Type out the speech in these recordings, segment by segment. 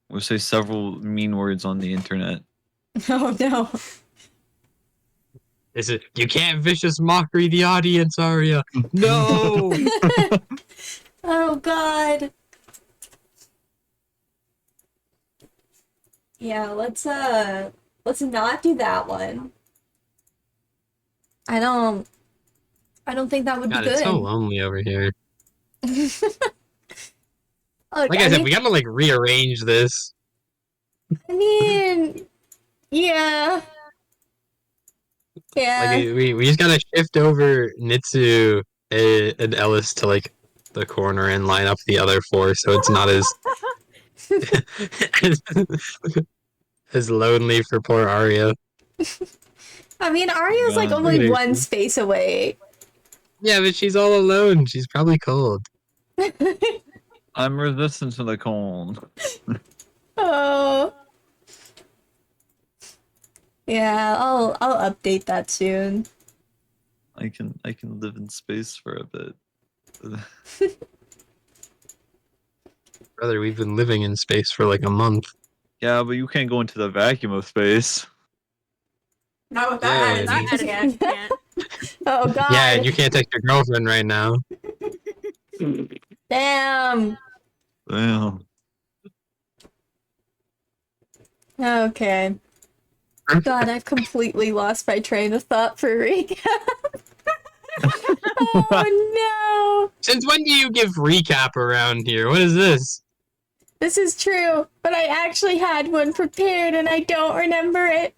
We'll say several mean words on the internet. Oh no. Is it you can't vicious mockery the audience, Aria? No. Oh god. Yeah, let's not do that one. I don't think that would be good. It's so lonely over here. Look, like I said, we gotta like rearrange this. I mean, yeah. Yeah. Like we just gotta shift over Mitsu and Ellis to like the corner and line up the other four so it's not as as lonely for poor Aria. I mean, Aria's like God. only Look at her. one space away. Yeah, but she's all alone. She's probably cold. I'm resistant to the cold. Oh. Yeah, I'll update that soon. I can live in space for a bit. Brother, we've been living in space for like a month. Yeah, but you can't go into the vacuum of space. Not with Yeah, That attitude can't. Oh god. Yeah, and you can't text your girlfriend right now. Damn. Damn. Okay. God, I've completely lost my train of thought for recap. Oh no! Since when do you give recap around here? What is this? This is true, but I actually had one prepared and I don't remember it.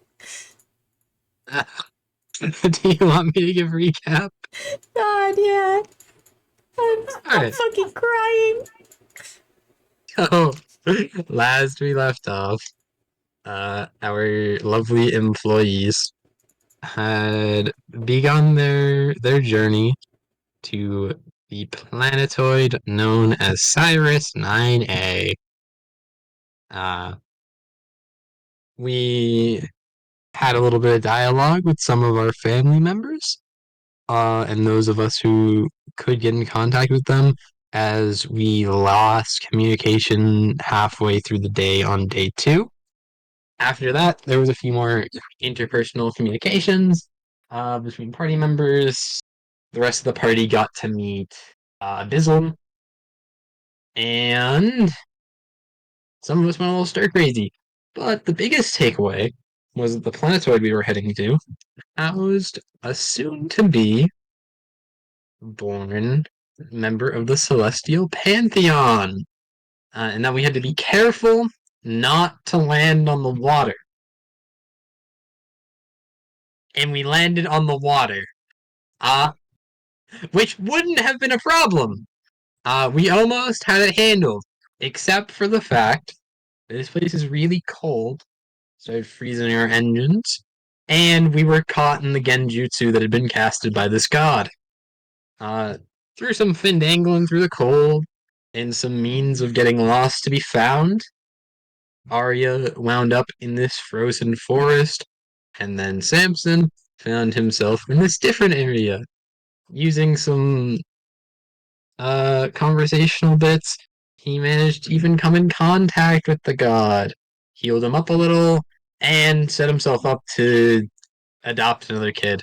Do you want me to give recap? God, yeah. I'm Alright. fucking crying. So, last we left off, our lovely employees had begun their journey to the planetoid known as Cyrus 9A. We had a little bit of dialogue with some of our family members, and those of us who could get in contact with them, as we lost communication halfway through the day on day 2. After that, there was a few more interpersonal communications between party members. The rest of the party got to meet Bizzle, and some of us went a little stir crazy. But the biggest takeaway was that the planetoid we were heading to housed a soon-to-be born member of the Celestial Pantheon, and that we had to be careful not to land on the water. And we landed on the water, which wouldn't have been a problem. We almost had it handled, except for the fact that this place is really cold, started freezing our engines, and we were caught in the genjutsu that had been casted by this god. Through some findangling through the cold, and some means of getting lost to be found, Aria wound up in this frozen forest, and then Samson found himself in this different area. Using some conversational bits, he managed to even come in contact with the god, healed him up a little, and set himself up to adopt another kid.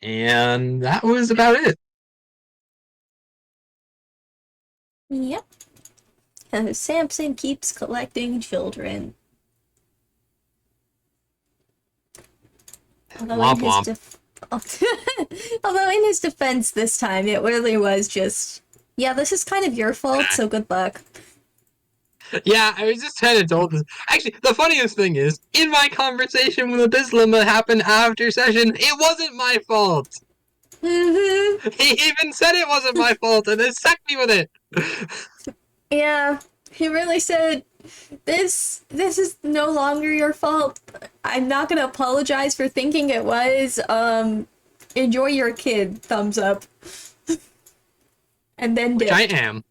And that was about it. Yep. Samson keeps collecting children. Although Womp in womp. his although in his defense this time, it really was just, yeah, this is kind of your fault, so good luck. Yeah, I was just kind of told this. Actually, the funniest thing is, in my conversation with Abyslam that happened after session, it wasn't my fault. Mm-hmm. He even said it wasn't my fault, and then stuck me with it. Yeah, he really said, this is no longer your fault. I'm not gonna apologize for thinking it was. Enjoy your kid, thumbs up. And then Which dip. I am.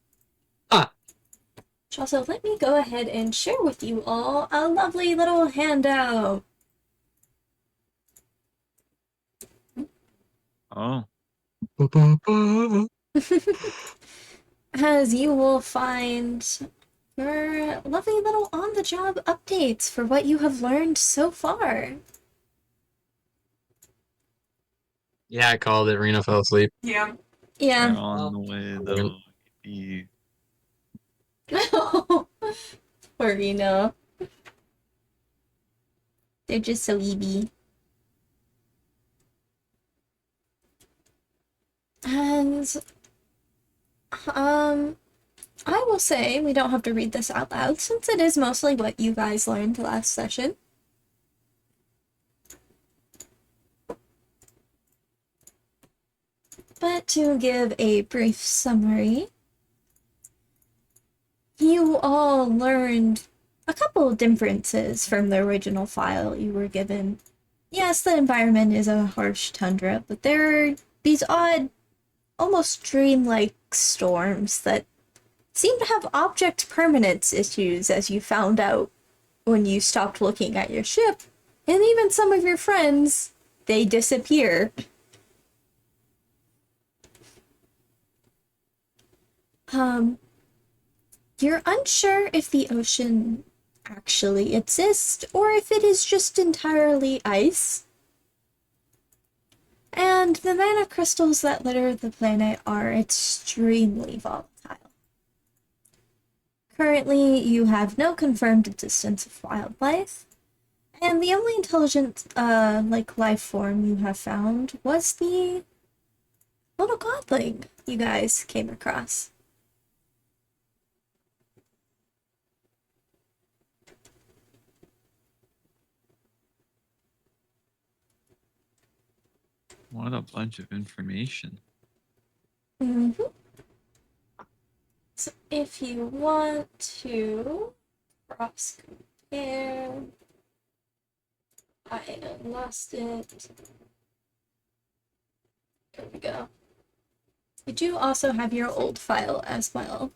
Also, let me go ahead and share with you all a lovely little handout. Oh. As you will find your lovely little on-the-job updates for what you have learned so far. Yeah, I called it. Reno fell asleep. Yeah. They're Yeah. on the way though. Be Or, you know. They're just so easy. And, I will say we don't have to read this out loud since it is mostly what you guys learned last session. to give a brief summary, you all learned a couple of differences from the original file you were given. Yes, the environment is a harsh tundra, but there are these odd, almost dreamlike storms that seem to have object permanence issues, as you found out when you stopped looking at your ship. And even some of your friends, they disappear. You're unsure if the ocean actually exists or if it is just entirely ice. And the mana crystals that litter the planet are extremely volatile. Currently, you have no confirmed existence of wildlife, and the only intelligent, life form you have found was the little godling you guys came across. What a bunch of information. Mm-hmm. So if you want to cross compare, I lost it. There we go. You do also have your old file as well.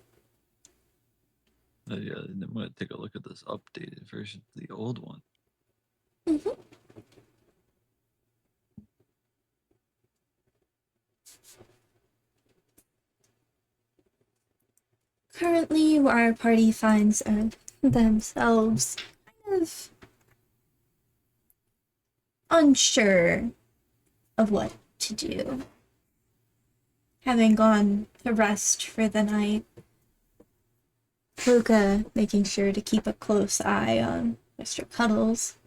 Yeah, and I'm gonna take a look at this updated version of the old one. Mm-hmm. Currently, our party finds themselves kind of unsure of what to do. Having gone to rest for the night, Luca making sure to keep a close eye on Mr. Cuddles,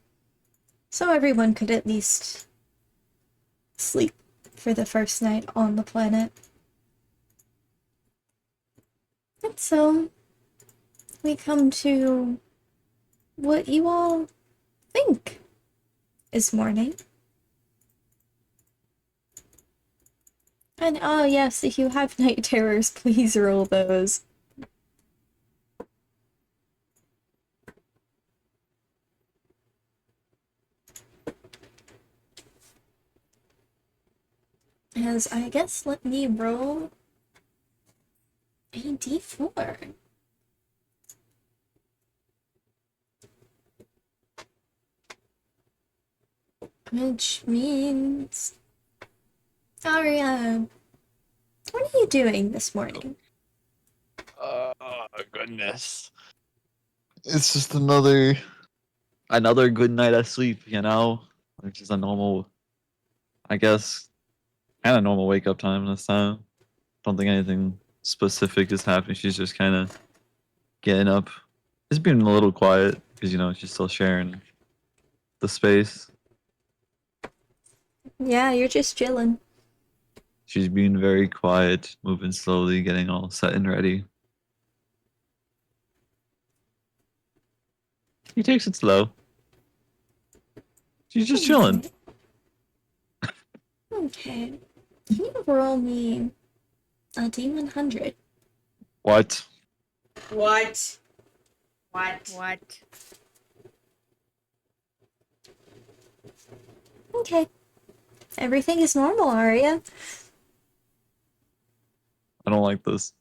so everyone could at least sleep for the first night on the planet. And so, we come to what you all think is morning. And oh yes, if you have night terrors, please roll those. As I guess, let me roll a d4. Which means... Aria, what are you doing this morning? Oh, goodness. It's just another good night of sleep, you know? Which is a normal, I guess, kind of normal wake up time this time. Don't think anything specific is happening. She's just kind of getting up. It's been a little quiet because, you know, she's still sharing the space. Yeah, you're just chilling. She's being very quiet, moving slowly, getting all set and ready. She takes it slow. She's just chilling. Okay. Can you roll me a d100? What? What? What? Okay. Everything is normal, Aria. I don't like this.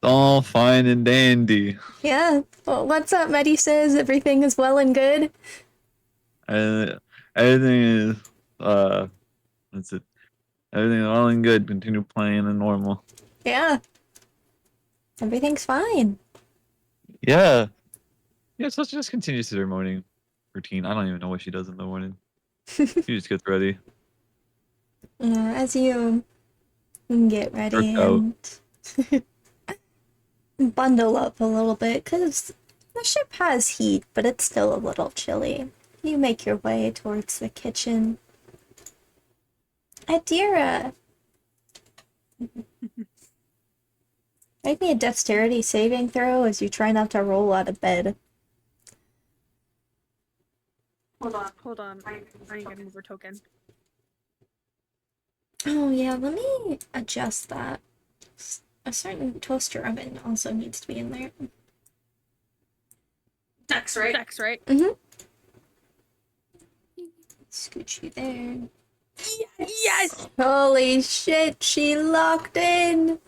All fine and dandy. Yeah. Well, what's up, Medi says? Everything is well and good? Everything is that's it. Everything is all and good. Continue playing and normal. Yeah. Everything's fine. Yeah. Yeah, so she just continues to her morning routine. I don't even know what she does in the morning. She just gets ready. Yeah, as you get ready Work out. and bundle up a little bit, because the ship has heat, but it's still a little chilly. You make your way towards the kitchen. Adira! Make me a dexterity saving throw as you try not to roll out of bed. Hold on. I need to move her token. Oh yeah, let me adjust that. A certain toaster oven also needs to be in there. Dex, right? Mm-hmm. Scooch you there. Yes! Holy shit, she locked in!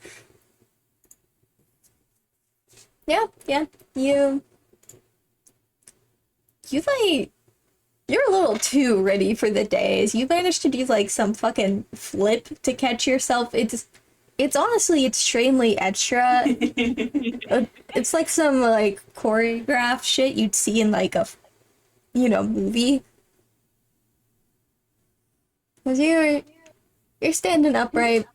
Yeah. You like, you're a little too ready for the days. You managed to do like some fucking flip to catch yourself. It's honestly extremely extra. It's like some like choreographed shit you'd see in like a, movie. Cause you're standing upright.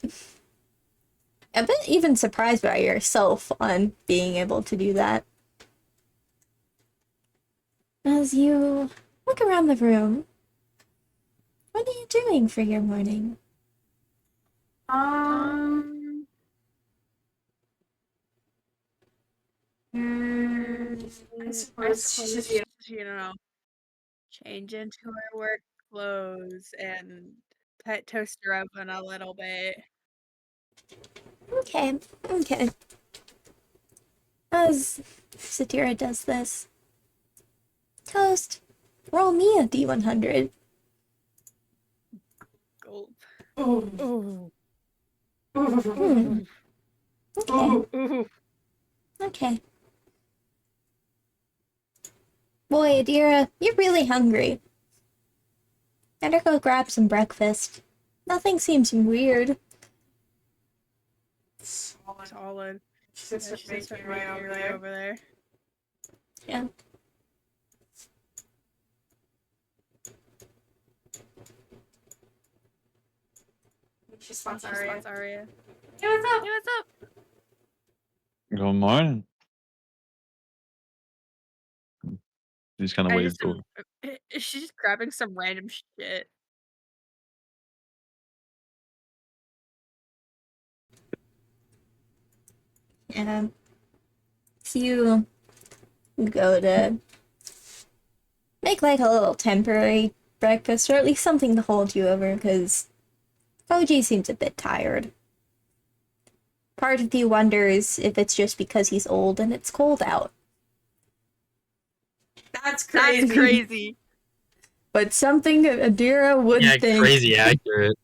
A bit even surprised by yourself on being able to do that. As you look around the room, what are you doing for your morning? I suppose, change into her work clothes and pet toaster oven a little bit. Okay. As Adira does this, Toast, roll me a D100. Gulp. Hmm. Okay. Boy, Adira, you're really hungry. Better go grab some breakfast. Nothing seems weird. Solid. She's just making way over there. Yeah. She spots Aria. Hey, what's up? What's up? Good morning. He's kind of waiting for. She's just grabbing some random shit. Yeah. So you go to make like a little temporary breakfast, or at least something to hold you over, because Koji seems a bit tired. Part of you wonders if it's just because he's old and it's cold out. That's crazy. But something Adira would think. Crazy accurate.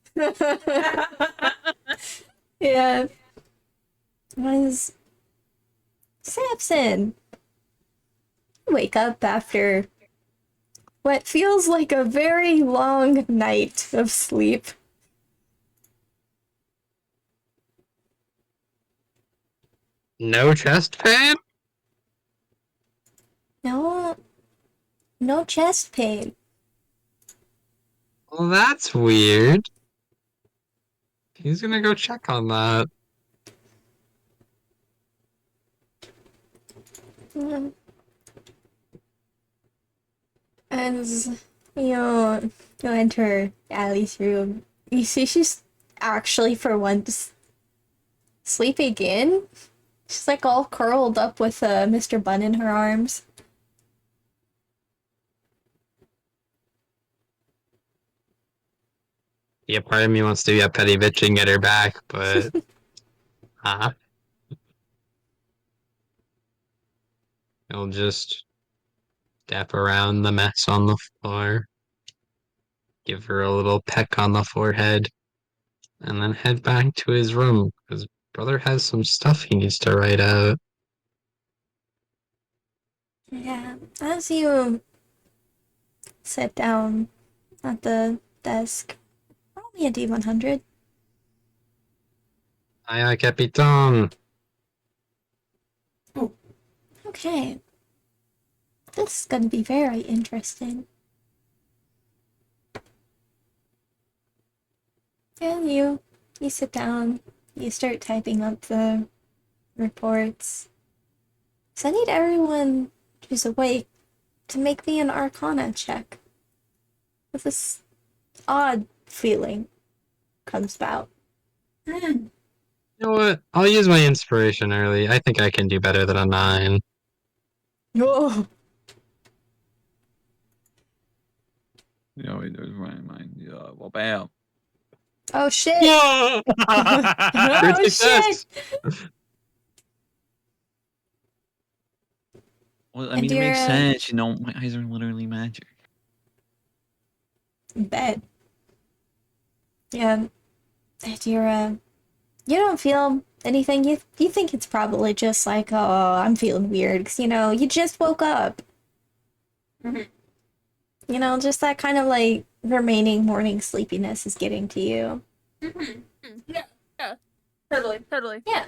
Yeah. Was Samson. Wake up after what feels like a very long night of sleep. No chest pain? No chest pain. Well, that's weird. He's gonna go check on that. As you enter Allie's room, you see she's actually for once sleeping in. She's like all curled up with Mr. Bun in her arms. Yeah, part of me wants to be a petty bitch and get her back, but he'll just step around the mess on the floor, give her a little peck on the forehead, and then head back to his room because brother has some stuff he needs to write out. Yeah, as you sit down at the desk, roll me a D100. Aye, Capitan. Okay. This is gonna be very interesting. And you sit down, you start typing up the reports. So I need everyone who's awake to make me an Arcana check. If this odd feeling comes about. You know what? I'll use my inspiration early. I think I can do better than a 9. Oh. Yeah, wait, there's my mind. Yeah, well, bam. Oh shit! Whoa! Oh Great shit! success! Well, I mean, it makes Adira, sense. You know, my eyes are literally magic. bet. Yeah, Adira, you don't feel anything. You think it's probably just like, oh, I'm feeling weird because you just woke up. Just that kind of like remaining morning sleepiness is getting to you. Yeah. Yeah. Totally. Totally. Yeah.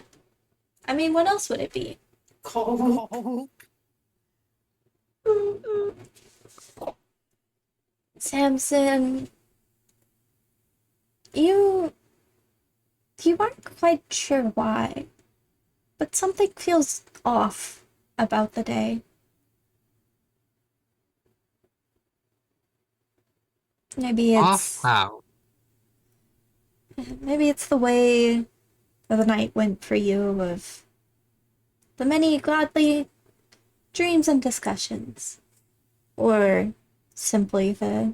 I mean, what else would it be? Cold. Samson, you aren't quite sure why, but something feels off about the day. Maybe Off it's how? maybe it's the way the night went for you of the many godly dreams and discussions, or simply the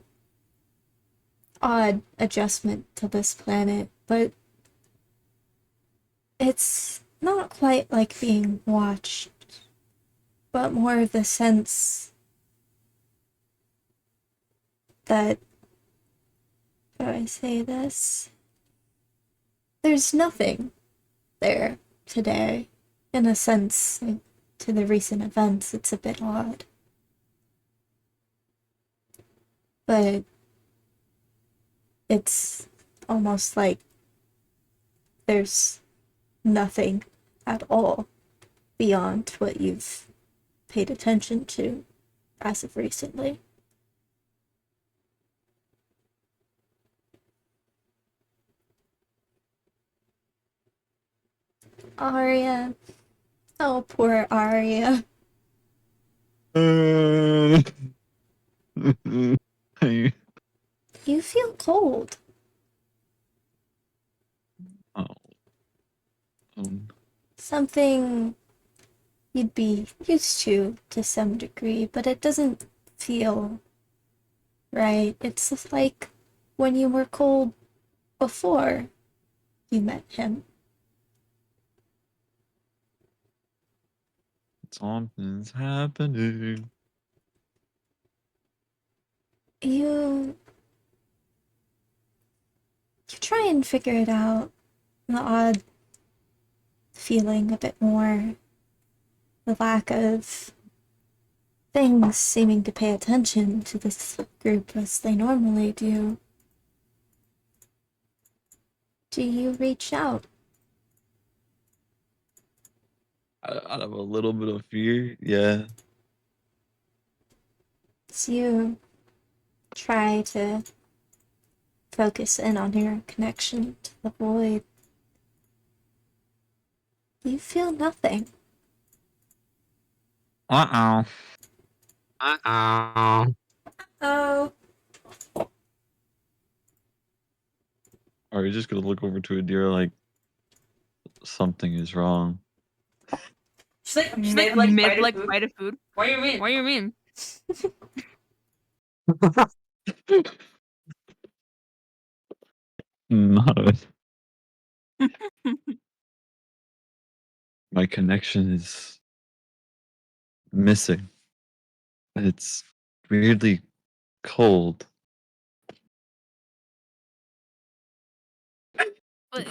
odd adjustment to this planet, but it's not quite like being watched, but more of the sense that, how do I say this? There's nothing there today. In a sense, to the recent events, it's a bit odd. But it's almost like there's nothing at all beyond what you've paid attention to as of recently. Aria. Oh, poor Aria. Hey. You feel cold. Oh. Um, Something you'd be used to some degree, but it doesn't feel right. It's just like when you were cold before you met him. something's happening. You try and figure it out. The odd feeling a bit more. The lack of things seeming to pay attention to this group as they normally do. Do you reach out? Out of a little bit of fear, yeah. So you try to focus in on your connection to the void. You feel nothing. Uh-oh. Uh-oh. Oh. Are you just gonna look over to Adira like something is wrong? She's like She's mid like like mid bite of food. bite of food. What do you mean? What do you mean? No. My connection is missing. It's weirdly cold. But,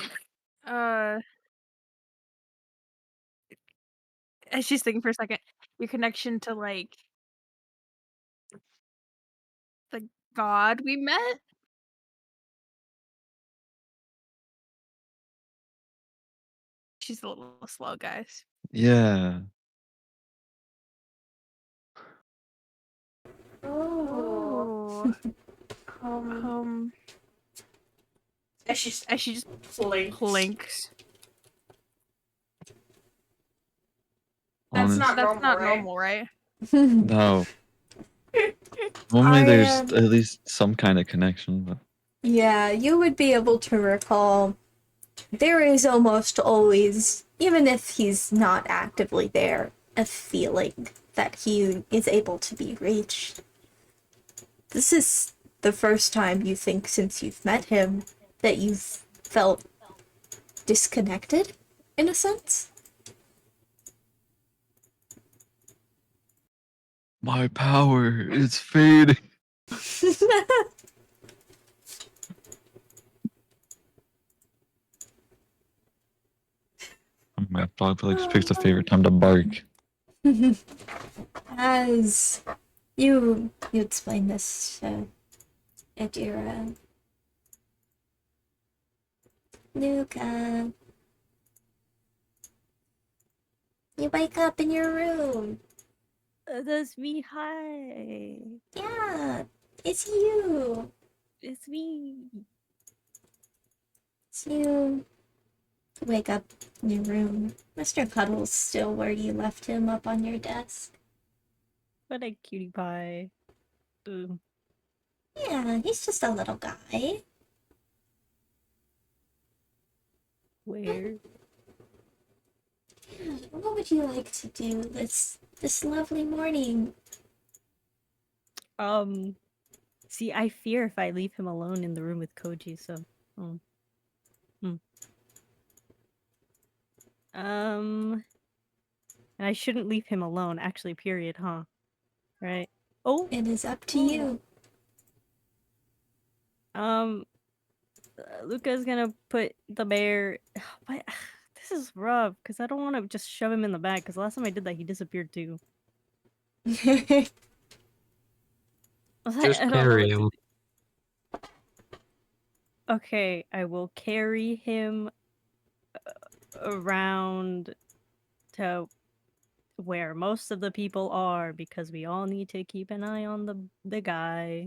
and she's thinking for a second. Your connection to like the god we met? She's a little slow, guys. Yeah. Oh. Um, And she's and she just blinks. blinks. That's not That's normal, not right? normal, right? No. Normally there's I, at least some kind of connection, but Yeah, you would be able to recall there is almost always, even if he's not actively there, a feeling that he is able to be reached. This is the first time you think since you've met him that you've felt disconnected, in a sense. My power is fading. My dog probably just picks a favorite time to bark. As you explain this to Adira. Luca, you wake up in your room. That's me. Hi. Yeah, it's you. It's me. It's you. Wake up in your room. Mr. Cuddle's still where you left him, up on your desk. What a cutie pie. Ooh. Yeah, he's just a little guy. Where? Yeah, what would you like to do this lovely morning? See, I fear if I leave him alone in the room with Koji, so. And I shouldn't leave him alone, actually, period, huh? Right? Oh! It is up to you. Luca's gonna put the bear. But this is rough because I don't want to just shove him in the bag. Because last time I did that, he disappeared too. Just I don't know carry what to him. do. Okay, I will carry him around to where most of the people are because we all need to keep an eye on the guy.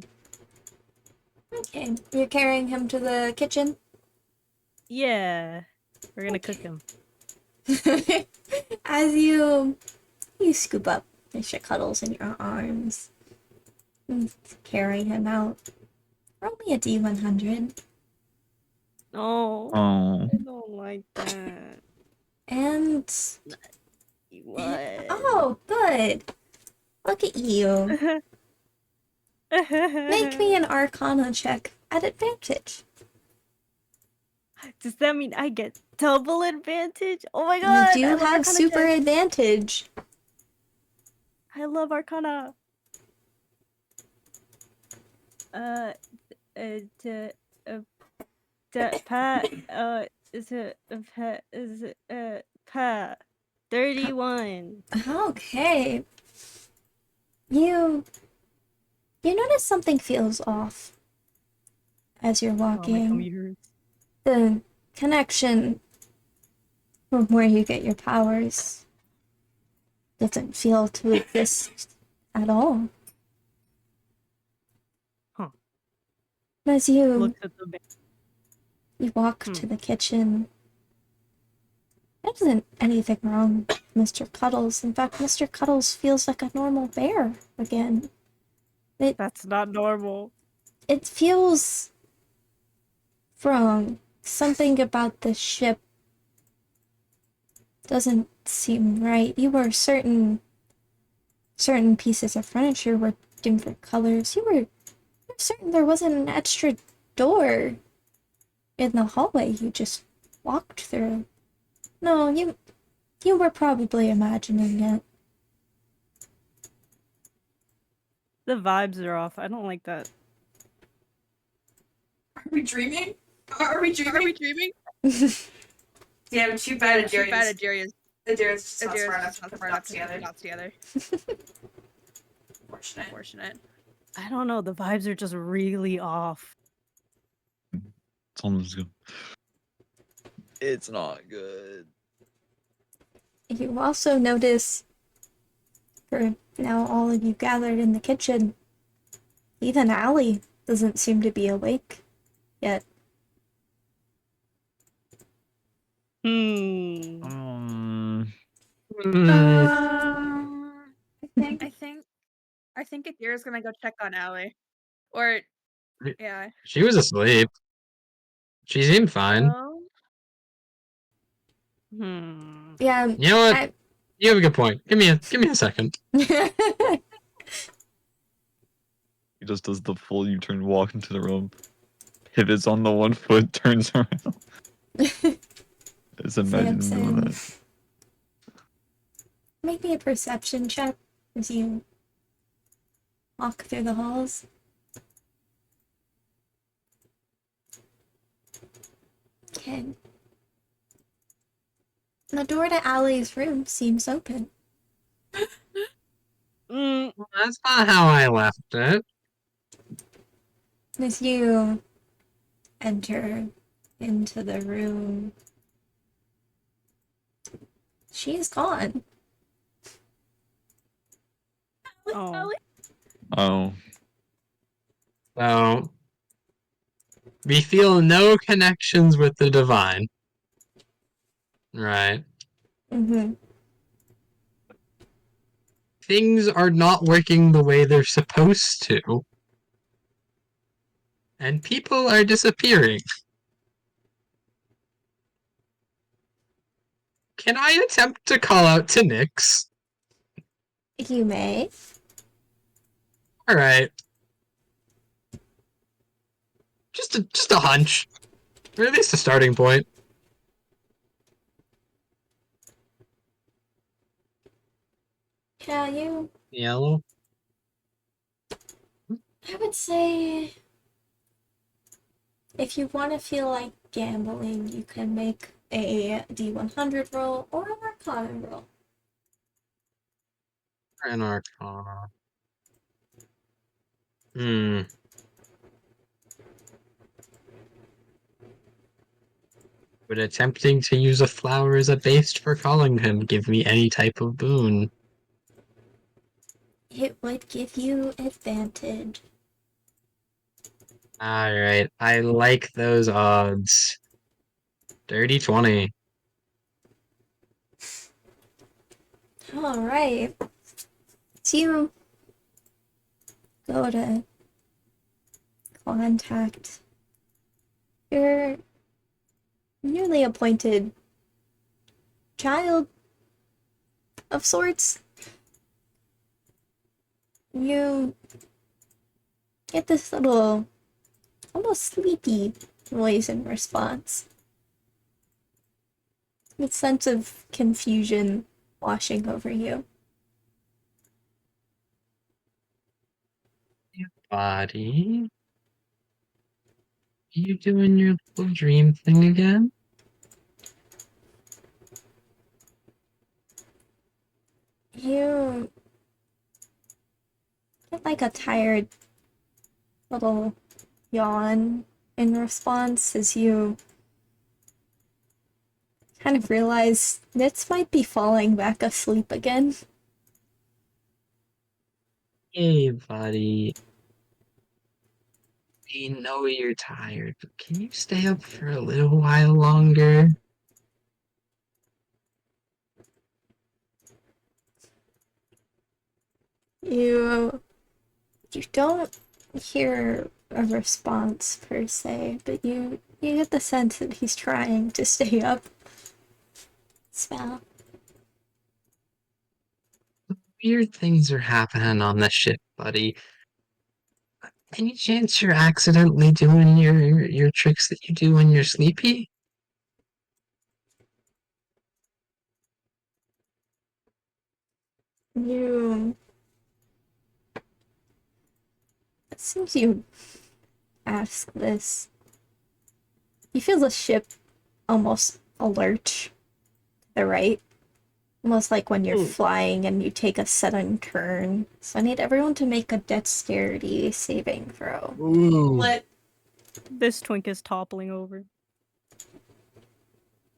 Okay, you're carrying him to the kitchen? Yeah, we're gonna cook him. As you scoop up Mr. Cuddles in your arms and carry him out. Roll me a D100. Oh, Oh. I don't like that. And What? oh, good. Look at you. Make me an Arcana check at advantage. Does that mean I get double advantage? Oh my god! You I do love have Arcana super checks. advantage. I love Arcana. Pat, 31. Okay. You notice something feels off as you're Oh, my walking. tummy hurts. The connection from where you get your powers doesn't feel to exist at all. Huh. As you Looks at the bear. walk to the kitchen, there isn't anything wrong with Mr. Cuddles. In fact, Mr. Cuddles feels like a normal bear again. That's not normal. It feels wrong. Something about the ship doesn't seem right. You were certain pieces of furniture were different colors. You were certain there wasn't an extra door in the hallway you just walked through. No, you were probably imagining it. The vibes are off. I don't like that. Are we dreaming? Are we dreaming? Are we dreaming? Yeah, too bad Too bad Adira's Adira's just not smart enough to not put smart the enough to put the dots together. dots together. Unfortunate. I don't know. The vibes are just really off. Someone's good. It's not good. You also notice, for now all of you gathered in the kitchen, even Allie doesn't seem to be awake yet. Um, I think Adira's gonna go check on Allie. Or yeah. She was asleep. She seemed fine. Yeah. You know what? You have a good point. Give me a second. give He just does the full U-turn walk into the room, pivots on the one foot, turns around. Just imagine him doing that. Samson. Make me a perception check as you walk through the halls. Okay. The door to Allie's room seems open. That's not how I left it. As you enter into the room, she is gone. Oh. Oh. So, we feel no connections with the divine. Right. Mm-hmm. Things are not working the way they're supposed to. And people are disappearing. Can I attempt to call out to Nyx? You may. Alright. Just a hunch. Or at least a starting point. Yeah, you. Yellow. I would say if you want to feel like gambling, you can make a D100 roll or an Arcana roll. An Arcana. Would attempting to use a flower as a base for calling him give me any type of boon? It would give you advantage. Alright, I like those odds. Dirty 20. Alright. So you go to contact your newly appointed child of sorts. You get this little, almost sleepy noise in response. With sense of confusion washing over you. Body. You doing your little dream thing again? You get like a tired little yawn in response as you kind of realize Nitz might be falling back asleep again. Hey, buddy. We know you're tired, but can you stay up for a little while longer? You don't hear a response per se, but you get the sense that he's trying to stay up. So Weird things are happening on the ship, buddy. Any chance you're accidentally doing your tricks that you do when you're sleepy? you as soon as you ask this, you feel the ship almost alert to the right. Almost like when you're flying and you take a sudden turn. So I need everyone to make a dexterity saving throw. Ooh. Lit. This twink is toppling over.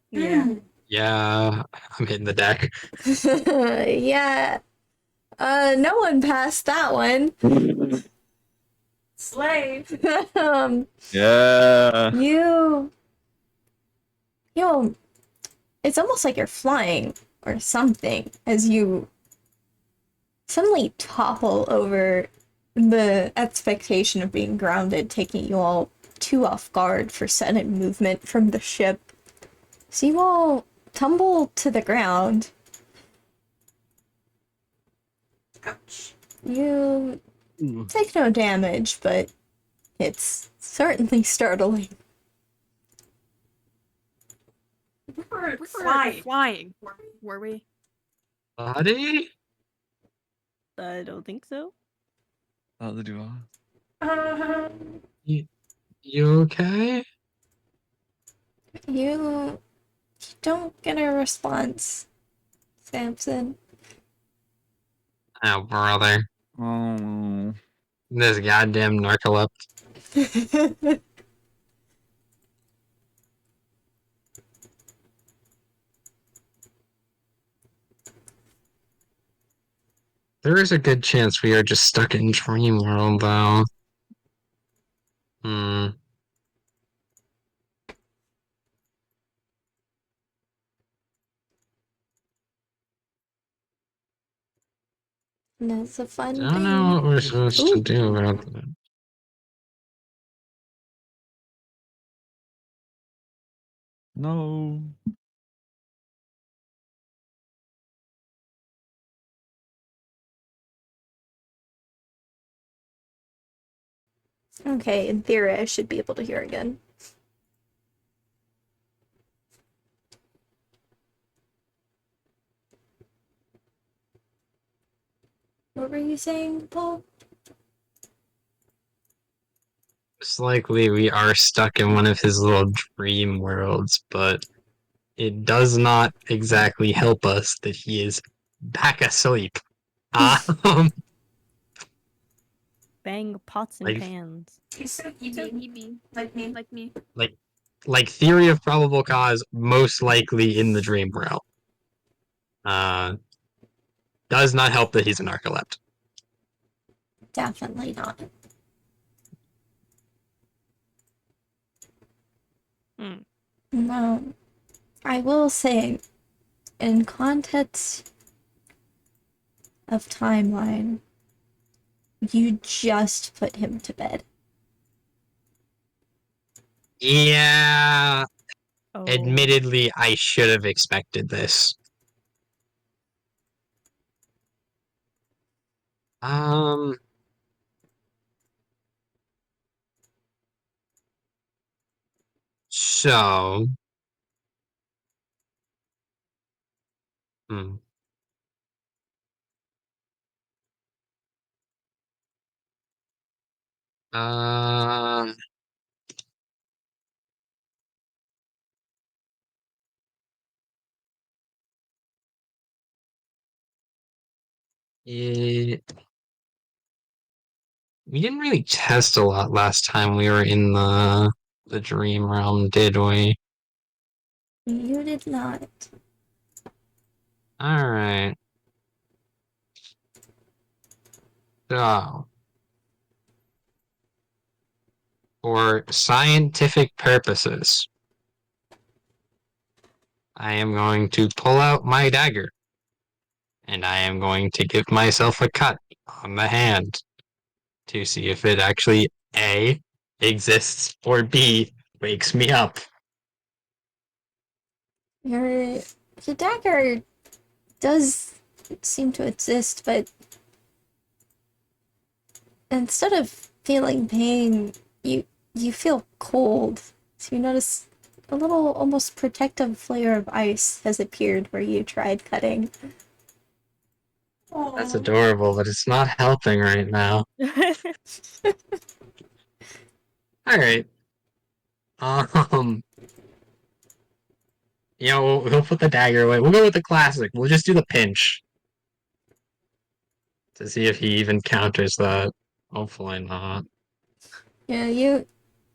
Yeah. Yeah, I'm hitting the deck. Yeah. No one passed that one. Slay. Yeah. You know, it's almost like you're flying or something as you suddenly topple over the expectation of being grounded, taking you all too off guard for sudden movement from the ship. So you all tumble to the ground. Ouch. You take no damage, but it's certainly startling. We were flying. Were we? Buddy? I don't think so. The duo. You okay? You don't get a response, Samson. Oh, brother. Oh. This goddamn narcoleptic. There is a good chance we are just stuck in dream world, though. Hmm. That's a fun Don't know what thing. we're supposed to do about that. No. Okay, in theory, I should be able to hear again. What were you saying, Paul? Most likely we are stuck in one of his little dream worlds, but it does not exactly help us that he is back asleep. Um, Bang pots and Like- pans. He's so So easy. EB. Like me. Like me. like theory of probable cause, most likely in the dream realm. Does not help that he's a narcoleptic. Definitely not. Hmm. No. I will say, in context of timeline, you just put him to bed. Yeah, Oh. admittedly, I should have expected this. Um, so, hmm. Uh, it, we didn't really test a lot last time we were in the dream realm, did we? You did not. All right. So, for scientific purposes, I am going to pull out my dagger, and I am going to give myself a cut on the hand to see if it actually A, exists, or B, wakes me up. Your dagger does seem to exist, but instead of feeling pain, you feel cold. So you notice a little almost protective layer of ice has appeared where you tried cutting. That's adorable, but it's not helping right now. Alright. We'll put the dagger away. We'll go with the classic. We'll just do the pinch. To see if he even counters that. Hopefully not. Yeah, you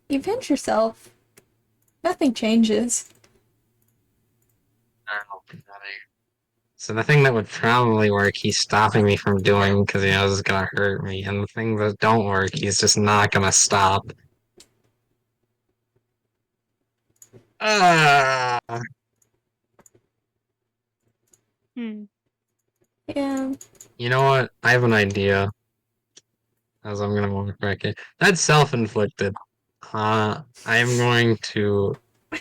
pinch yourself. Nothing changes. So the thing that would probably work, he's stopping me from doing because he knows it's gonna hurt me. And the things that don't work, he's just not gonna stop. Ah. Hmm. Yeah. You know what? I have an idea. As I'm gonna walk back in. That's self-inflicted. I am going to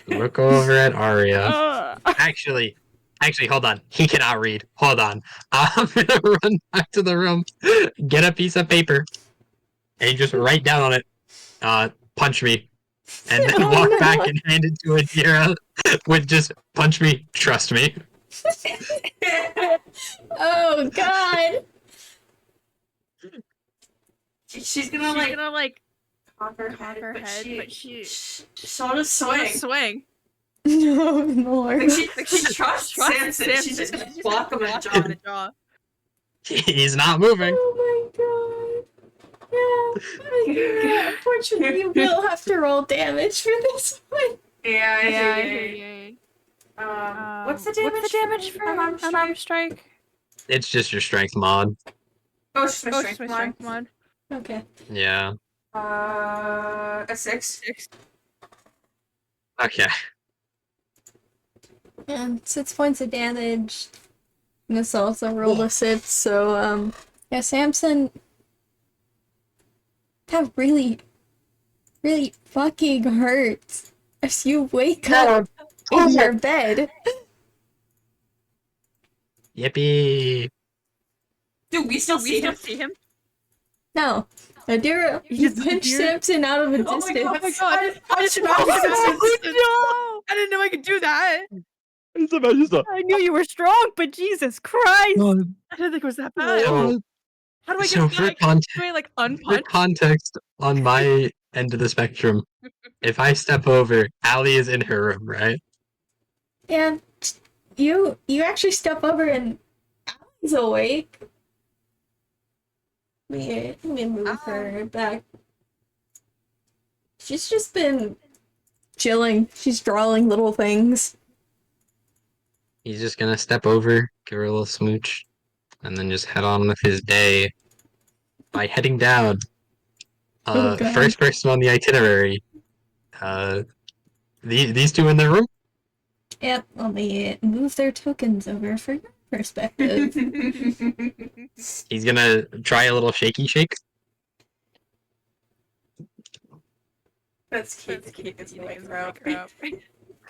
look over at Aria. Actually, hold on. He cannot read. Hold on. I'm gonna run back to the room, get a piece of paper, and you just write down on it, punch me, and then walk back and hand it to Adira with just punch me, trust me. Oh god. She's gonna like pop her Pop head, her but head, she, but she she'll just swing. swing. No, Lord. Like she trusts Samson. She's just gonna block him in the jaw. He's not moving. Oh my god. Yeah. Unfortunately, you will have to roll damage for this one. Yeah, I Yeah, figured. What's the damage for unarmed strike? It's just your strength mod. Oh, it's just my Oh, strength it's my mod. strength mod. Okay. Yeah. A 6. Okay. And 6 points of damage. And this also rolled a 6, so, yeah, Samson. That really fucking hurts as you wake up in your bed. Yippee. Dude, we still see him. See him? No. Adira, He you just punched disappeared? Samson out of a Oh distance. my god. I didn't know I could do that. I didn't know I could do that. It's about just a. I knew you were strong, but Jesus Christ! God. I didn't think it was that bad. So, How do I so get for, back? con- Do I like for unpunch? context, on my end of the spectrum, if I step over, Allie is in her room, right? And you actually step over and Allie's awake. Let me move her back. She's just been chilling. She's drawing little things. He's just gonna step over, give her a little smooch, and then just head on with his day by heading down. Oh, God. First person on the itinerary. These two in their room? Yep, let me move their tokens over for your perspective. He's gonna try a little shaky shake. Let's keep his Eating throat.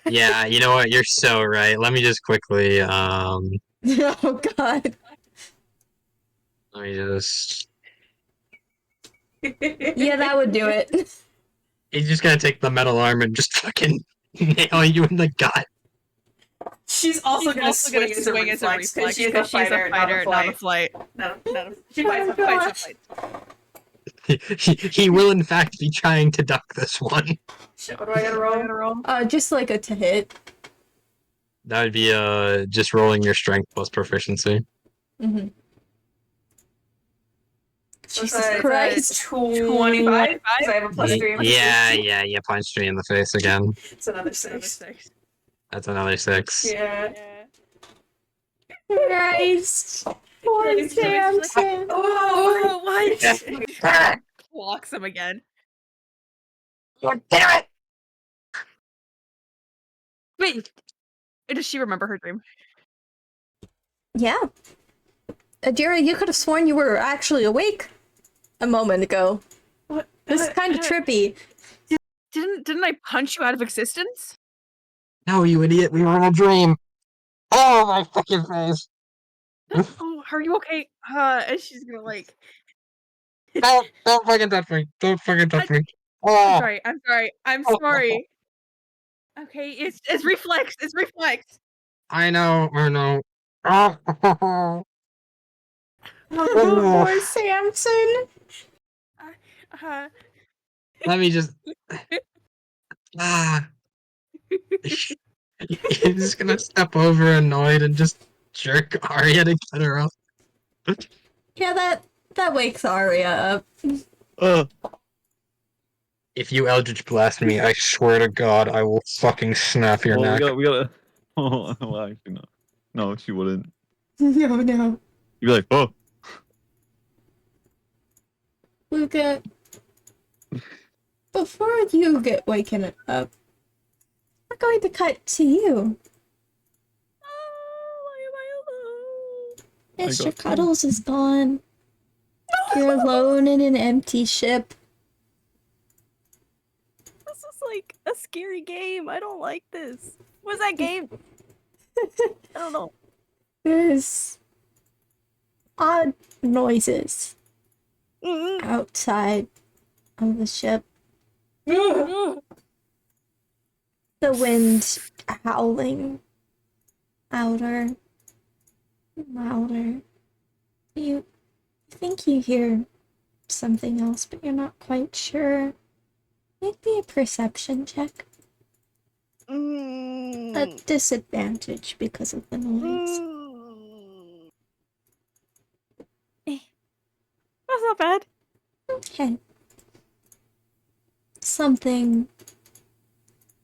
Yeah, you know what? You're so right. Let me just quickly, Oh, God. let me just... Yeah, that would do it. He's just gonna take the metal arm and just fucking nail you in the gut. She's also gonna swing as a reflex because she's a fighter, not a flight. No. She fights a fight. He will in fact be trying to duck this one. Shit, what do I gotta roll? Just like a to hit. That would be just rolling your strength plus proficiency. Mm-hmm. Jesus It's Christ. 25? Because I have a plus 3. Yeah, punched me in the face again. It's another 6. That's another 6. Yeah. Christ. Poor Samson. Oh, what? Clocks him again. God damn it! Wait. Does she remember her dream? Yeah. Adira, you could have sworn you were actually awake a moment ago. What? This is kind of trippy. Didn't I punch you out of existence? No, you idiot, we were in a dream. Oh, my fucking face. Oh, are you okay? And she's gonna like. Don't fucking touch me. Don't fucking touch me. I'm Oh. sorry. I'm sorry. Okay, it's reflex. It's reflex. I know. Oh. Oh, poor Samson. Let me just... He's just gonna step over annoyed and just jerk Aria to get her up. Yeah, that wakes Aria up. If you Eldritch Blast me, I swear to God, I will fucking snap your neck. We gotta. Oh, well, actually, no. No, she wouldn't. No. You'd be like, oh. Luca, before you get waken up, we're going to cut to you. Why am I alone? Mr. Cuddles is gone. You're alone in an empty ship. This is like a scary game. I don't like this. What's that game? I don't know. There's odd noises Mm-mm. outside of the ship. The wind howling louder, louder. You think you hear something else, but you're not quite sure. Make me a perception check. A disadvantage because of the noise. That's not bad. Okay. Something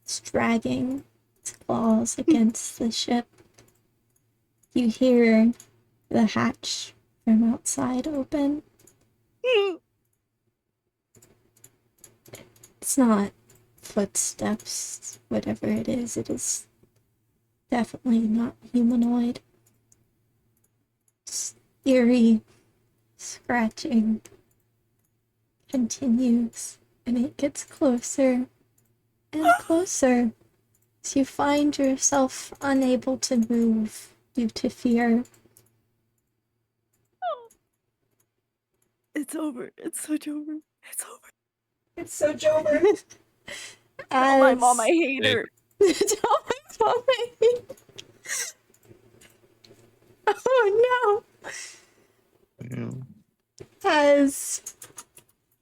is dragging its claws against the ship. You hear the hatch from outside open. It's not footsteps, whatever it is definitely not humanoid. Eerie scratching continues, and it gets closer and closer as you find yourself unable to move due to fear. It's over. It's so over. It's over. It's so Jover. Tell my mom I hate her. Tell my mom I hate her. Oh no! As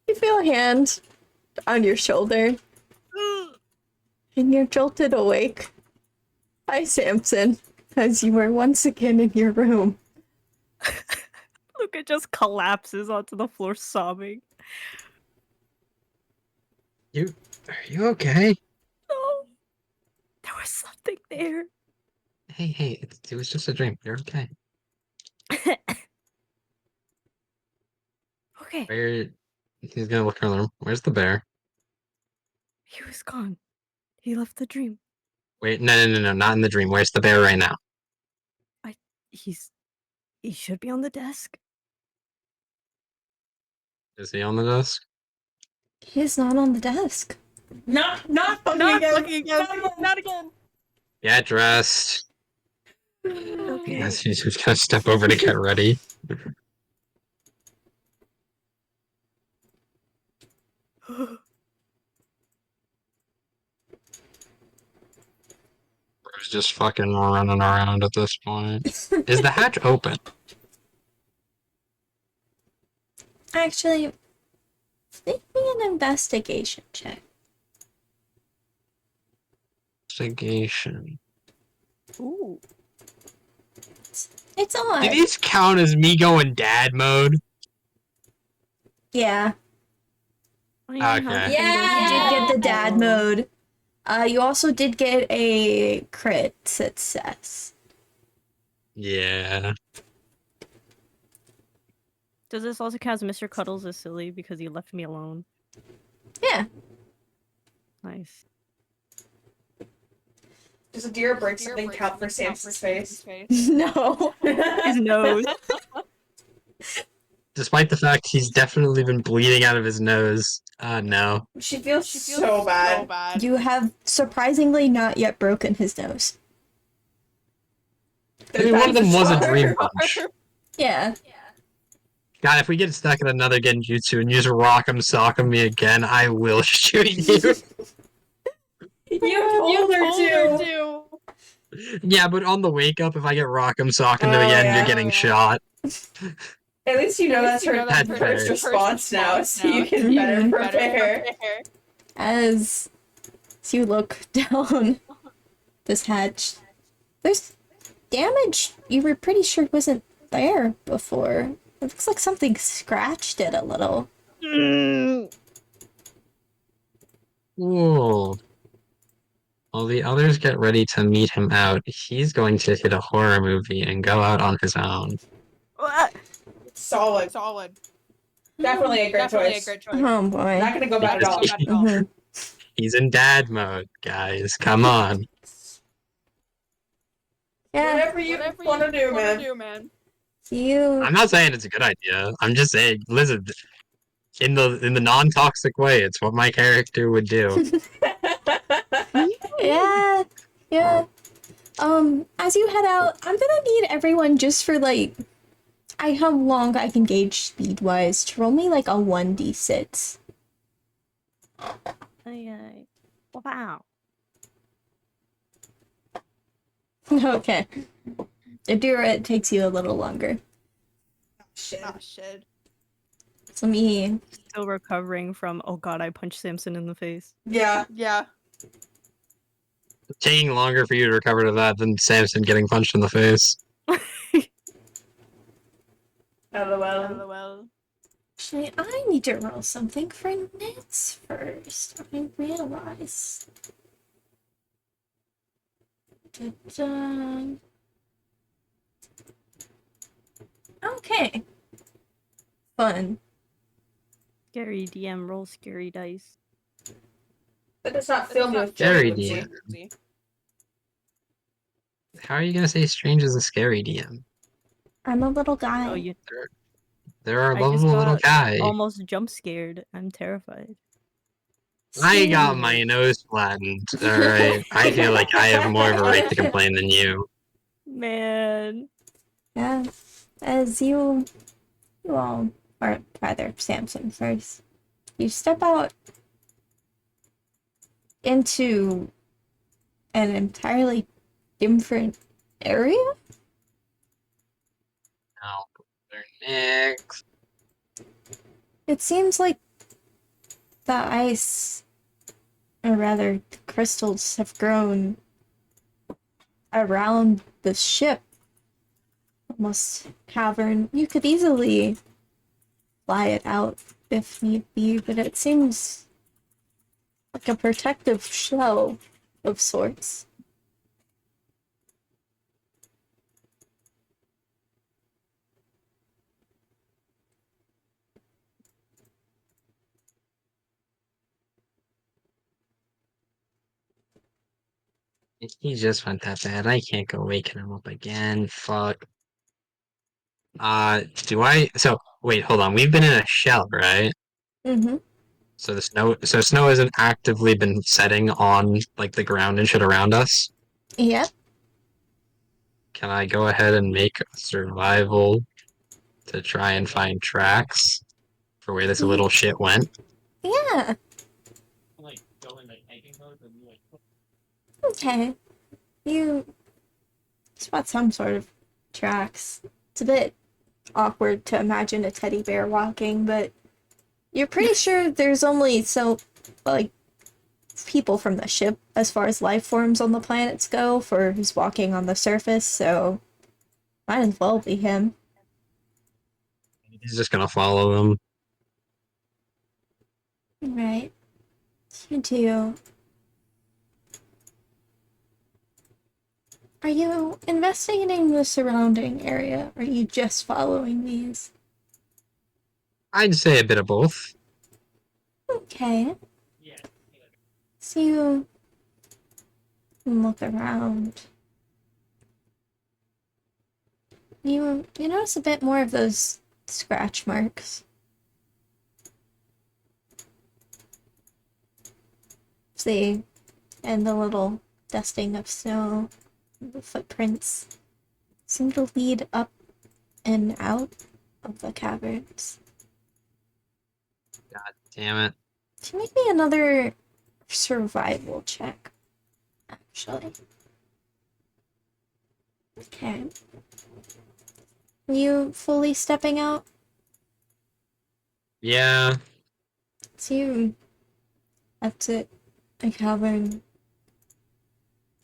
you feel a hand on your shoulder, and you're jolted awake by Samson as you are once again in your room. Luca just collapses onto the floor sobbing. Are you okay? No. There was something there. Hey, it was just a dream. You're okay. Okay. Where? He's gonna look around the room. Where's the bear? He was gone. He left the dream. Wait, no, not in the dream. Where's the bear right now? He should be on the desk. Is he on the desk? He's not on the desk. Not fucking again. Not again. Get dressed. Okay. Yes, he's just gonna step over to get ready. Bro's just fucking running around at this point. Is the hatch open? Actually, make me an investigation check. Investigation. Ooh. It's odd. Do these count as me going dad mode? Yeah. Okay. Yeah, you did get the dad mode. You also did get a crit success. Yeah. Does this also count as Mr. Cuddles is silly because he left me alone? Yeah. Nice. Does Adira break something count for Samson's face? No. His nose. Despite the fact he's definitely been bleeding out of his nose. No. She feels so bad. You have surprisingly not yet broken his nose. I mean, one of them was a dream punch. Yeah. God, if we get stuck in another genjutsu and use Rock'em Sock'em me again, I will shoot you. You told her to. Yeah, but on the wake up, if I get Rock'em Sock'em to the end, you're getting shot. At least you know that's her That's first fair. response now, so you can better prepare. As you look down this hatch, there's damage you were pretty sure wasn't there before. It looks like something scratched it a little. Ooh. While the others get ready to meet him out, he's going to hit a horror movie and go out on his own. Solid. Definitely a great choice. Oh boy. Not gonna go bad at all. Mhm. He's in dad mode, guys. Come on. Yeah, Whatever you want to do, man. you. I'm not saying it's a good idea. I'm just saying, listen, in the non-toxic way, it's what my character would do. Yeah. As you head out, I'm gonna need everyone just for like, how long I can gauge speed-wise to roll me like a 1d6. Wow. Okay. Adira, it takes you a little longer. Shit. Oh shit. So me. Still recovering from, oh god, I punched Samson in the face. Yeah. Yeah. Taking longer for you to recover to that than Samson getting punched in the face. LOL. LOL. Actually, I need to roll something for knits first. I realize. Da-da. Okay. Fun. Scary DM, roll scary dice. But it's not filled with Scary joy. DM. How are you gonna say strange is a scary DM? I'm a little guy. Oh, you There are I just lovable little got guy. almost jump scared. I'm terrified. I got See? my nose flattened. Alright. I feel like I have more of a right to complain than you. Man. Yeah. As you all, or rather, Samson first, you step out into an entirely different area? Now, next. It seems like the ice, or rather, the crystals have grown around the ship. Almost cavern. You could easily fly it out if need be, but it seems like a protective shell of sorts. He just went that bad. I can't go waking him up again. Fuck. So wait, hold on. We've been in a shell, right? Mm-hmm. So snow hasn't actively been setting on like the ground and shit around us. Yep. Can I go ahead and make a survival to try and find tracks for where this little shit went? Yeah. Okay. You spot some sort of tracks. It's a bit awkward to imagine a teddy bear walking, but you're pretty sure there's only people from the ship as far as life forms on the planets go for who's walking on the surface, so might as well be him. He's just gonna follow him. Right. You do. Are you investigating the surrounding area, or are you just following these? I'd say a bit of both. Okay. So you look around. You notice a bit more of those scratch marks. See, and the little dusting of snow, the footprints seem to lead up and out of the caverns. God damn it. Can you make me another survival check, actually? Okay. You fully stepping out? Yeah. So you exit the cavern.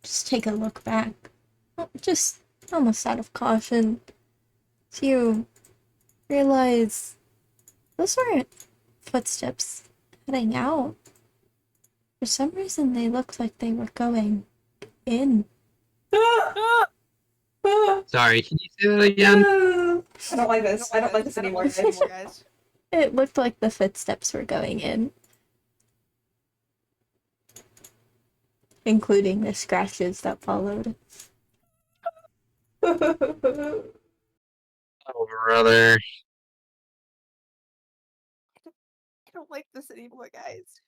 Just take a look back. Just almost out of caution. So you realize those aren't footsteps heading out. For some reason, they looked like they were going in. Sorry, can you say that again? I don't like this. I don't like this anymore, guys. It looked like the footsteps were going in. Including the scratches that followed. Oh, brother. I don't like this anymore, guys.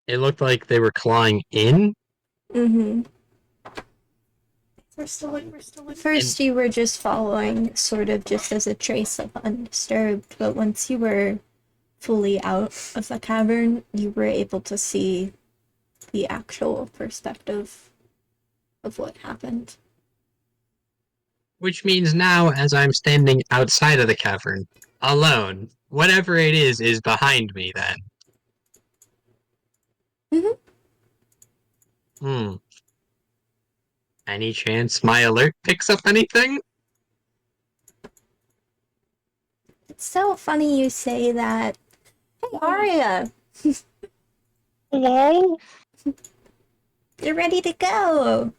It looked like they were clawing in. Mm-hmm. First, you were just following, sort of just as a trace of undisturbed, but once you were fully out of the cavern, you were able to see the actual perspective of what happened. Which means now, as I'm standing outside of the cavern, alone, whatever it is behind me then. Mm-hmm. Any chance my alert picks up anything? It's so funny you say that. Hey, Aria! Hello? You're ready to go!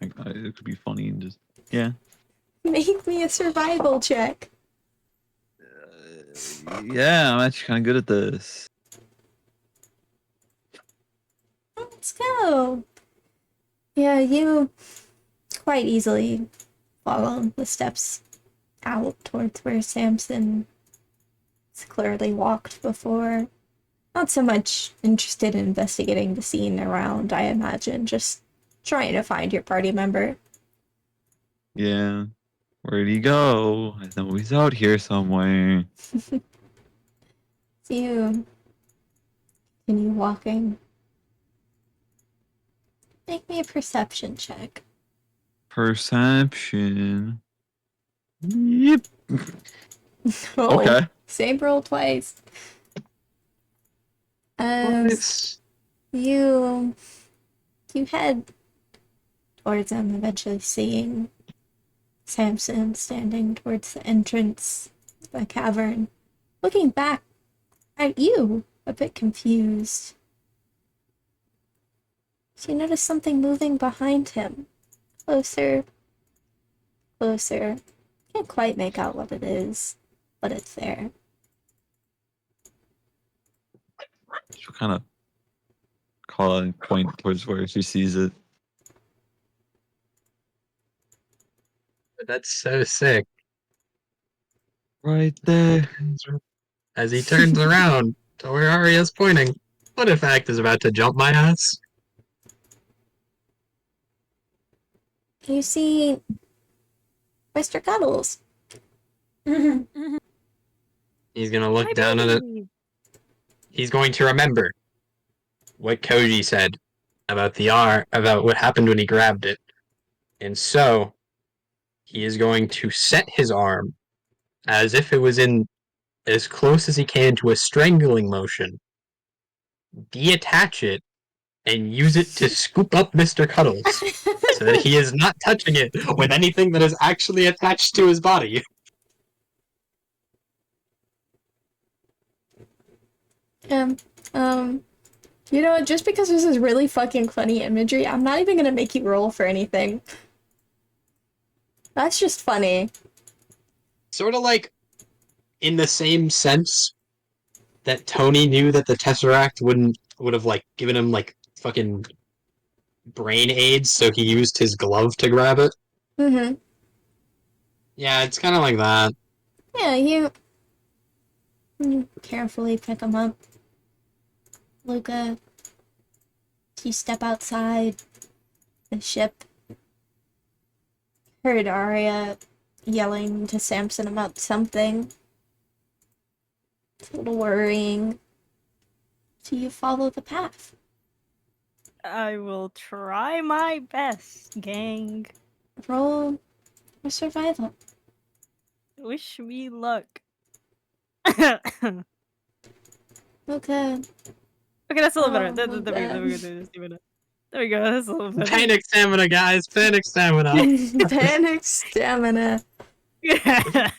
It could be funny and just, yeah. Make me a survival check. Yeah, I'm actually kind of good at this. Let's go! Yeah, you quite easily follow the steps out towards where Samson has clearly walked before. Not so much interested in investigating the scene around, I imagine, just trying to find your party member. Yeah. Where'd he go? I know he's out here somewhere. So you continue walking. Make me a perception check. Perception. Yep. Oh, Okay. same roll twice. Nice. You head towards them, eventually seeing Samson standing towards the entrance of the cavern, looking back at you, a bit confused. So you notice something moving behind him. Closer. Closer. Can't quite make out what it is, but it's there. She'll kind of call and point towards where she sees it. That's so sick. Right there. As he turns around to where Aria's pointing. What in fact is about to jump my ass? You see Mr. Cuddles. He's gonna look down at it. He's going to remember what Koji said about about what happened when he grabbed it. And so he is going to set his arm as if it was in as close as he can to a strangling motion, deattach it, and use it to scoop up Mr. Cuddles so that he is not touching it with anything that is actually attached to his body. You know what, just because this is really fucking funny imagery, I'm not even gonna make you roll for anything. That's just funny. Sort of like in the same sense that Tony knew that the Tesseract would have like given him like fucking brain aids, so he used his glove to grab it. Mm-hmm. Yeah, it's kind of like that. Yeah, you carefully pick him up. Luca, you step outside the ship. Heard Aria yelling to Samson about something. It's a little worrying. So you follow the path. I will try my best, gang. Roll for survival. Wish me luck. Okay. Okay, that's a little better. Oh, There we go. That's a little better. Panic stamina, guys. Panic stamina. Panic stamina. Yeah.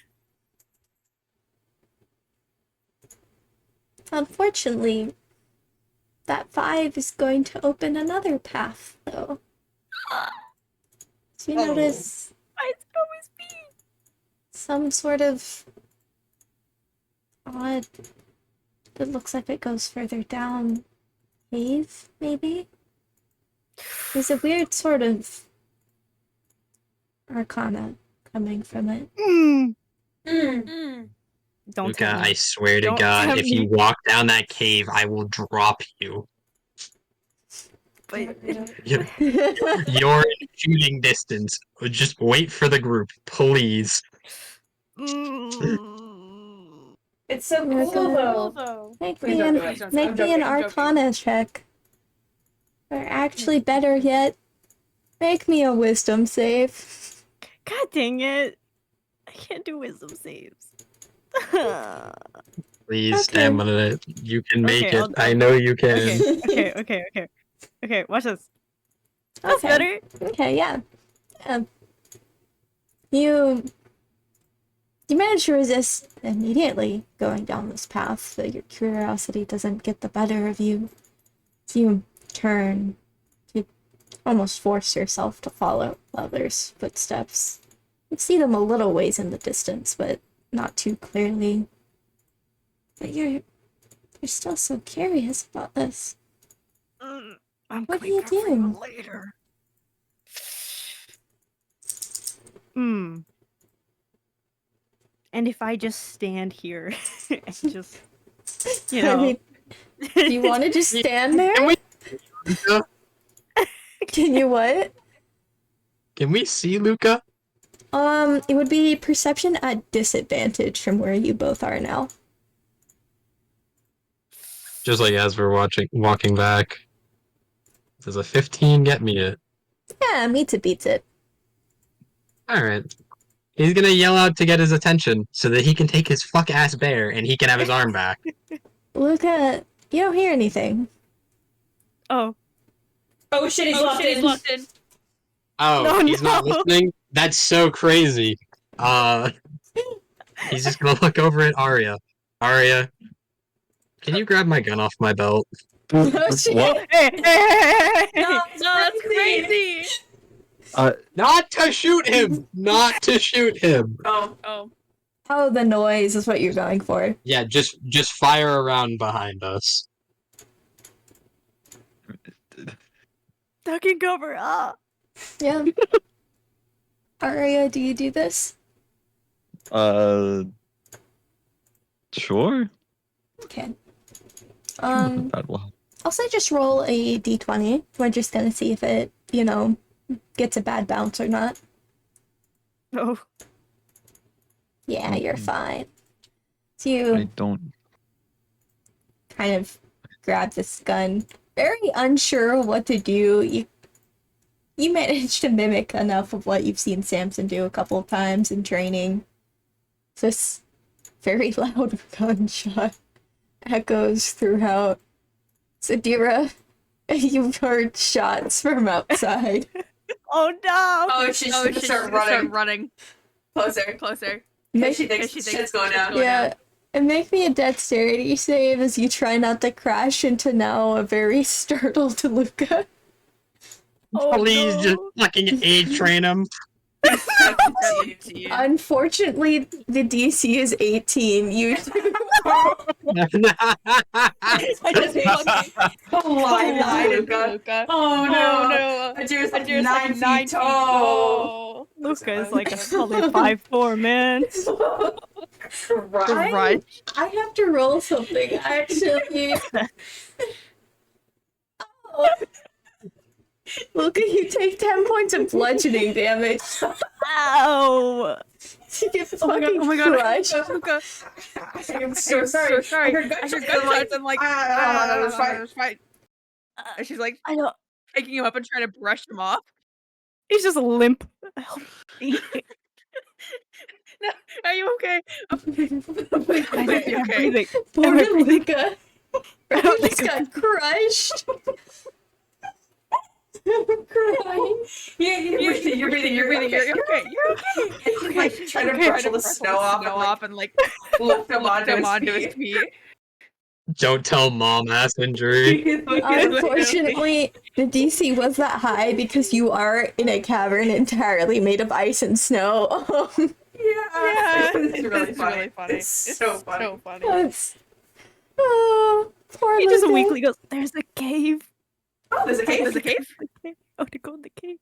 Unfortunately, that 5 is going to open another path, though. So you notice Why is it always me? some sort of odd. It looks like it goes further down. Cave, maybe? There's a weird sort of arcana coming from it. Don't Luca, tell me. I swear to Don't God, tell if you me. walk down that cave, I will drop you. But You're in shooting distance. Just wait for the group, please. It's so You're cool good. though. Make Please me don't an do it. make I'm me an joking, I'm joking. Arcana check. Or actually, better yet, make me a Wisdom save. God dang it! I can't do wisdom saves. Please, Okay. stamina. You can make Okay, it. I'll- I know you can. Okay. Watch this. That's Okay. better. Okay, yeah. You manage to resist immediately going down this path, so your curiosity doesn't get the better of you. So you turn, you almost force yourself to follow others' footsteps. You see them a little ways in the distance, but not too clearly. But you're still so curious about this. I'm What do coming you back for you do? later. And if I just stand here and just, you I know, mean, do you want to just stand there? Luca? Can you what? Can we see Luca? It would be perception at disadvantage from where you both are now. Just like as we're walking back. Does a 15 get me it? Yeah, Mitsu beats it. Alright. He's gonna yell out to get his attention so that he can take his fuck ass bear and he can have his arm back. Luca, you don't hear anything. oh, Oh shit, he's locked in. locked in. Oh, No, he's not no. listening? That's so crazy. He's just gonna look over at Aria. Aria, can you grab my gun off my belt? Oh shit! What? hey. No, that's crazy. Not to shoot him! Not to shoot him! Oh. Oh, the noise is what you're going for. Yeah, just fire around behind us. Duck and cover. Ah. Yeah. Aria, do you do this? Sure. Okay. That will. I'll say just roll a d20. We're just gonna see if it, gets a bad bounce or not. Oh. Yeah, you're fine. So I you don't. kind of grab this gun, very unsure what to do. You managed to mimic enough of what you've seen Samson do a couple of times in training. This very loud gunshot echoes throughout. Adira, you've heard shots from outside. Oh no. Oh, she's gonna start running. Closer. Make, She thinks shit's going down. yeah, and make me a dexterity save as you try not to crash into now a very startled Luca. Oh, Please no. just fucking A-train him. Unfortunately, the DC is 18. You I just lied to Luca. Oh no. Adira's like 9 feet tall. Luca is like a solid 5'4", man. Right? I have to roll something, actually. Oh. Luca, you take 10 points of bludgeoning damage. Ow. You get Oh my god. crushed. Luca. I'm so sorry. I heard gunshots. I'm like, no, it's fine. it's fine. And she's like I don't. picking him up and trying to brush him off. He's just limp. Help me. No, are you okay? I'm Okay. breathing. Poor I'm breathing. Luca. I You don't just think got crushed. I'm crying. You're breathing. You're okay. You're like trying to brush the snow off and like lift him lift him onto onto his his feet. feet. Don't tell mom ass injury. Unfortunately, the DC was that high because you are in a cavern entirely made of ice and snow. Yeah. It's Really funny. funny. It's so funny. So funny. It's... Oh, poor he just Luca. weakly goes, "There's a cave." Oh, there's a cave. There's a cave? Oh, to go in the cave.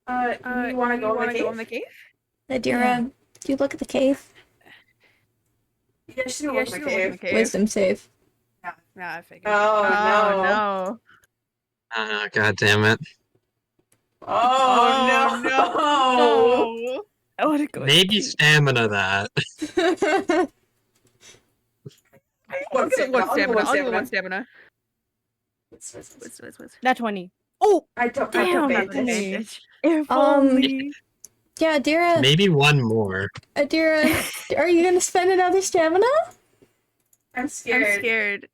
You want to go in the cave? Adira, do you look at the cave? Yeah, she's gonna look in the cave. Wisdom save. Yeah, I figured. Oh, no. God damn it. Oh, no. I want to go. in the Maybe cave. stamina that. I'll give it one stamina. I'll give it one stamina. What's Nat 20. Oh, I don't damn, have advantage. if only. Yeah, Adira. Maybe one more. Adira, are you gonna spend another stamina? I'm I'm scared. scared.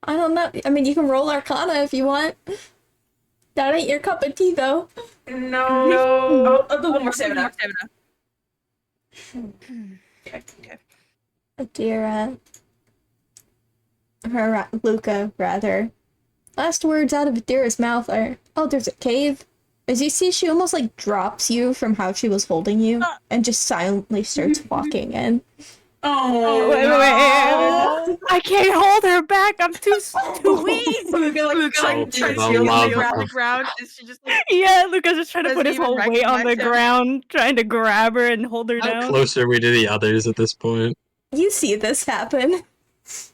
I don't know. I mean, you can roll Arcana if you want. That ain't your cup of tea, though. No. I'll do one more stamina. Okay. Adira. Luca, rather. Last words out of Adira's mouth are, "Oh, there's a cave." As you see, she almost like drops you from how she was holding you and just silently starts walking in. Oh, Wait. I can't hold her back. I'm too weak. Luca, like, trying Oh, to for the feel love the of- on the ground, and she just like, Yeah, Luca's just trying to Doesn't put his even whole weight on the recognize him. ground, trying to grab her and hold her How down. close are we to the others at this point? You see this happen. She's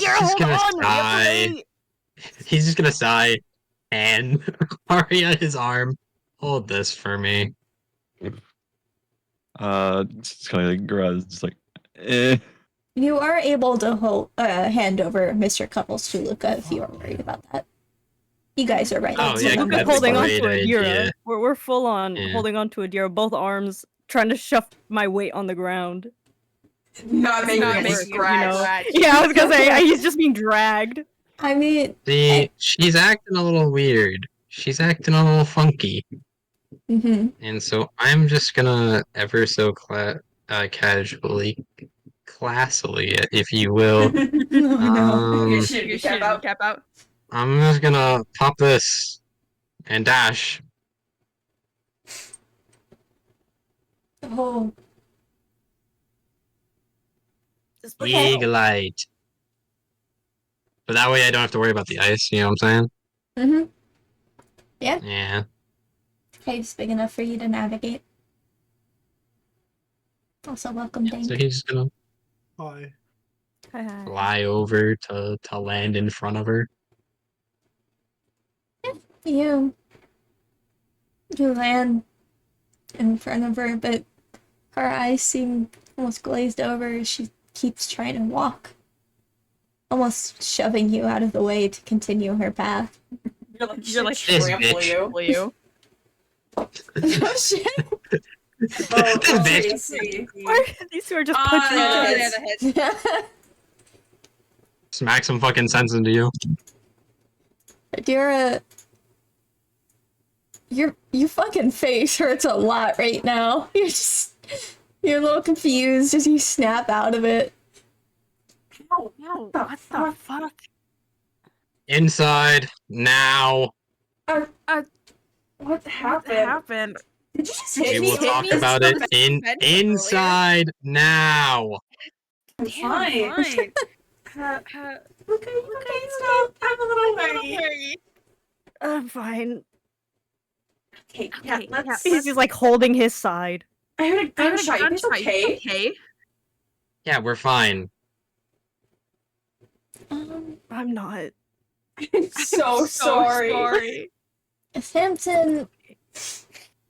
Adira, just hold gonna on. We have to sigh. wait. He's just gonna sigh and Aria his arm. Hold this for me. Just kind of like grabs, just like, eh. You are able to hand over Mr. Cupples to Luca if you are worried about that. You guys are right. Oh, next yeah, to one Luca's that's another. holding on great to Adira. idea. We're full on Yeah. holding on to Adira, both arms, trying to shove my weight on the ground. not making not any making you scratch. scratch. Yeah, I was gonna say he's just being dragged. I mean, See, she's acting a little weird. She's acting a little funky. And so I'm just gonna ever so casually, classily, if you will. You shoot You're your shooting cap out. cap out. I'm just gonna pop this and dash. Oh. Big light. But that way I don't have to worry about the ice, you know what I'm saying? Yeah. Cave's big enough for you to navigate. Also, welcome, Dank. So he's just gonna Hi. fly over to land in front of her. You land in front of her, but her eyes seem almost glazed over as she keeps trying to walk, almost shoving you out of the way to continue her path. You're like This trample bitch. you. Oh shit! Oh, This Tracy. These two are just punching each other. Yeah, the head. Smack some fucking sense into you. Adira, your fucking face hurts a lot right now. You're a little confused as you snap out of it. No, what the fuck? Inside now. What happened? Did you just We hit will me? talk about it inside now. I'm fine. Fine. Okay, stop. I'm a little worried. I'm fine. Okay, yeah, let's. He's just like holding his side. I heard a gunshot. You guys okay? Okay. Yeah, we're fine. I'm not. I'm so sorry. Samson,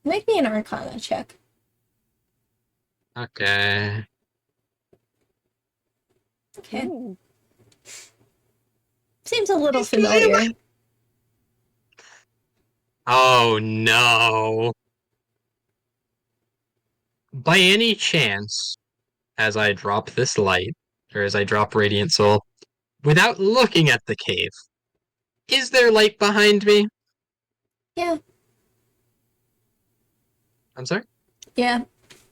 make me an Arcana check. Okay. Okay. Ooh. Seems a little familiar. Oh no. By any chance, as I drop this light, or as I drop Radiant Soul, without looking at the cave, is there light behind me? Yeah. I'm sorry? Yeah.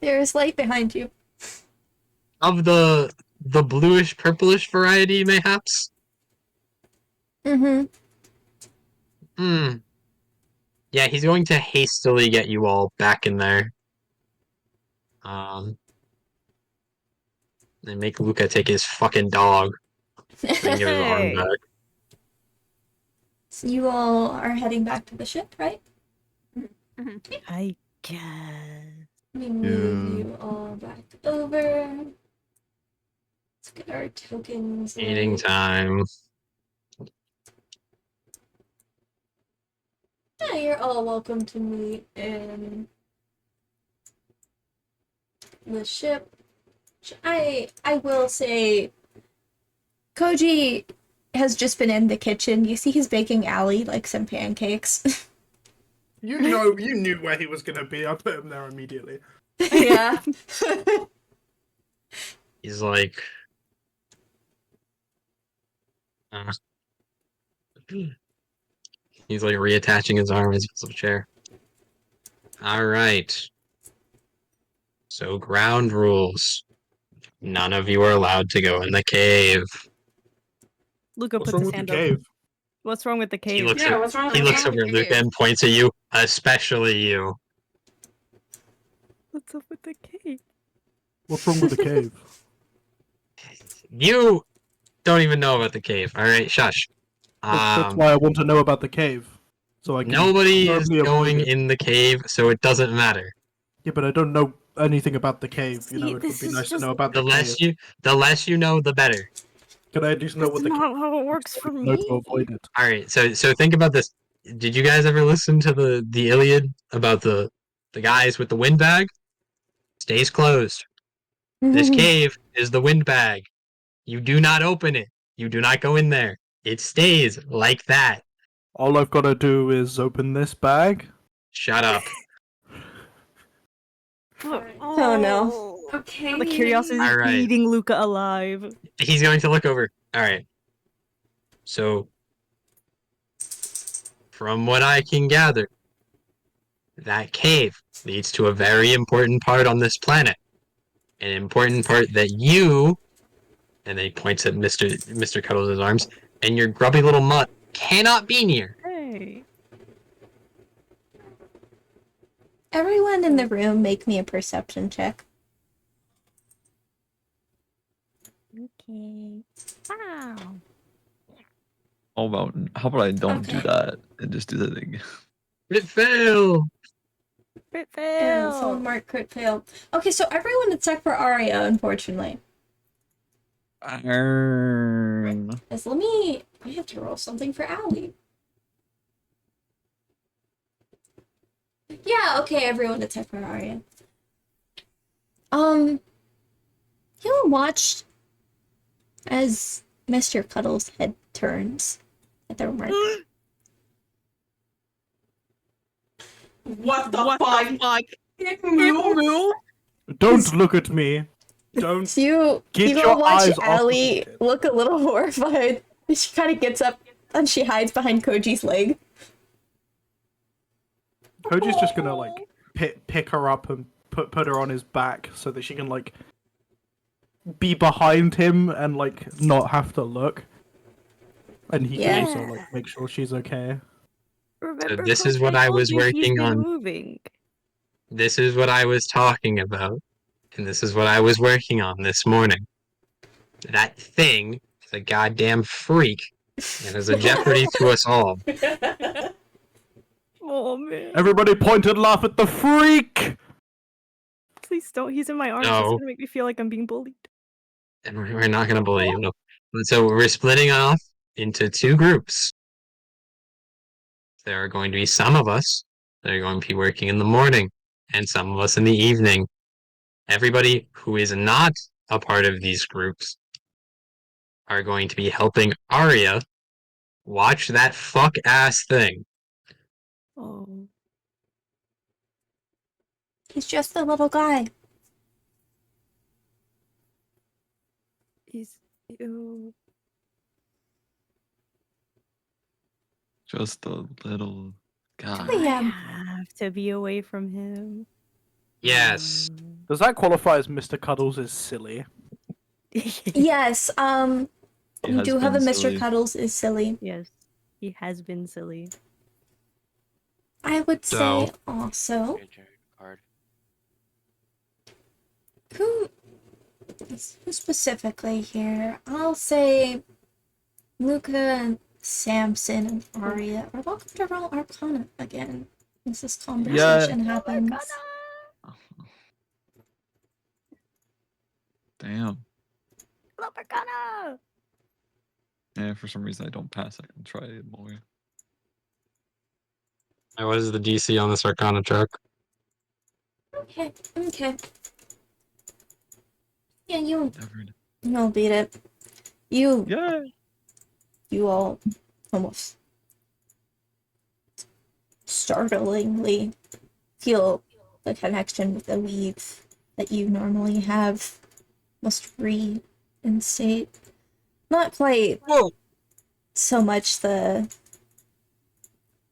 There is light behind you. Of the bluish purplish variety, mayhaps? Mm-hmm. Hmm. Yeah, he's going to hastily get you all back in there. And make Luca take his fucking dog and give his arm Hey. back. So you all are heading back to the ship, right? I guess. Let me move you all back over. Let's get our tokens. Eating right. time. Yeah, you're all welcome to meet in the ship. I will say Koji has just been in the kitchen. You see he's baking Allie like some pancakes. You knew where he was gonna be. I put him there immediately. Yeah. He's like, he's like reattaching his arm as he's in a chair. All right. So ground rules. None of you are allowed to go in the cave. Luca What's puts wrong his with the hand up. cave? What's wrong with the He cave? looks Yeah, at, what's wrong he with looks the over at cave? Luca and points at you, especially you. What's up with the cave? What's wrong with the cave? You don't even know about the cave. All right, shush. That's why I want to know about the cave. So I can Nobody is preferably avoid going it. in the cave, so it doesn't matter. Yeah, but I don't know anything about the cave. You know, See, it would this be is nice to just- know about The the cave. less you know, the better. Can I at least know That's what the cave not how it works for know me. to avoid it? All right, so think about this. Did you guys ever listen to the Iliad about the guys with the windbag? Stays closed. This cave is the windbag. You do not open it. You do not go in there. It stays like that. All I've got to do is open this bag. Shut up. Oh, no. Okay. The curiosity All is right. eating Luca alive. He's going to look over. All right. So, from what I can gather, that cave leads to a very important part on this planet. An important part that you, and then he points at Mr. Cuddles' arms, and your grubby little mutt cannot be near. Hey. Everyone in the room make me a perception check. Okay. Wow. How about I don't do Okay. that and just do the thing? It failed. Crit Yeah, someone fail. mark crit fail. Okay, so everyone attack for Aria, unfortunately. Arrgh. Yes, I have to roll something for Allie. Yeah, okay, everyone attack for Aria. You watched as Mr. Cuddles' head turns at their mark. What the fuck? It Move. moved. Don't look at me. Don't. So you Get go your watch eyes off of Allie it. look a little horrified. She kind of gets up and she hides behind Koji's leg. Koji's just gonna like pick her up and put her on his back so that she can like be behind him and like not have to look, and he can also Yeah. like make sure she's okay. Remember, this is Coach, what I told was you he's working been on. Moving. This is what I was talking about. And this is what I was working on this morning. That thing is a goddamn freak and is a jeopardy to us all. Oh man. Everybody point and laugh at the freak. Please don't. He's in my arms. No. It's gonna make me feel like I'm being bullied. And we're not going to believe you. So we're splitting off into two groups. There are going to be some of us that are going to be working in the morning and some of us in the evening. Everybody who is not a part of these groups are going to be helping Aria watch that fuck ass thing. Oh. He's just a little guy. He's. Ew. Just a little guy. Oh, yeah. I have to be away from him. Yes. Does that qualify as Mr. Cuddles is silly? Yes, He you has do have a been Mr. silly. Cuddles is silly. Yes, he has been silly. I would So- say also Good card. who specifically here? I'll say Luca and Samson and Aria are welcome to roll Arcana again. As this conversation happens. Damn. Leprechaun! Yeah, for some reason I don't pass. I can try it more. What is the DC on this Arcana check? Okay. Yeah, Never. you'll beat it. You Yeah. you all almost startlingly feel the connection with the weave that you normally have must reinstate. Not quite Whoa! so much the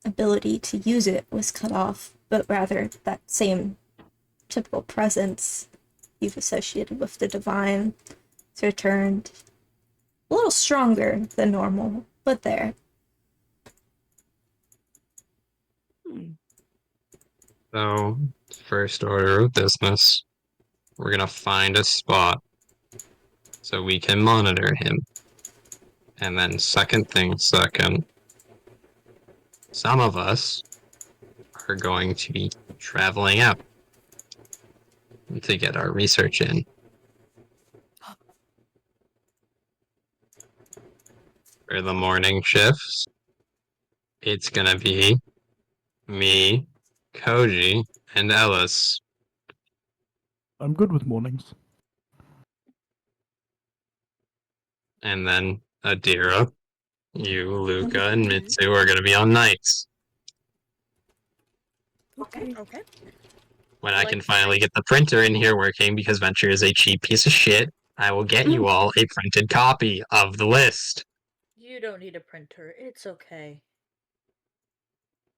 ability to use it was cut off, but rather that same typical presence you've associated with the divine has returned. A little stronger than normal, but there. So, first order of business, we're gonna find a spot so we can monitor him. And then second thing second, some of us are going to be traveling out to get our research in. For the morning shifts, it's gonna be me, Koji, and Ellis. I'm good with mornings. And then Adira, you, Luca, and Mitsu are gonna be on nights. Okay. When I can finally get the printer in here working, because Venture is a cheap piece of shit, I will get you all a printed copy of the list. You don't need a printer. It's okay.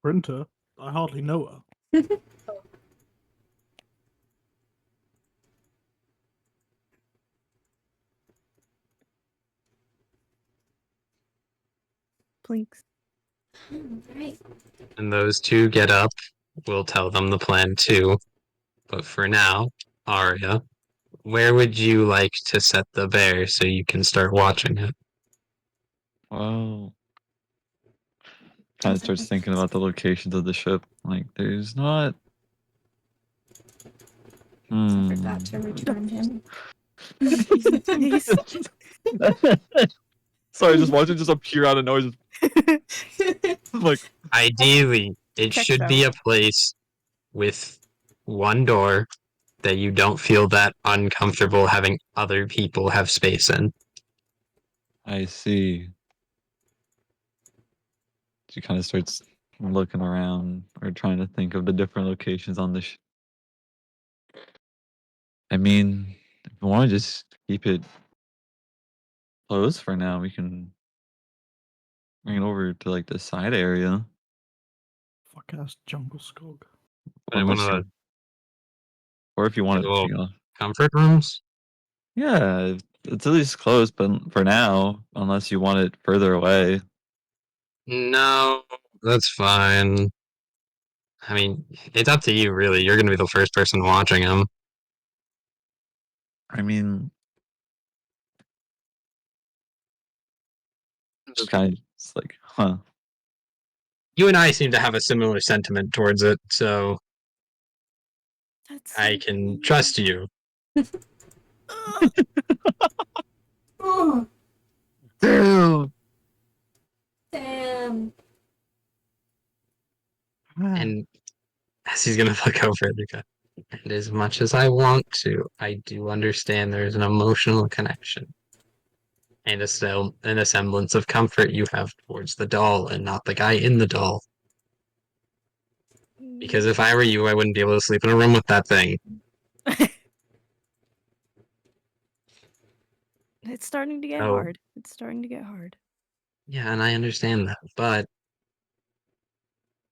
Printer? I hardly know her. Plinks. Right. And those two get up. We'll tell them the plan too. But for now, Aria, where would you like to set the bear so you can start watching it? Well, kind of starts thinking about the locations of the ship. Like, there's not. I forgot to return him. Please. Sorry, just watch it just appear out of nowhere. I'm like, Ideally, it Checks should be out. a place with one door that you don't feel that uncomfortable having other people have space in. I see. She kind of starts looking around or trying to think of the different locations on the I mean, if we want to just keep it closed for now, we can bring it over to like the side area. Fuck ass jungle skog. But Unless one of you, or if you the want little to, comfort rooms? yeah, it's at least close, but for now, unless you want it further away. No, that's fine. I mean, it's up to you, really. You're going to be the first person watching him. I mean, just kind of it's like, huh? You and I seem to have a similar sentiment towards it, so That's I can trust you. Oh, Damn. damn. And as he's going to look over at Luca, and as much as I want to, I do understand there's an emotional connection and a semblance of comfort you have towards the doll and not the guy in the doll. Because if I were you, I wouldn't be able to sleep in a room with that thing. It's starting to get Oh. hard. It's starting to get hard. Yeah, and I understand that, but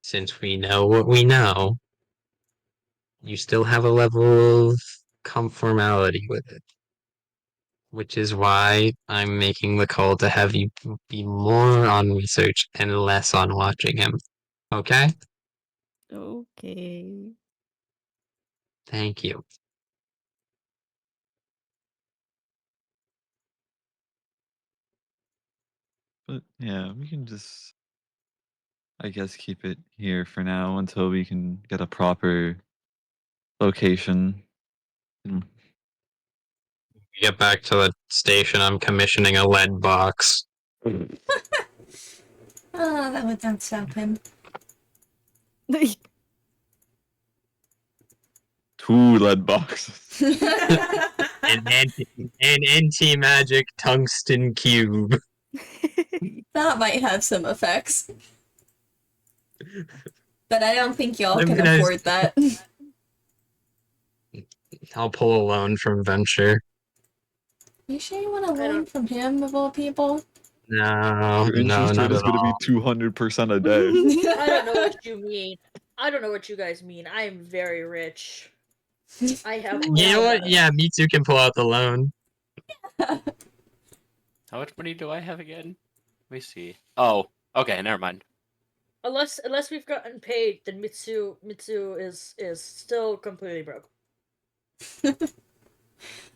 since we know what we know, you still have a level of conformality with it. Which is why I'm making the call to have you be more on research and less on watching him. Okay? Okay. Thank you. But yeah, we can just, I guess, keep it here for now until we can get a proper location. Mm. Get back to the station, I'm commissioning a lead box. Oh, that would not stop him. 2 lead boxes. An anti-magic tungsten cube. That might have some effects. But I don't think y'all I'm can gonna- afford that. I'll pull a loan from Venture. You sure you want to learn from him, of all people? No, Your interest not rate is at going to be all. 200% a day. I don't know what you mean. I don't know what you guys mean. I am very rich. I have. You know what? Yeah, Mitsu can pull out the loan. How much money do I have again? Let me see. Oh, okay, never mind. Unless we've gotten paid, then Mitsu is still completely broke.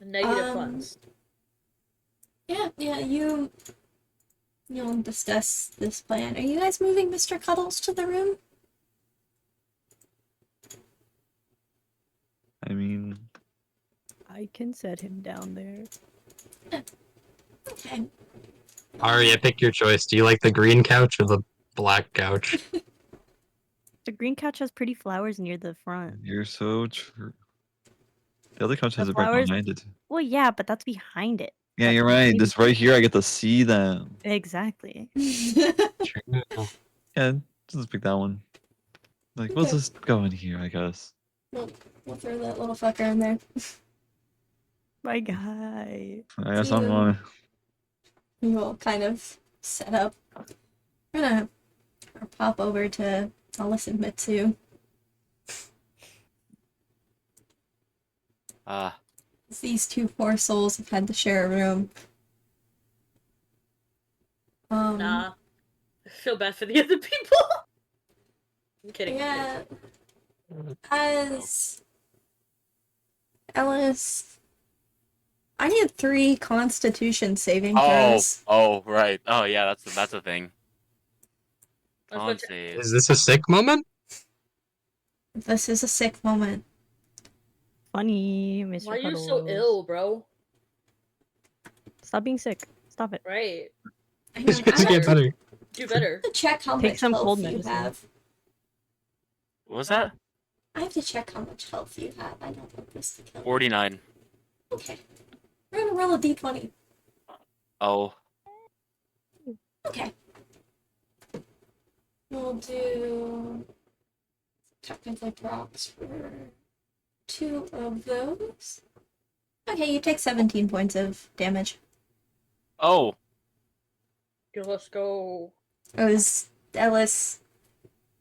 Negative funds. Yeah, you'll discuss this plan. Are you guys moving Mr. Cuddles to the room? I mean, I can set him down there. Okay. Aria, pick your choice. Do you like the green couch or the black couch? The green couch has pretty flowers near the front. you're so true. The other couch The has a brick flowers- behind it. Well, yeah, but that's behind it. Yeah, That's you're right. maybe- This right here, I get to see them. Exactly. Yeah, just pick that one. Like, we'll Okay. just go in here, I guess. We'll throw that little fucker in there. My guy. I guess I'm on. We will kind of set up. We're gonna pop over to Ellis and Mitsu. These two poor souls have had to share a room. Nah. I feel bad for the other people. I'm kidding. Yeah. As Ellis, I need 3 Constitution saving throws. Oh, right. Oh, yeah, that's a thing. I was Con about to- save. Is this a sick moment? This is a sick moment. Funny, Mr. Why are you Cuddles. so ill, bro? Stop being sick. Stop it. Right. I It's supposed to get better. Do better. have to check how Take much some health cold you medicine. have. What was that? I have to check how much health you have. I don't want this to kill you. 49. Okay. We're gonna roll a d20. Oh. Okay. We'll do technically props for 2 of those. Okay, you take 17 points of damage. Oh. Let's go. It was Ellis.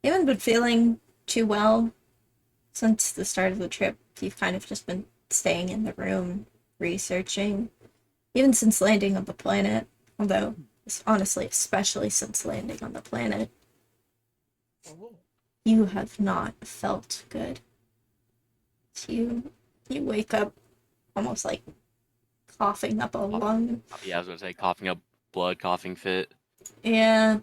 You haven't been feeling too well since the start of the trip. You've kind of just been staying in the room, researching. Even since landing on the planet. Although, honestly, especially since landing on the planet. You have not felt good. You wake up almost like coughing up a lung. Yeah, I was gonna say coughing up blood, coughing fit. Yeah.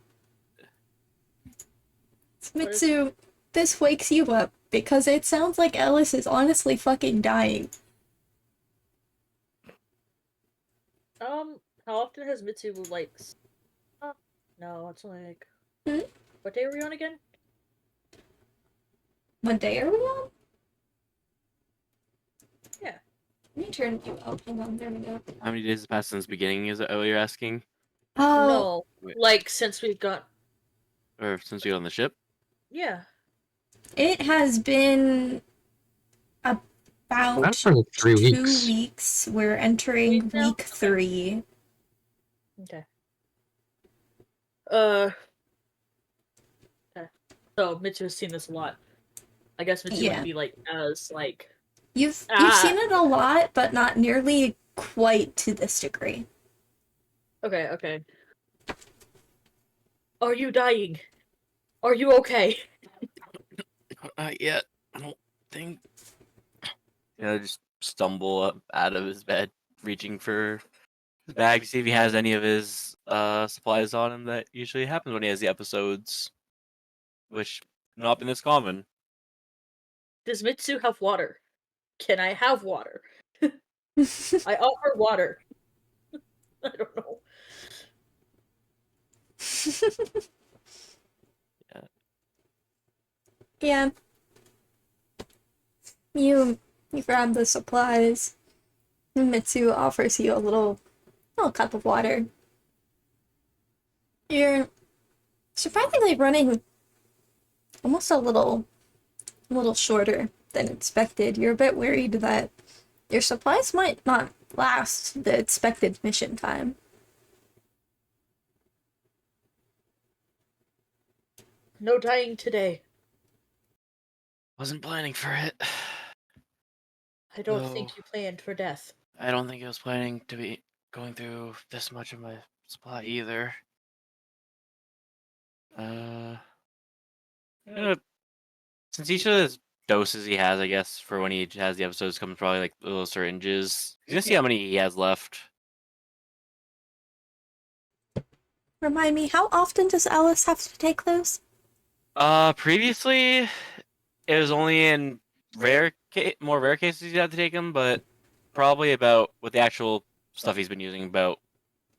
Mitsu, this wakes you up because it sounds like Ellis is honestly fucking dying. How often has Mitsu no, it's like what day are we on again? What day are we on? Yeah. Let me turn you up. Hang on, there we go. How many days has passed since beginning? Is that what you're asking? Oh, No. Like since we've got Or since we got on the ship? yeah. it has been about That's for 3 2 weeks. weeks. We're entering Week now? week 3. Okay. Okay. So Mitsu has seen this a lot. I guess Mitsu Yeah. wouldn't be like as like You've seen it a lot, but not nearly quite to this degree. okay. Are you dying? Are you okay? Not yet. I don't think. Just stumble up out of his bed, reaching for his bag to see if he has any of his supplies on him. That usually happens when he has the episodes, which not been this common. Does Mitsu have water? Can I have water? I offer water. I don't know. Yeah. You You grab the supplies. Mitsu offers you a little cup of water. You're surprisingly running almost a little shorter than expected. You're a bit worried that your supplies might not last the expected mission time. No dying today. Wasn't planning for it. I don't think you planned for death. I don't think I was planning to be going through this much of my supply either. Since each of the doses he has, I guess, for when he has the episodes comes probably like little syringes. He's gonna see how many he has left. Remind me, how often does Ellis have to take those? Previously, it was only in more rare cases you had to take them, but probably about with the actual stuff he's been using, about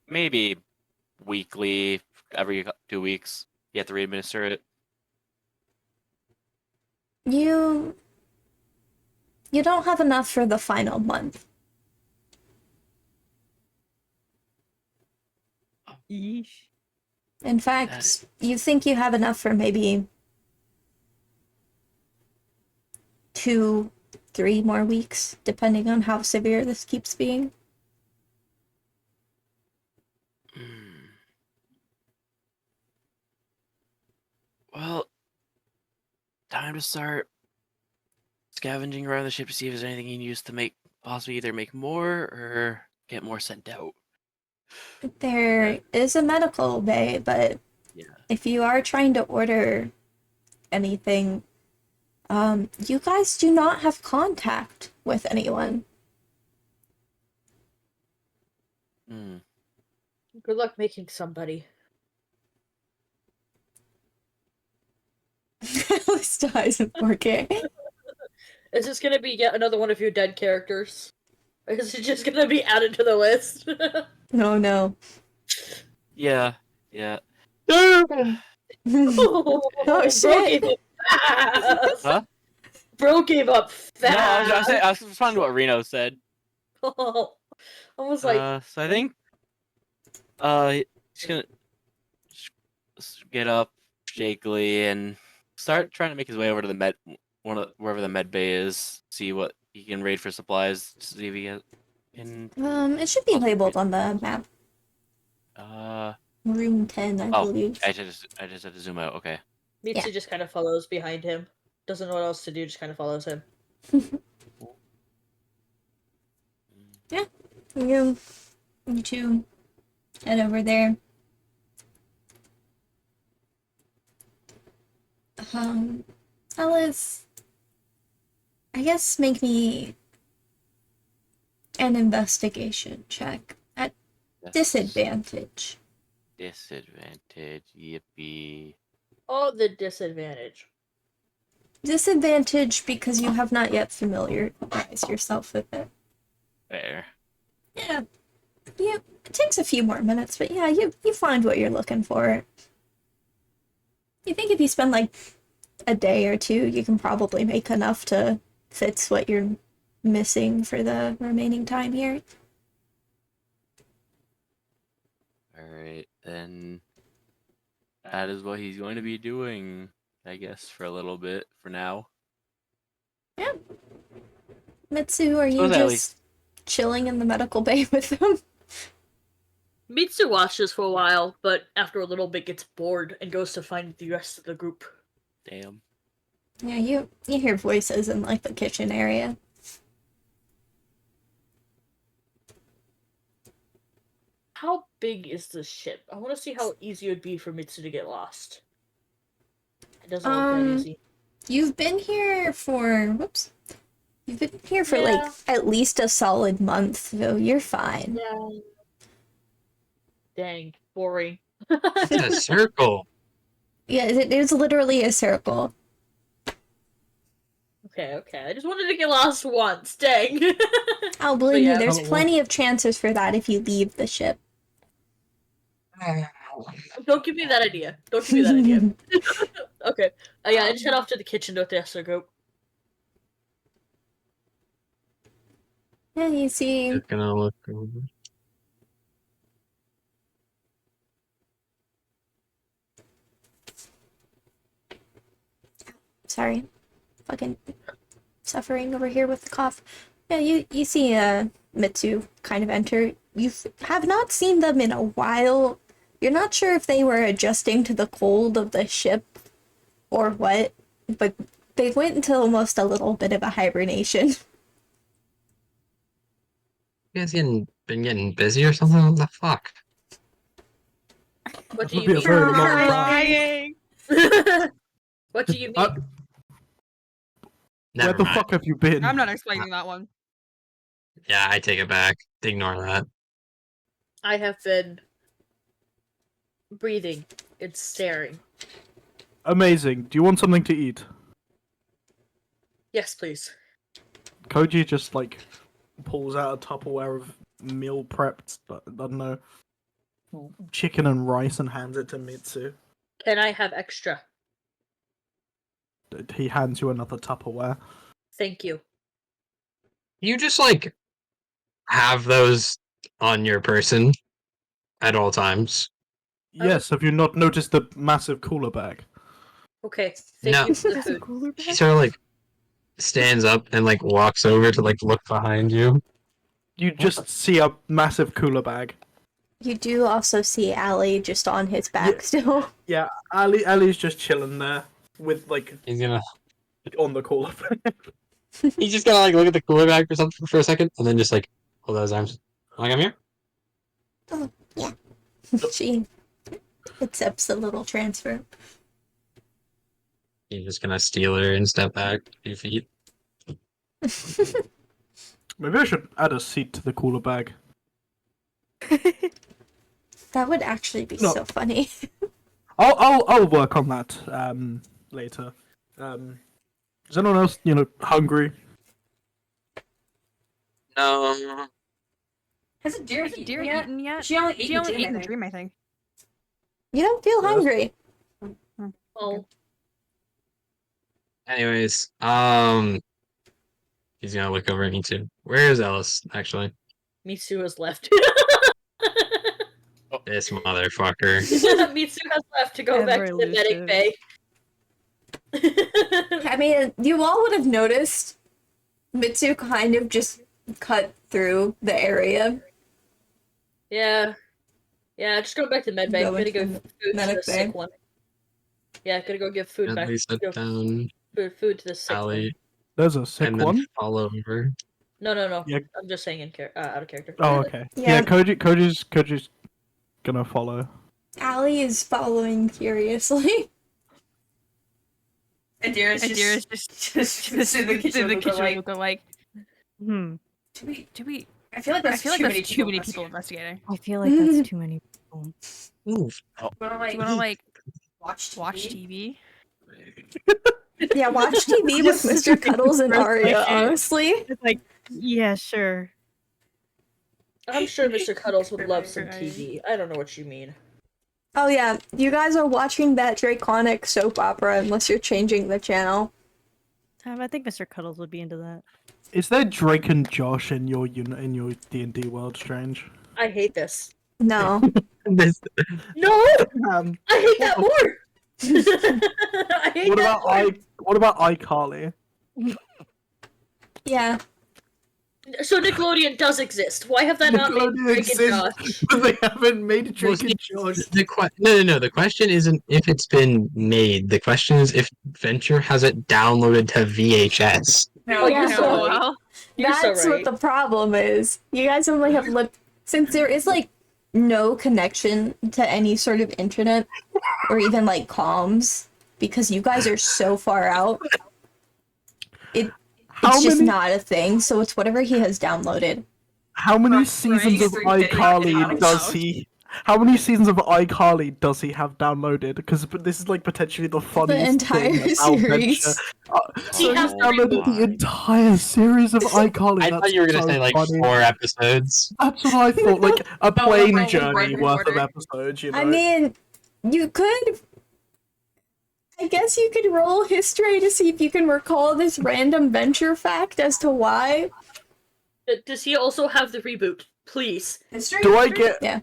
maybe weekly, every 2 weeks, you have to re-administer it. You don't have enough for the final month. Yeesh. In fact, you think you have enough for maybe 2, 3 more weeks, depending on how severe this keeps being. Well, time to start scavenging around the ship to see if there's anything you can use to possibly either make more or get more sent out. There is a medical bay, but if you are trying to order anything, you guys do not have contact with anyone. Good luck making somebody. Ellis dies in 4K. Is this gonna be yet another one of your dead characters? Or is it just gonna be added to the list? No. Yeah. Oh shit! Huh? Bro gave up fast. No, I was responding to what Reno said. Oh, I was like, So I think, he's gonna get up shakily and start trying to make his way over to the wherever the med bay is. See what he can raid for supplies. See if he can. It should be labeled on the map. Room 10, I believe. I just had to zoom out. Okay. Mitsu just kind of follows behind him. Doesn't know what else to do, just kind of follows him. Yeah. You two head over there. Ellis, I guess make me an investigation check at disadvantage. Disadvantage, yippee. Oh, the disadvantage. Disadvantage because you have not yet familiarized yourself with it. Fair. Yeah. It takes a few more minutes, but yeah, you find what you're looking for. You think if you spend like a day or two, you can probably make enough to fix what you're missing for the remaining time here. Alright, then that is what he's going to be doing, I guess, for a little bit, for now. Yeah. Mitsu, are you just chilling in the medical bay with them? Mitsu watches for a while, but after a little bit gets bored and goes to find the rest of the group. Damn. Yeah, you hear voices in like the kitchen area. How big is this ship? I want to see how easy it would be for Mitsu to get lost. It doesn't look that easy. You've been here for like at least a solid month, so you're fine. Yeah. Dang, boring. It's a circle. Yeah, it is literally a circle. Okay. I just wanted to get lost once. Dang. I'll believe you, there's plenty of chances for that if you leave the ship. Don't give me that idea. Okay. Yeah, I just head off to the kitchen with the rest of the group. Yeah, you see. Just gonna look over. Sorry. Fucking suffering over here with the cough. Yeah, you see Mitsu kind of enter. You have not seen them in a while. You're not sure if they were adjusting to the cold of the ship or what, but they went into almost a little bit of a hibernation. You guys been getting busy or something? What the fuck? What That do would you be a mean? very long time. Crying. What do you mean? Where Never the mind. fuck have you been? I'm not explaining that one. Yeah, I take it back. Ignore that. I have been breathing and staring. Amazing. Do you want something to eat? Yes, please. Koji just like pulls out a Tupperware of meal prepped, I don't know, chicken and rice and hands it to Mitsu. Can I have extra? He hands you another Tupperware. Thank you. You just like have those on your person at all times. Yes, have you not noticed the massive cooler bag? Okay. Thank No. you for the food. He sort of like stands up and like walks over to like look behind you. You just see a massive cooler bag. You do also see Allie just on his back Yeah. still. Yeah, Ali's just chilling there with like He's gonna on the cooler bag. he's just gonna like look at the cooler bag for something for a second and then just like hold out his arms. Like, I'm here? Oh, yeah. She accepts the little transfer. He's just gonna steal her and step back a few feet. Maybe I should add a seat to the cooler bag. That would actually be No. so funny. I'll work on that later. Is anyone else, hungry? No. Has a deer Has Deer yet? eaten yet? She only ate She only ate in the the dream, I think. You don't feel Yes. hungry. Oh, Anyways, he's gonna look over at Mitsu. Where is Ellis, actually? Mitsu has left. This motherfucker. Mitsu has left to go back Ever to the medic elusive. bay. I mean, you all would have noticed Mitsu kind of just cut through the area. Yeah. Yeah, just go back to med bay. Go Gotta go into give food to medic the sick bay. one. Yeah, gotta go give food At back. least sit Go down, food to the sick one. Allie, There's a sick and then one. fall over. No. Yeah. I'm just saying out of character. Oh, okay. Yeah. Yeah, Koji's gonna follow. Allie is following furiously. Adira's Adira's just in the kitchen with Luca, like, Hmm. do we? I feel like I that's feel like too that's many too people many people investigating. I feel like that's too many people. Move. Do you wanna, Do you want to like watch watch TV? Yeah, watch TV with Mr. Cuddles and Aria, honestly. It's like, yeah, sure. I'm sure Mr. Cuddles would love some Right. TV. I don't know what you mean. Oh yeah, you guys are watching that Draconic soap opera unless you're changing the channel. I think Mr. Cuddles would be into that. Is there Drake and Josh in your D&D world, Strange? I hate this. No. This- No! Um, I hate that more! I hate what that about more! What about iCarly? Yeah. So Nickelodeon does exist. Why have that not made Nickelodeon Drake and exists, Josh? but they haven't made Well, Drake and Josh. No. The question isn't if it's been made. The question is if Venture has it downloaded to VHS. Oh, Yeah. you're so Oh, right. well. You're so That's right. what the problem is. You guys only have since there is like no connection to any sort of internet or even like comms because you guys are so far out. It's just not a thing, so it's whatever he has downloaded. How many Right, seasons of right. iCarly does he? How many seasons of iCarly does he have downloaded? Because this is like potentially the funniest entire thing about series. Venture. He So has he's downloaded the entire series of iCarly. I thought you were gonna say like funny. 4 episodes. That's what I thought, like a No, plane like, journey right worth of order. episodes. You know. I mean, you could. I guess you could roll history to see if you can recall this random Venture fact as to why. Does he also have the reboot? Please. Do I get? Yeah.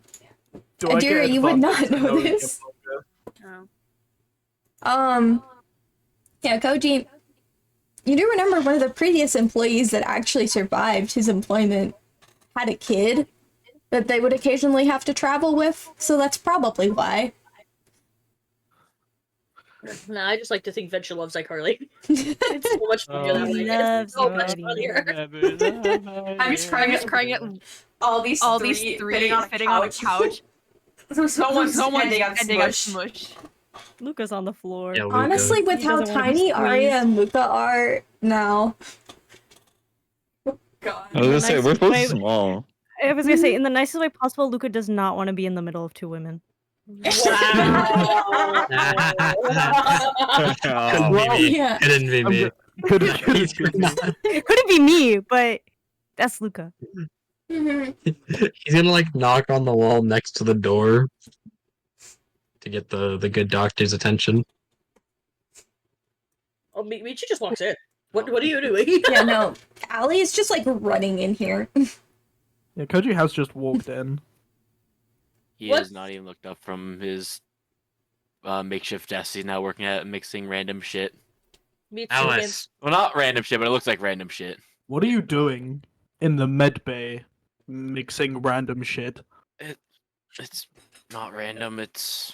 Do I Adira, get you would not advantage to know knowing this. him? Oh. Yeah, Koji, you do remember one of the previous employees that actually survived his employment had a kid that they would occasionally have to travel with, so that's probably why. Nah, I just like to think Venture loves iCarly. It's so much funnier that way. Loves It's so much Cody. funnier. I'm just crying at all these three fitting on a couch. Someone's ending on smush. Luca's on the floor. Yeah, Luca. Honestly, with He how doesn't wanna be tiny Aria squeezed. and Luca are now. God. I was gonna say, we're both Nice. small. I was gonna say, in the nicest way possible, Luca does not want to be in the middle of two women. Wow. Oh, Couldn't be me. Yeah. Couldn't be me. Could He's be me. It couldn't be me, but that's Luca. He's gonna like knock on the wall next to the door to get the good doctor's attention. Oh, Mitsu just walks in. What are you doing? Yeah, no. Allie is just like running in here. Yeah, Koji has just walked in. He What? has not even looked up from his makeshift desk. He's now working at mixing random shit. Mitsu Alice. Well, not random shit, but it looks like random shit. What are you doing in the med bay, mixing random shit? It's not random. It's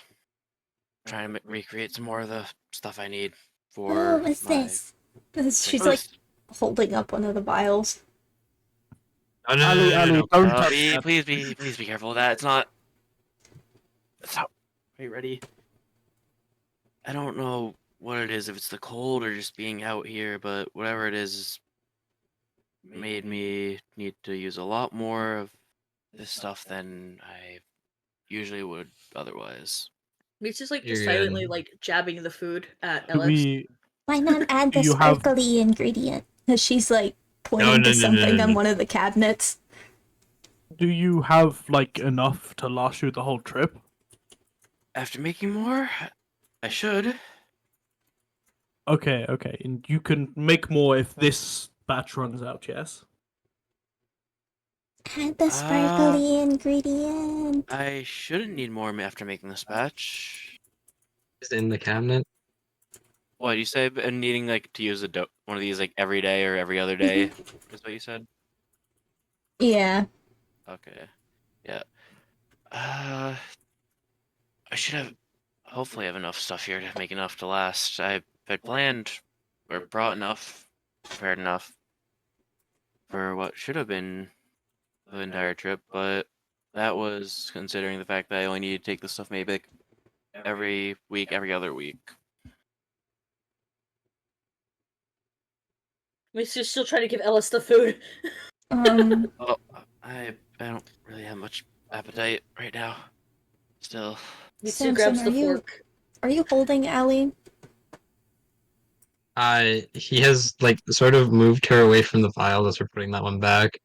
trying to recreate some more of the stuff I need for. Oh, what's my- this? She's like holding up one of the vials. Oh, no, Ali, don't touch that. please be careful of that. It's not. It's not. Are you ready? I don't know what it is, if it's the cold or just being out here, but whatever it is made me need to use a lot more of this stuff than I usually would otherwise. Mitsu's like You're just good. silently like jabbing the food at Do Ellis. we? Why not add Do the you have- sparkly ingredient? Because she's like pointing No, to no, something no. on one of the cabinets. Do you have like enough to last you the whole trip? After making more, I should. Okay, and you can make more if this batch runs out. Yes. Add the sparkly ingredient. I shouldn't need more after making this batch. Is in the cabinet. What you say? And needing like to use one of these like every day or every other day is what you said. Yeah. Okay. Yeah. I should have. Hopefully, have enough stuff here to make enough to last. I had planned or brought enough, prepared enough for what should have been the entire trip, but that was considering the fact that I only needed to take the stuff maybe like every week, every other week. Mitsu's still trying to give Ellis the food. Oh, I don't really have much appetite right now. Still. Mitsu Samson, grabs the are you- fork. Are you holding Allie? He has like sort of moved her away from the vial as we're putting that one back,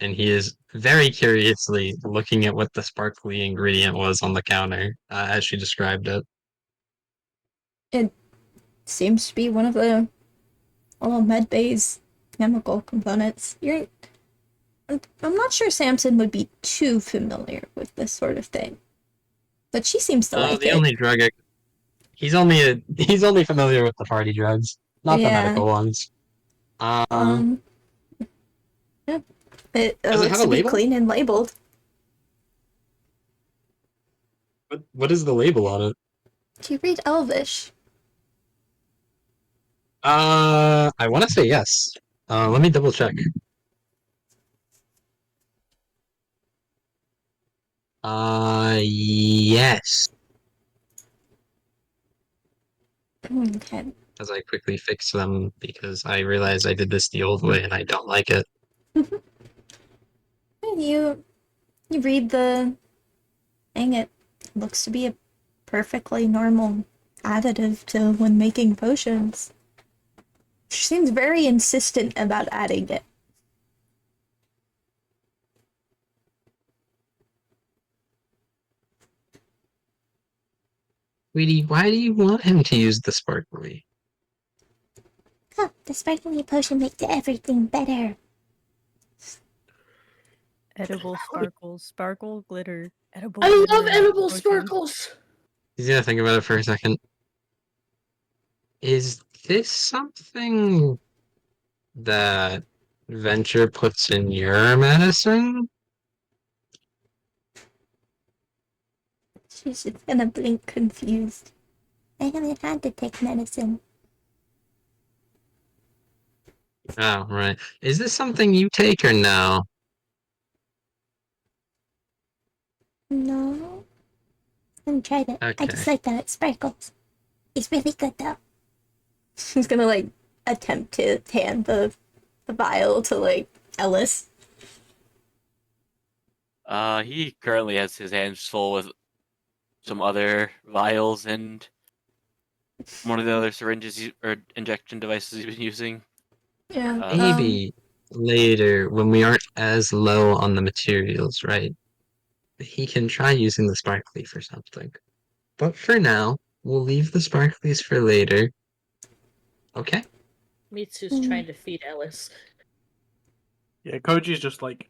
and he is very curiously looking at what the sparkly ingredient was on the counter, as she described it. Seems to be one of the medbay's chemical components. I'm not sure Samson would be too familiar with this sort of thing, but she seems to like The it. only drug he's only familiar with the party drugs, not the Yeah. medical ones. Yeah. It Does it looks have to a be label? clean and labeled. What is the label on it? Do you read Elvish? I want to say yes. Let me double check. Yes. Okay. As I quickly fix them because I realize I did this the old way and I don't like it. You read the thing. It looks to be a perfectly normal additive to when making potions. She seems very insistent about adding it. Sweetie, why do you want him to use the sparkly? Oh, the sparkly potion makes everything better. Edible sparkles, sparkle, glitter, edible. I love glitter, edible potion. sparkles. He's gonna think about it for a second. Is this something that Venture puts in your medicine? She's just gonna blink confused. I haven't had to take medicine. Oh, right. Is this something you take or no? No. Let me try that. I just Okay. like that it sparkles. It's really good though. She's gonna like attempt to hand the vial to like Ellis. He currently has his hands full with some other vials and one of the other syringes or injection devices he's been using. Yeah. Maybe later, when we aren't as low on the materials, right? He can try using the sparkly for something. But for now, we'll leave the sparklies for later. Okay? Mitsu's trying to feed Ellis. Yeah, Koji's just like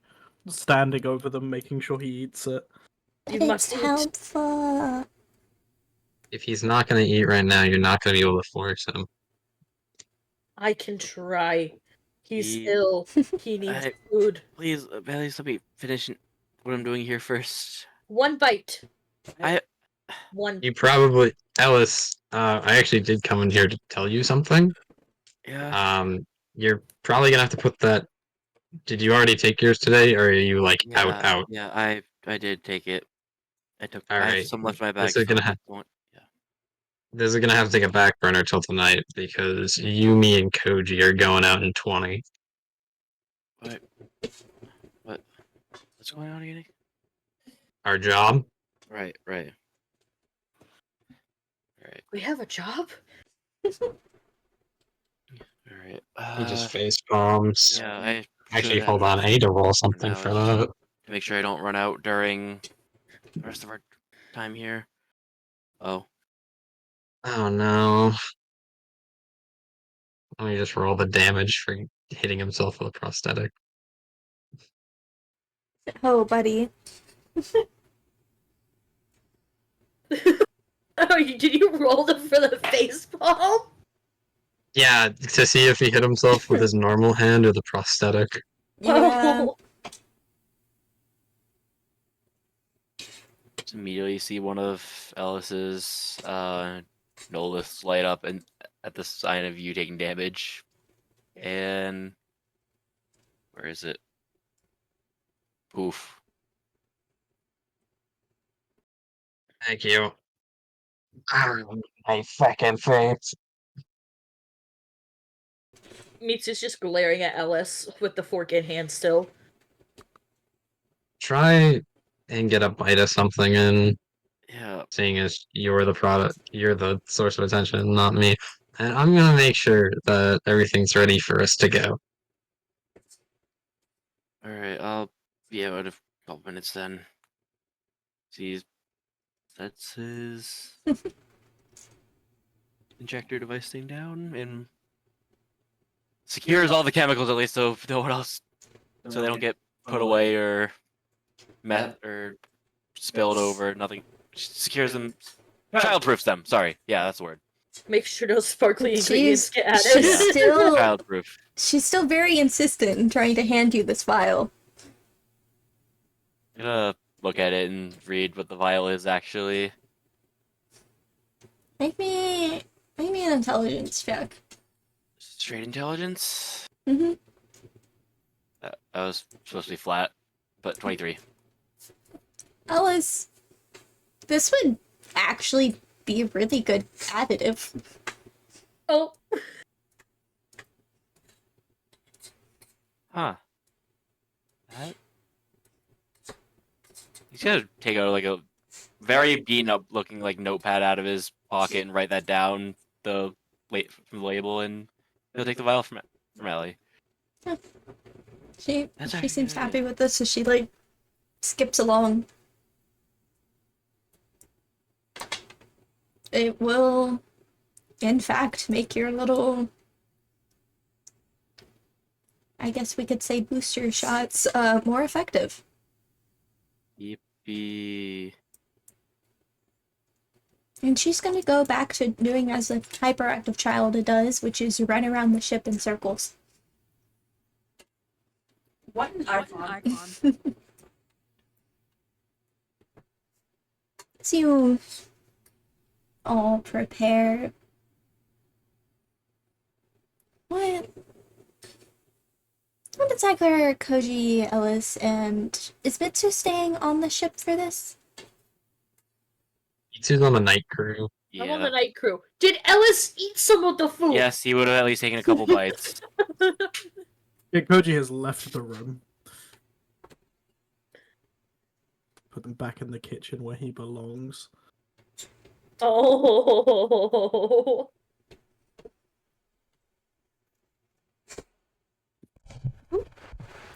standing over them, making sure he eats it. You But must it's eat. helpful. If he's not gonna eat right now, you're not gonna be able to force him. I can try. He's He- ill. He needs food. Please, let me finish what I'm doing here first. One bite. I- One. You probably, Ellis, I actually did come in here to tell you something. Yeah. You're probably gonna have to put that. Did you already take yours today, or are you like out? Yeah, I did take it. I have Alright. some left in my bag. This is gonna have to take a back burner till tonight because you, me, and Koji are going out in 20. What's going on again? Our job? Right. We have a job? Alright. He just face palms. Yeah, I Actually, should hold on. I need to roll something now, for just that. to make sure I don't run out during the rest of our time here. Oh. Oh no. Let me just roll the damage for hitting himself with a prosthetic. Oh, buddy. Oh, did you roll them for the face palm? Yeah, to see if he hit himself with his normal hand or the prosthetic. Yeah. Oh. Just immediately see one of Ellis's Noliths light up and at the sign of you taking damage. And where is it? Poof. Thank you. My fucking face. Mitsu's just glaring at Ellis with the fork in hand still. Try and get a bite of something in. Yeah. Seeing as you're the product, you're the source of attention, not me. And I'm gonna make sure that everything's ready for us to go. Alright, I'll be out in a couple minutes then. See, that's his injector device thing down and secures all the chemicals at least so no one else so they don't get put away or met or spilled over, nothing. Secures them, childproofs them, sorry. Yeah, that's the word. Make sure no sparkly ingredients get added. She's still Childproof. she's still very insistent in trying to hand you this vial. I'm gonna look at it and read what the vial is actually. Make me an intelligence check. Straight intelligence? Mm-hmm. That was supposed to be flat, but 23. Ellis, this would actually be a really good additive. Oh. Huh. That? He's gonna take out like a very beaten up looking like notepad out of his pocket and write that down from the label, and he'll take the vial from Ellie. She seems happy with this, so she like skips along. It will, in fact, make your little, I guess we could say, booster shots more effective. Yippee. And she's gonna go back to doing as a hyperactive child does, which is run around the ship in circles. What an icon. So you all prepare. What exactly are Koji, Ellis, and is Mitsu staying on the ship for this? Mitsu's on the night crew. I'm on the Yeah. night crew. Did Ellis eat some of the food? Yes, he would have at least taken a couple bites. Yeah, Koji has left the room. Put them back in the kitchen where he belongs. Oh.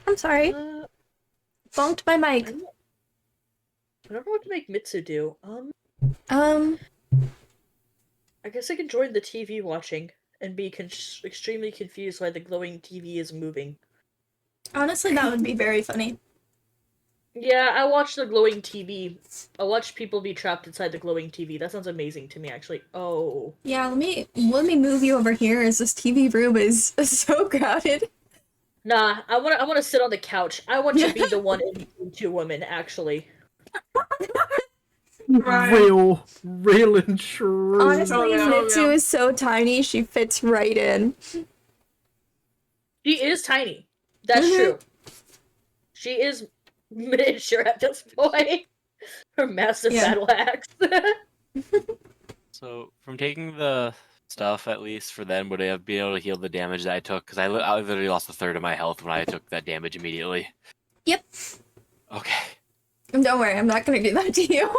I'm sorry. Bonked my mic. I don't know what to make Mitsu do. Um, I guess I can join the TV watching and be extremely confused why the glowing TV is moving. honestly, that would be very funny. Yeah, I watch the glowing TV. I watch people be trapped inside the glowing TV. That sounds amazing to me, actually. Oh. Yeah, let me move you over here as this TV room is so crowded. Nah, I wanna sit on the couch. I want to be the one in between two women, actually. Right. Real and true. Honestly, yeah. Mitsu is so tiny, she fits right in. She is tiny. That's true. She is miniature at this point. Her massive Yeah. battle axe. So, from taking the stuff, at least for them, would I have been able to heal the damage that I took? Because I literally lost a third of my health when I took that damage immediately. Yep. Okay. Don't worry, I'm not gonna do that to you.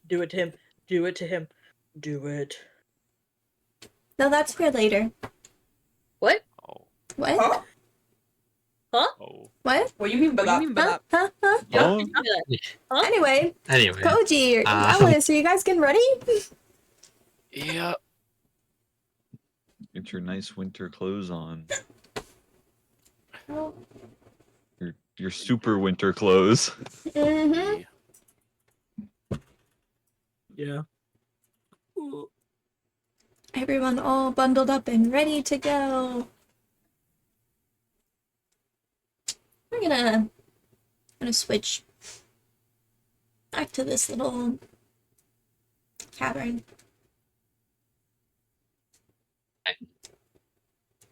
Do it to him. Do it to him. Do it. No, that's for later. What? Oh. What? Huh? Huh? Oh. What? What do you mean by What do you that? mean by Huh? that? Huh? Huh? Oh, Huh? Anyway, anyway. Koji, Ellis, are you guys getting ready? Yeah. Get your nice winter clothes on. Your super winter clothes. Mm-hmm. Yeah. Everyone all bundled up and ready to go. We're gonna switch back to this little cavern.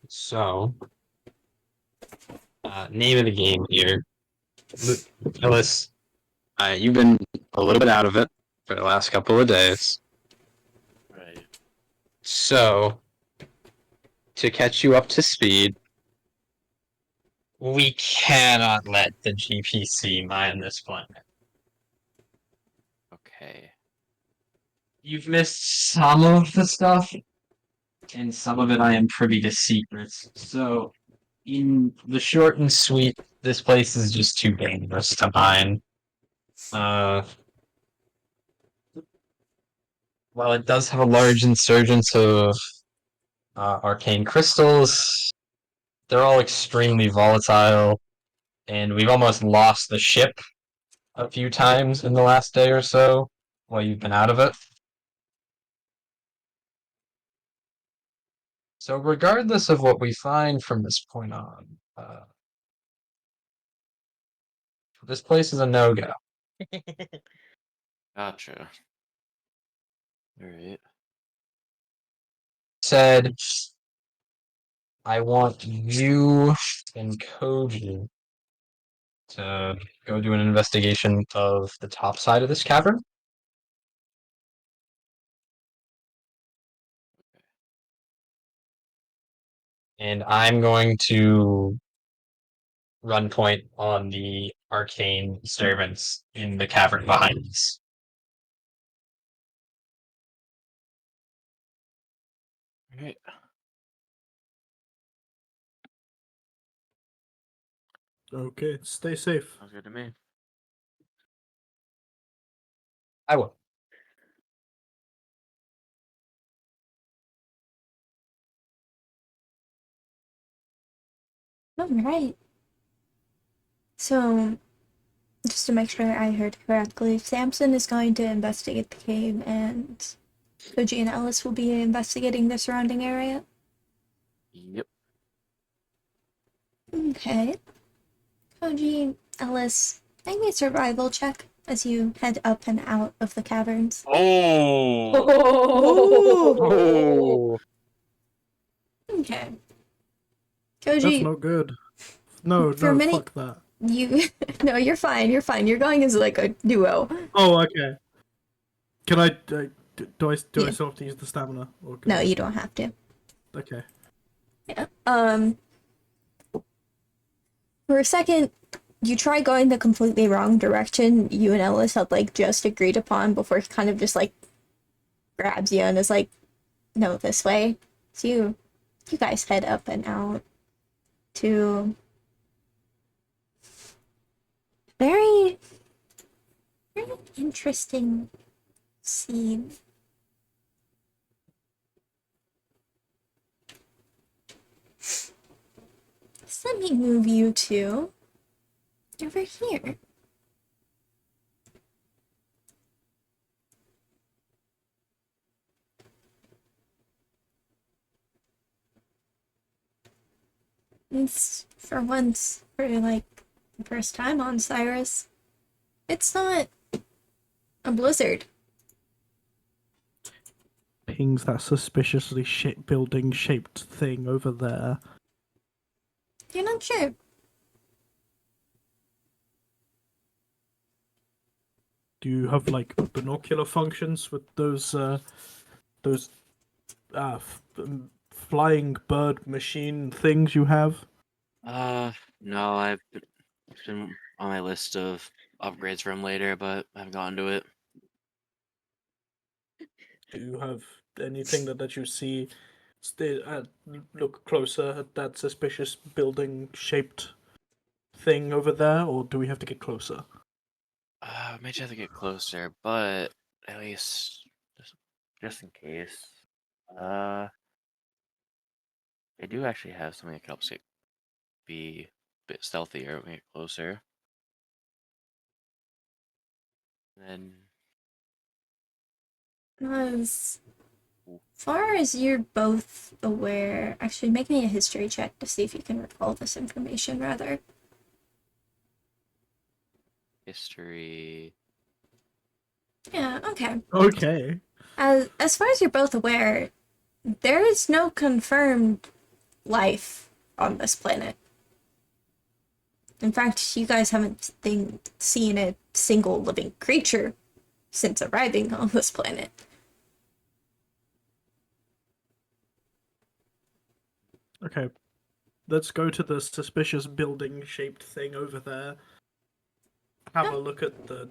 So, name of the game here. Ellis, you've been a little bit out of it for the last couple of days. Right. So, to catch you up to speed, we cannot let the GPC mine this planet. Okay. You've missed some of the stuff, and some of it I am privy to secrets. So, in the short and sweet, this place is just too dangerous to mine. While it does have a large insurgence of arcane crystals, they're all extremely volatile, and we've almost lost the ship a few times in the last day or so while you've been out of it. So regardless of what we find from this point on, this place is a no-go. Gotcha. Alright. Said, I want you and Koji to go do an investigation of the top side of this cavern. And I'm going to run point on the arcane servants in the cavern behind us. Alright. Okay, stay safe. Sounds good to me. I will. All right. So, just to make sure I heard correctly, Samson is going to investigate the cave, and Koji and Ellis will be investigating the surrounding area. Yep. Okay. Koji, Ellis, make me a survival check as you head up and out of the caverns. Oh. Oh. Okay. That's Koji, not good. No, For a no, minute- fuck that. you... No, you're fine, you're fine. You're going as like a duo. Oh, okay. Can I? Do I Yeah. still have to use the stamina? Or can No, I- you don't have to. Okay. Yeah. For a second, you try going the completely wrong direction you and Ellis had like just agreed upon before he kind of just like grabs you and is like, no, this way. So you guys head up and out to very interesting scene. So let me move you to over here. It's for once, for like the first time on Cyrus, it's not a blizzard. Pings that suspiciously building shaped thing over there. You're not sure. Do you have like binocular functions with those flying bird machine things you have? No, it's been on my list of upgrades for him later, but I haven't gotten to it. Do you have anything that you see? Look closer at that suspicious building shaped thing over there, or do we have to get closer? Maybe have to get closer, but at least just in case. I do actually have something that can help it be a bit stealthier when we get closer. And then As far as you're both aware, actually make me a history check to see if you can recall this information rather. history. Yeah, okay. Okay. As far as you're both aware, there is no confirmed life on this planet. In fact, you guys haven't seen a single living creature since arriving on this planet. Okay. Let's go to the suspicious building shaped thing over there. Have a look at it.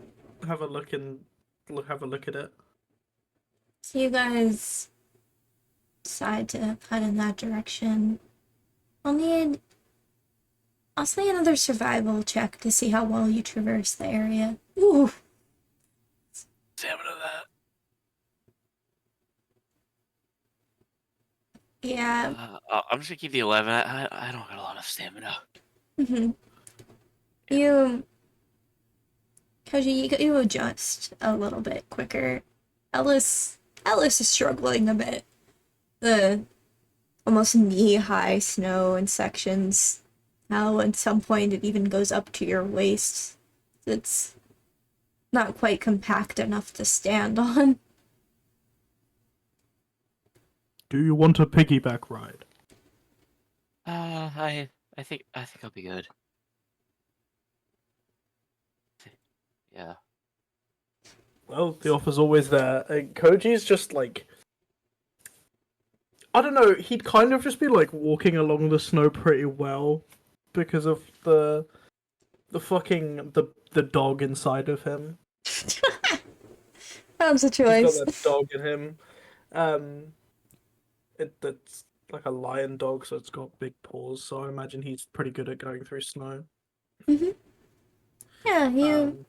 So you guys decide to head in that direction. I'll need another survival check to see how well you traverse the area. Ooh. Stamina that. Yeah. I'm just gonna keep the 11. I don't got a lot of stamina. Mm-hmm. Koji, you adjust a little bit quicker. Ellis is struggling a bit. The almost knee-high snow in sections. Now, at some point, it even goes up to your waist. It's not quite compact enough to stand on. Do you want a piggyback ride? I think I'll be good. Yeah. Well, the offer's always there. Koji's just like, I don't know. He'd kind of just be like walking along the snow pretty well because of the dog inside of him. That was a He's choice. got that dog in him. That's like a lion dog, so it's got big paws. So I imagine he's pretty good at going through snow. Mm-hmm. Yeah, you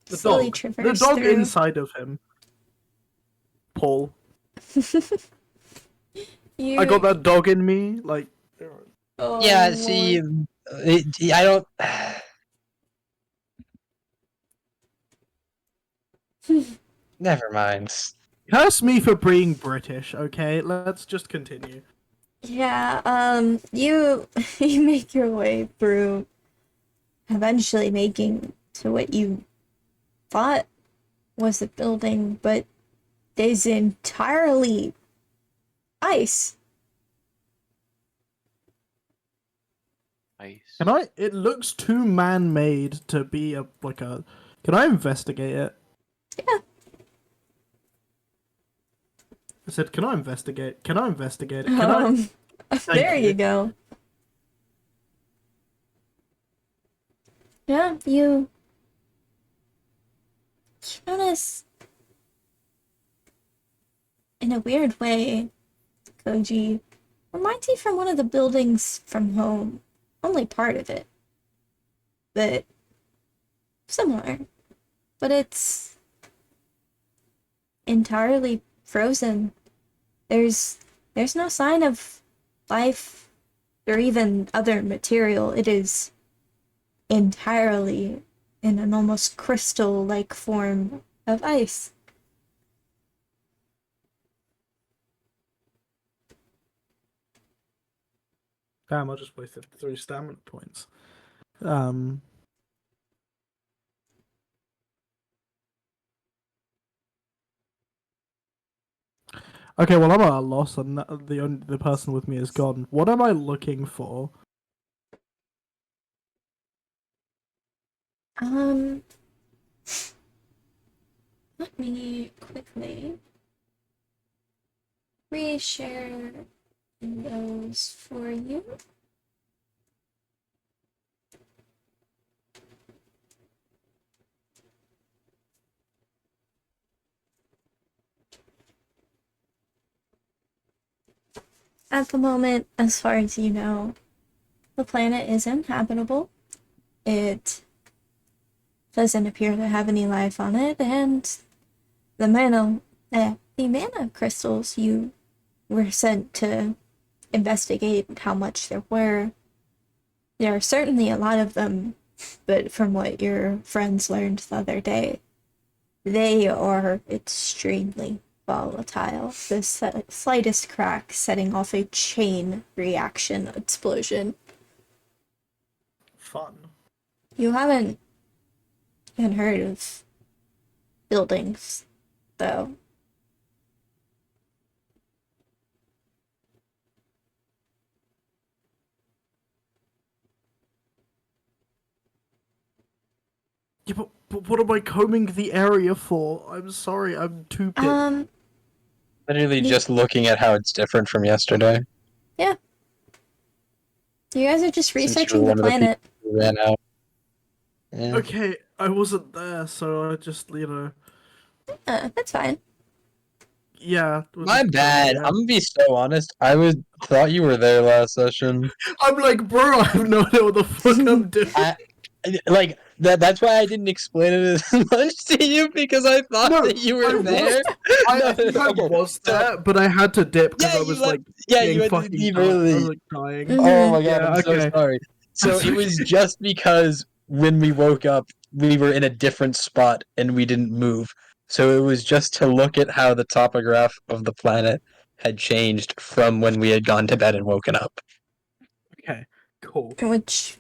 The slowly dog, traverse the dog through. inside of him. Paul. I got that dog in me. Like, Oh, Yeah, Lord. see, I don't. Never mind. Curse me for being British, okay? Let's just continue. Yeah, you you make your way through, eventually making to what you thought was a building, but is entirely ice. Ice. Can I? It looks too man-made to be a like a. Can I investigate it? Yeah. I said, can I investigate? Can I investigate it? Can I? There you. you go. Yeah, you notice in a weird way, Koji reminds you from one of the buildings from home. Only part of it. But similar. But it's entirely frozen. There's no sign of life or even other material. It is entirely in an almost crystal-like form of ice. Damn, I just wasted 3 stamina points. Okay, well I'm at a loss, and the person with me is gone. What am I looking for? Let me quickly reshare those for you. At the moment, as far as you know, the planet is inhabitable. It doesn't appear to have any life on it, and the mana crystals you were sent to investigate how much there were. There are certainly a lot of them, but from what your friends learned the other day, they are extremely volatile. The slightest crack setting off a chain reaction explosion. Fun. You haven't even heard of buildings, though. Yeah, but what am I combing the area for? I'm sorry, I'm too big. Literally just looking at how it's different from yesterday. Yeah. You guys are just Since you were researching the one of the planet. people who ran out. Yeah. Okay, I wasn't there, so I just, That's fine. Yeah. My bad. I'm gonna be so honest. Thought you were there last session. I'm like, bro, I have no idea what the fuck I'm doing. That's why I didn't explain it as much to you, because I thought that you were there. I think I was there, but I had to dip because I was you had to leave early. I was like dying. Oh my god, Yeah, I'm so sorry. So it was just because when we woke up, we were in a different spot and we didn't move. So it was just to look at how the topograph of the planet had changed from when we had gone to bed and woken up. Okay, cool. Which,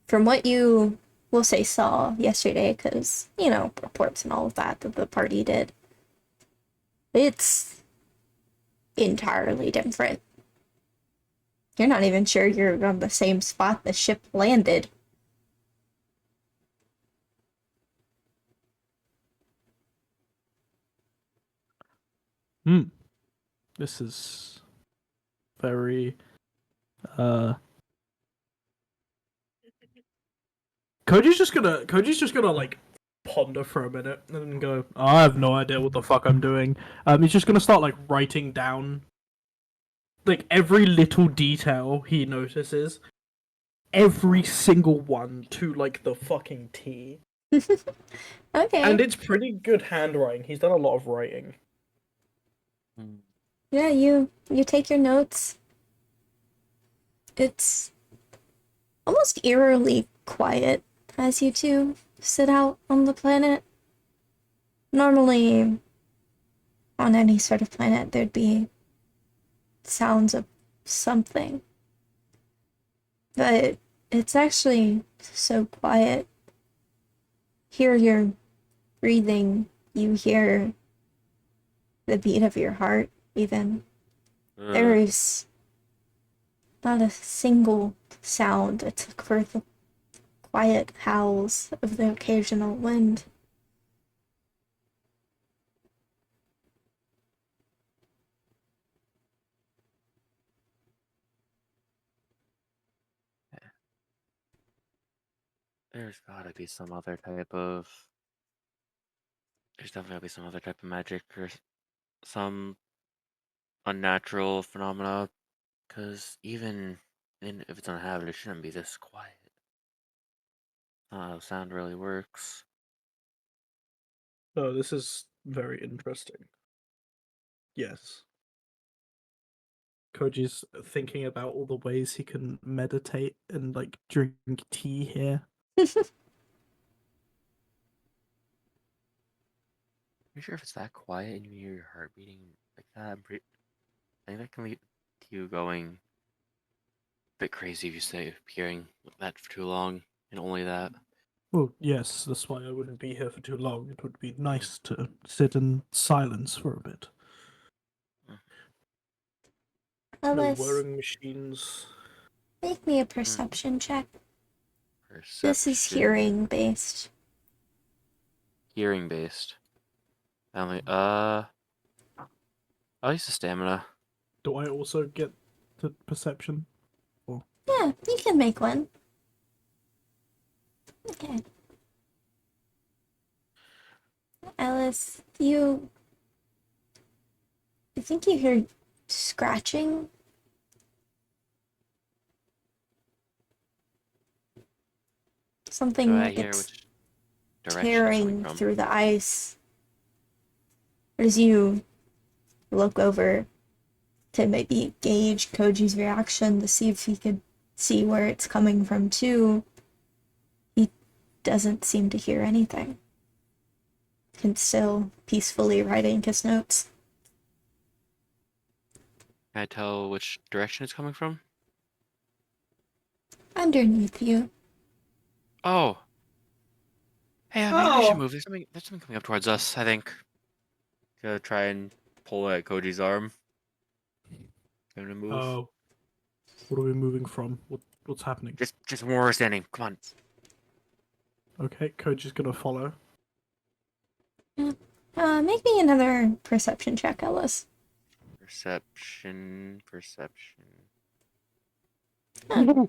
from what you will say saw yesterday, because, reports and all of that the party did, it's entirely different. You're not even sure you're on the same spot the ship landed. This is very Koji's just gonna like ponder for a minute and then go, I have no idea what the fuck I'm doing. He's just gonna start like writing down like every little detail he notices. Every single one to like the fucking T. Okay. And it's pretty good handwriting. He's done a lot of writing. Yeah, you take your notes. It's almost eerily quiet as you two sit out on the planet. Normally, on any sort of planet, there'd be sounds of something. But it's actually so quiet. Hear your breathing, you hear the beat of your heart, even. There is not a single sound except for the quiet howls of the occasional wind. There's gotta be some other type of. There's definitely gotta be some other type of magic or some unnatural phenomena. Because even if it's uninhabited, it shouldn't be this quiet. Not how sound really works. Oh, this is very interesting. Yes. Koji's thinking about all the ways he can meditate and like drink tea here. Are you sure if it's that quiet and you hear your heart beating like that? I think that can lead to you going a bit crazy if you stay hearing that for too long, and only that. Well, yes, that's why I wouldn't be here for too long. It would be nice to sit in silence for a bit. Ellis, No whirring machines. make me a perception check. Perception. This is hearing based. Hearing based. I'll use the stamina. Do I also get the perception? Or... Yeah, you can make one. Okay. Ellis, I think you hear scratching. Something Do I like hear it's which direction it's coming tearing from? through the ice. As you look over to maybe gauge Koji's reaction to see if he could see where it's coming from too, he doesn't seem to hear anything. Can still peacefully writing his notes. Can I tell which direction it's coming from? Underneath you. Oh. Hey, maybe I should move. There's something coming up towards us, I think. Gonna try and pull at Koji's arm. Gonna move. Oh. What are we moving from? What's happening? Just where we're standing. Come on. Okay, Koji's gonna follow. Make me another perception check, Ellis. Perception. Huh.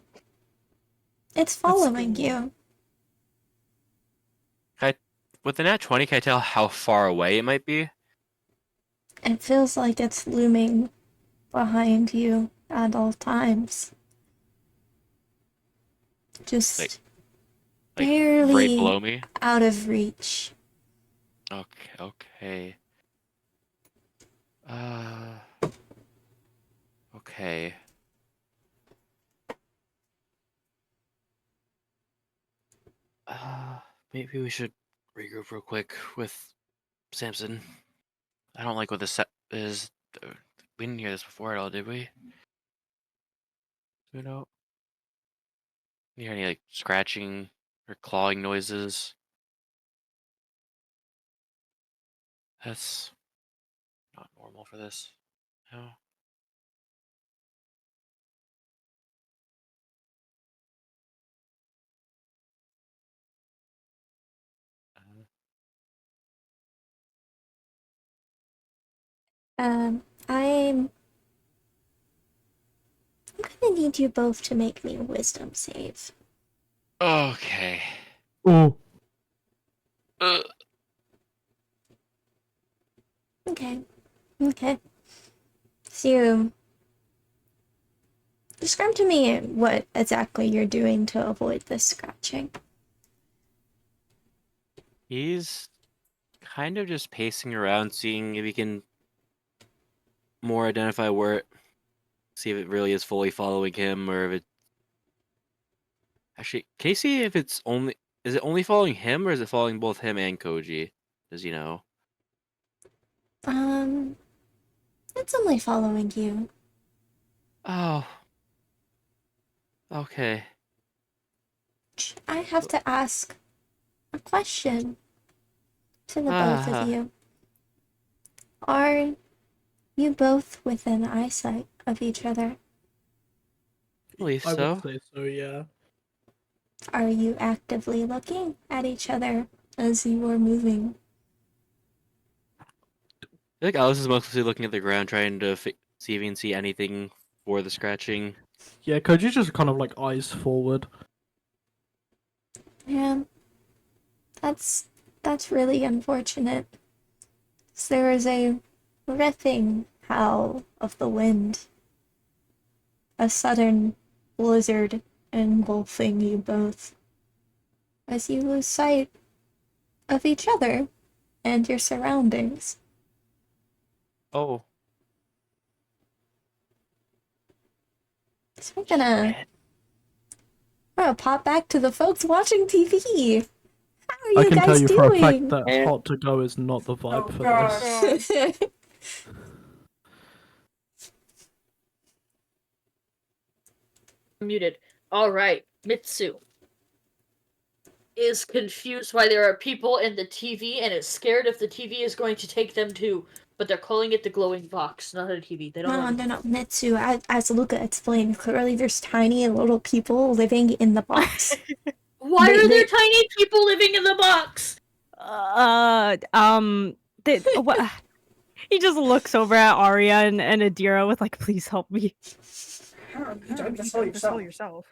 It's following you. With the nat 20, can I tell how far away it might be? It feels like it's looming behind you at all times. Just Like barely right below me? out of reach. Okay. Okay. Maybe we should regroup real quick with Samson. I don't like what this is. We didn't hear this before at all, did we? You know? You hear any like scratching or clawing noises? That's not normal for this. No. I'm gonna need you both to make me a wisdom save. Okay. Oh. Okay. So, describe to me what exactly you're doing to avoid this scratching. He's kind of just pacing around, seeing if he can more identify where see if it really is fully following him, or if it actually. Can you see if it's only is it only following him, or is it following both him and Koji? Does he know? It's only following you. Oh. Okay. I have to ask a question to the both of you. Are you both within eyesight of each other? I believe I so. would say so, yeah. Are you actively looking at each other as you are moving? I think Alice is mostly looking at the ground, trying to see if he can see anything for the scratching. Yeah, Koji's just kind of like eyes forward. Yeah, that's really unfortunate. There is a ripping howl of the wind, a sudden blizzard engulfing you both, as you lose sight of each other and your surroundings. Oh. So we're gonna pop back to the folks watching TV. How are I you can tell guys you for a fact doing? that hot to go is not the vibe for this. Muted. Alright, Mitsu is confused why there are people in the TV and is scared if the TV is going to take them too. But they're calling it the glowing box, not a TV. They don't know. No, Mitsu, as Luca explained, clearly there's tiny little people living in the box. Why are there tiny people living in the box? What? He just looks over at Aria and Adira with like, please help me. You don't just tell yourself.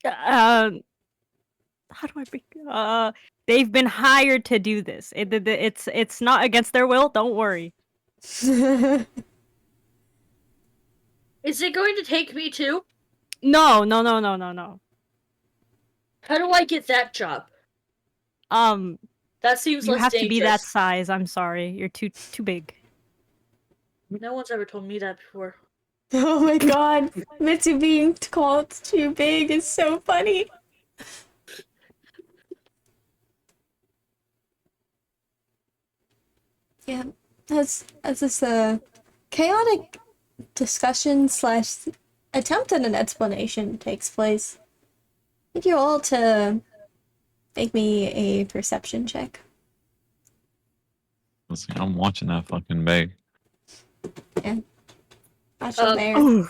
How do I be? They've been hired to do this. It's not against their will. Don't worry. Is it going to take me too? No. How do I get that job? That seems you less have to be that dangerous. size. I'm sorry, you're too big. No one's ever told me that before. Oh my god, Mitsu being called too big is so funny. Yeah, as this chaotic discussion slash attempt at an explanation takes place, I need you all to make me a perception check. Listen, I'm watching that fucking bag. Yeah. Watch it there.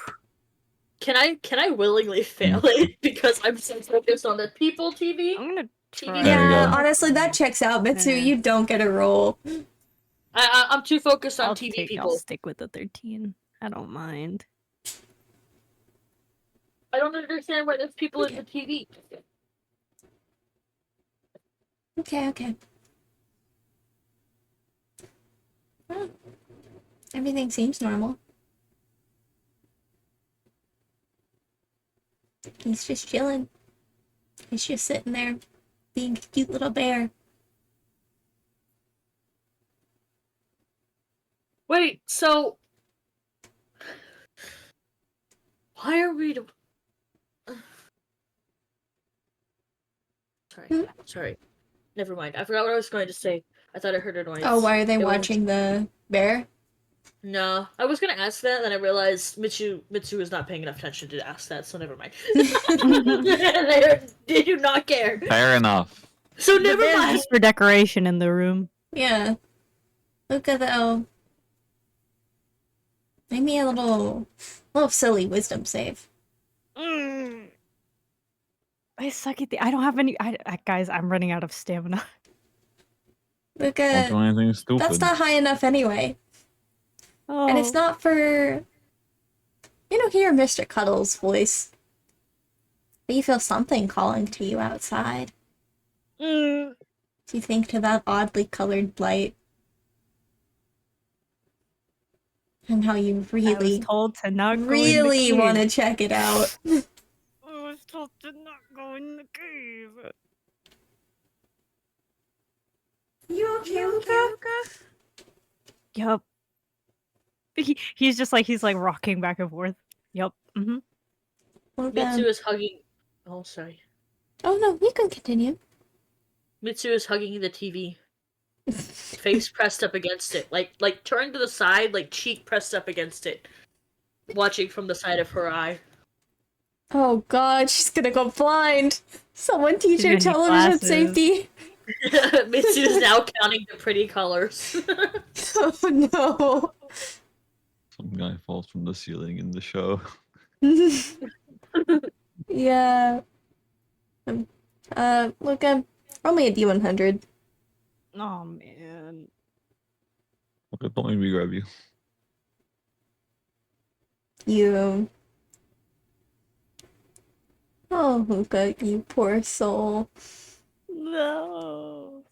Can I willingly fail it because I'm so focused on the people TV? I'm gonna try. Yeah, honestly, that checks out, Mitsu. You don't get a roll. I'm too focused on I'll TV people. I'll stick with the 13. I don't mind. I don't understand why there's people in the TV. Okay. Well, everything seems normal. He's just chilling. He's just sitting there, being a cute little bear. Wait, so why are we? Sorry. Never mind. I forgot what I was going to say. I thought I heard a noise. Oh, why are they watching the bear? No, I was gonna ask that, then I realized Mitsu is not paying enough attention to ask that, so never mind. they do not care. Fair enough. So never mind. Just for decoration in the room. Yeah. Luca, though. Make me a little silly wisdom save. I suck at I don't have any. Guys, I'm running out of stamina. Luca, Don't do anything stupid. that's not high enough anyway. Oh. And it's not for... You don't hear Mr. Cuddle's voice. But you feel something calling to you outside. Do you think to that oddly colored light? And how you really... I was told to not really go in the want to cave. check it out. I was told to not go in the cave. You okay, Luca? Yup. He's just like, he's like rocking back and forth. Yup. Mitsu is hugging. Oh, sorry. Oh no, you can continue. Mitsu is hugging the TV. face pressed up against it, like turned to the side, like cheek pressed up against it, watching from the side of her eye. Oh god, she's gonna go blind. Someone teach She's her gonna need television glasses. safety. Mitsu is now counting the pretty colors. Oh no. Some guy falls from the ceiling in the show. Yeah. Luca, roll me a D100. Oh man. Okay, don't make me grab you. You. Oh, Luca, you poor soul. No.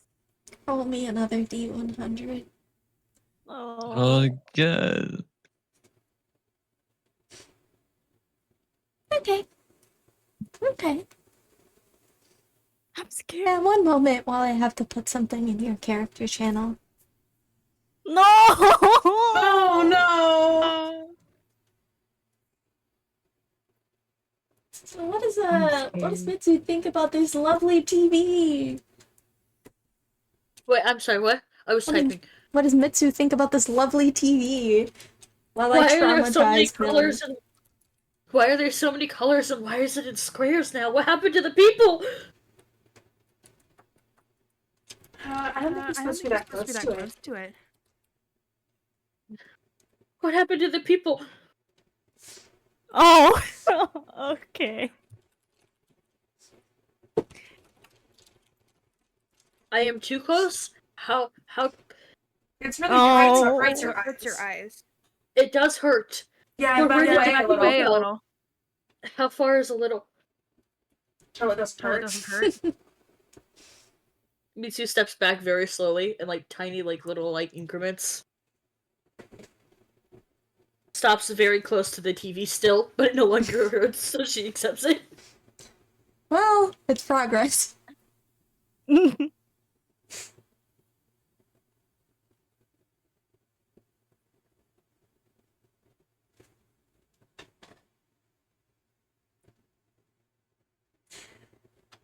Roll me another D100. Oh. Again. Okay. Okay. I'm scared. Yeah, one moment while I have to put something in your character channel. No. Oh no! So what does Mitsu think about this lovely TV? Wait, I'm sorry, what? I was typing. What does Mitsu think about this lovely TV? While Why I are there so many traumatize him. colors and why are there so many colors and why is it in squares now? What happened to the people? I don't think you're supposed to be that close to it. What happened to the people? Oh. Okay. I am too close? How It's really Oh. hurts your eyes. it does hurt. Yeah, But back where did away it a go? little. A little. How far is a little? Till it doesn't hurt. Mitsu steps back very slowly in like tiny little increments. Stops very close to the TV still, but it no longer hurts, so she accepts it. Well, it's progress.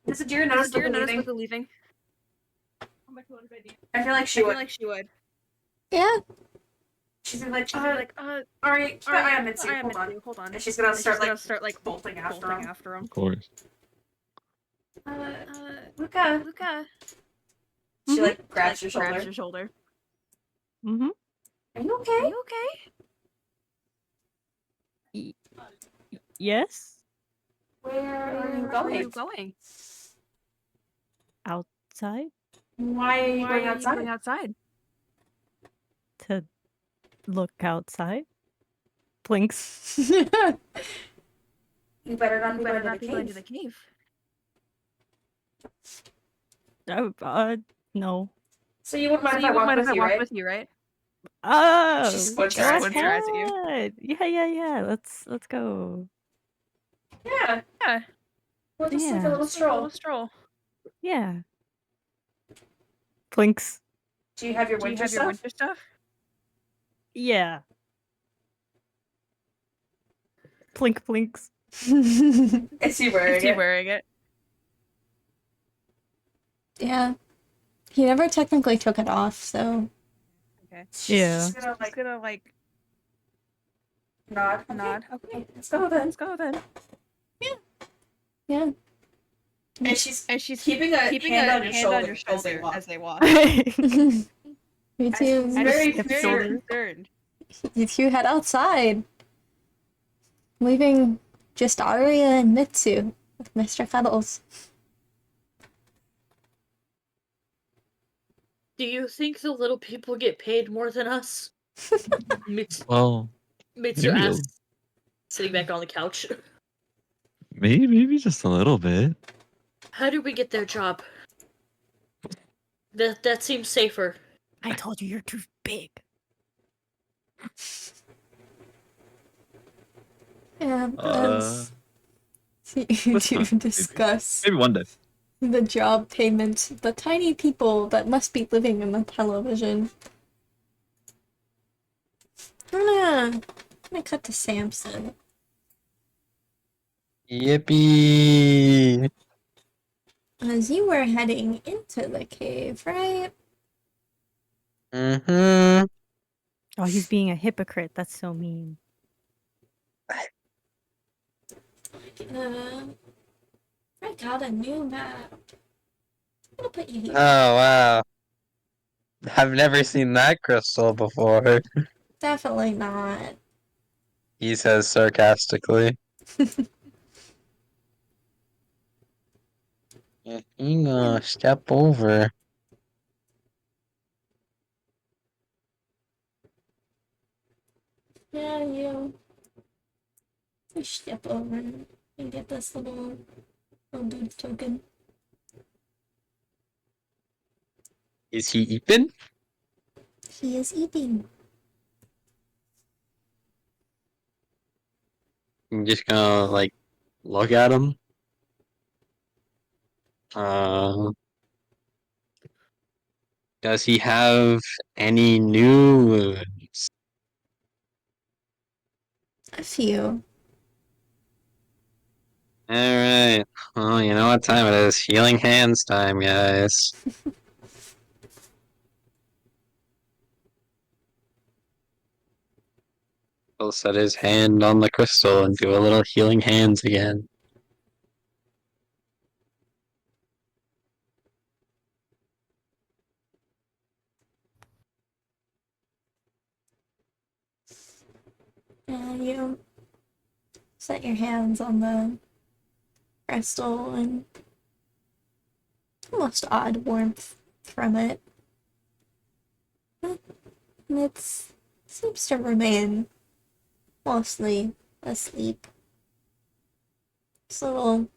Does Adira notice Luca leaving? I feel like she would. Yeah. She's gonna like, Aria, I am Mitsu, hold on. And she's gonna start like bolting after him. Of course. Luca. She like grabs your shoulder. Mm-hmm. Are you okay? Yes. Where are you going? Outside Why are you going outside? to look outside. Blinks. You better not be going to the cave. No. So you wouldn't mind if I walked with you, right? Oh. She squints her eyes at you. God. Yeah. Let's go. Yeah. We'll just take a little stroll. Yeah. Blinks. Do you have your winter stuff? Yeah. Plink blinks. Is he wearing it? Yeah. He never technically took it off, so. Okay. Yeah. She's gonna nod. Okay, let's go then. Yeah. And she's keeping a hand on your shoulder as they walk. Me too. Very concerned. You two head outside. Leaving just Aria and Mitsu with Mr. Cuddles. Do you think the little people get paid more than us? Mitsu Well, maybe asks, sitting back on the couch. maybe just a little bit. How do we get their job? That seems safer. I told you you're too big. Yeah, as you discuss Maybe one day. the job payments, the tiny people that must be living in the television. I'm gonna cut to Samson. Yippee! As you were heading into the cave, right? Mm-hmm. Oh, he's being a hypocrite. That's so mean. I got a new map. I'm gonna put you here. Oh, wow. I've never seen that crystal before, Definitely not. he says sarcastically. Step over. Yeah, you step over and get this little dude token. Is he eating? He is eating. I'm just gonna, like, look at him. Does he have any new wounds? A few. Alright. Well, you know what time it is. Healing hands time, guys. He'll set his hand on the crystal and do a little healing hands again. And you set your hands on the crystal and almost odd warmth from it. It seems to remain mostly asleep. Just little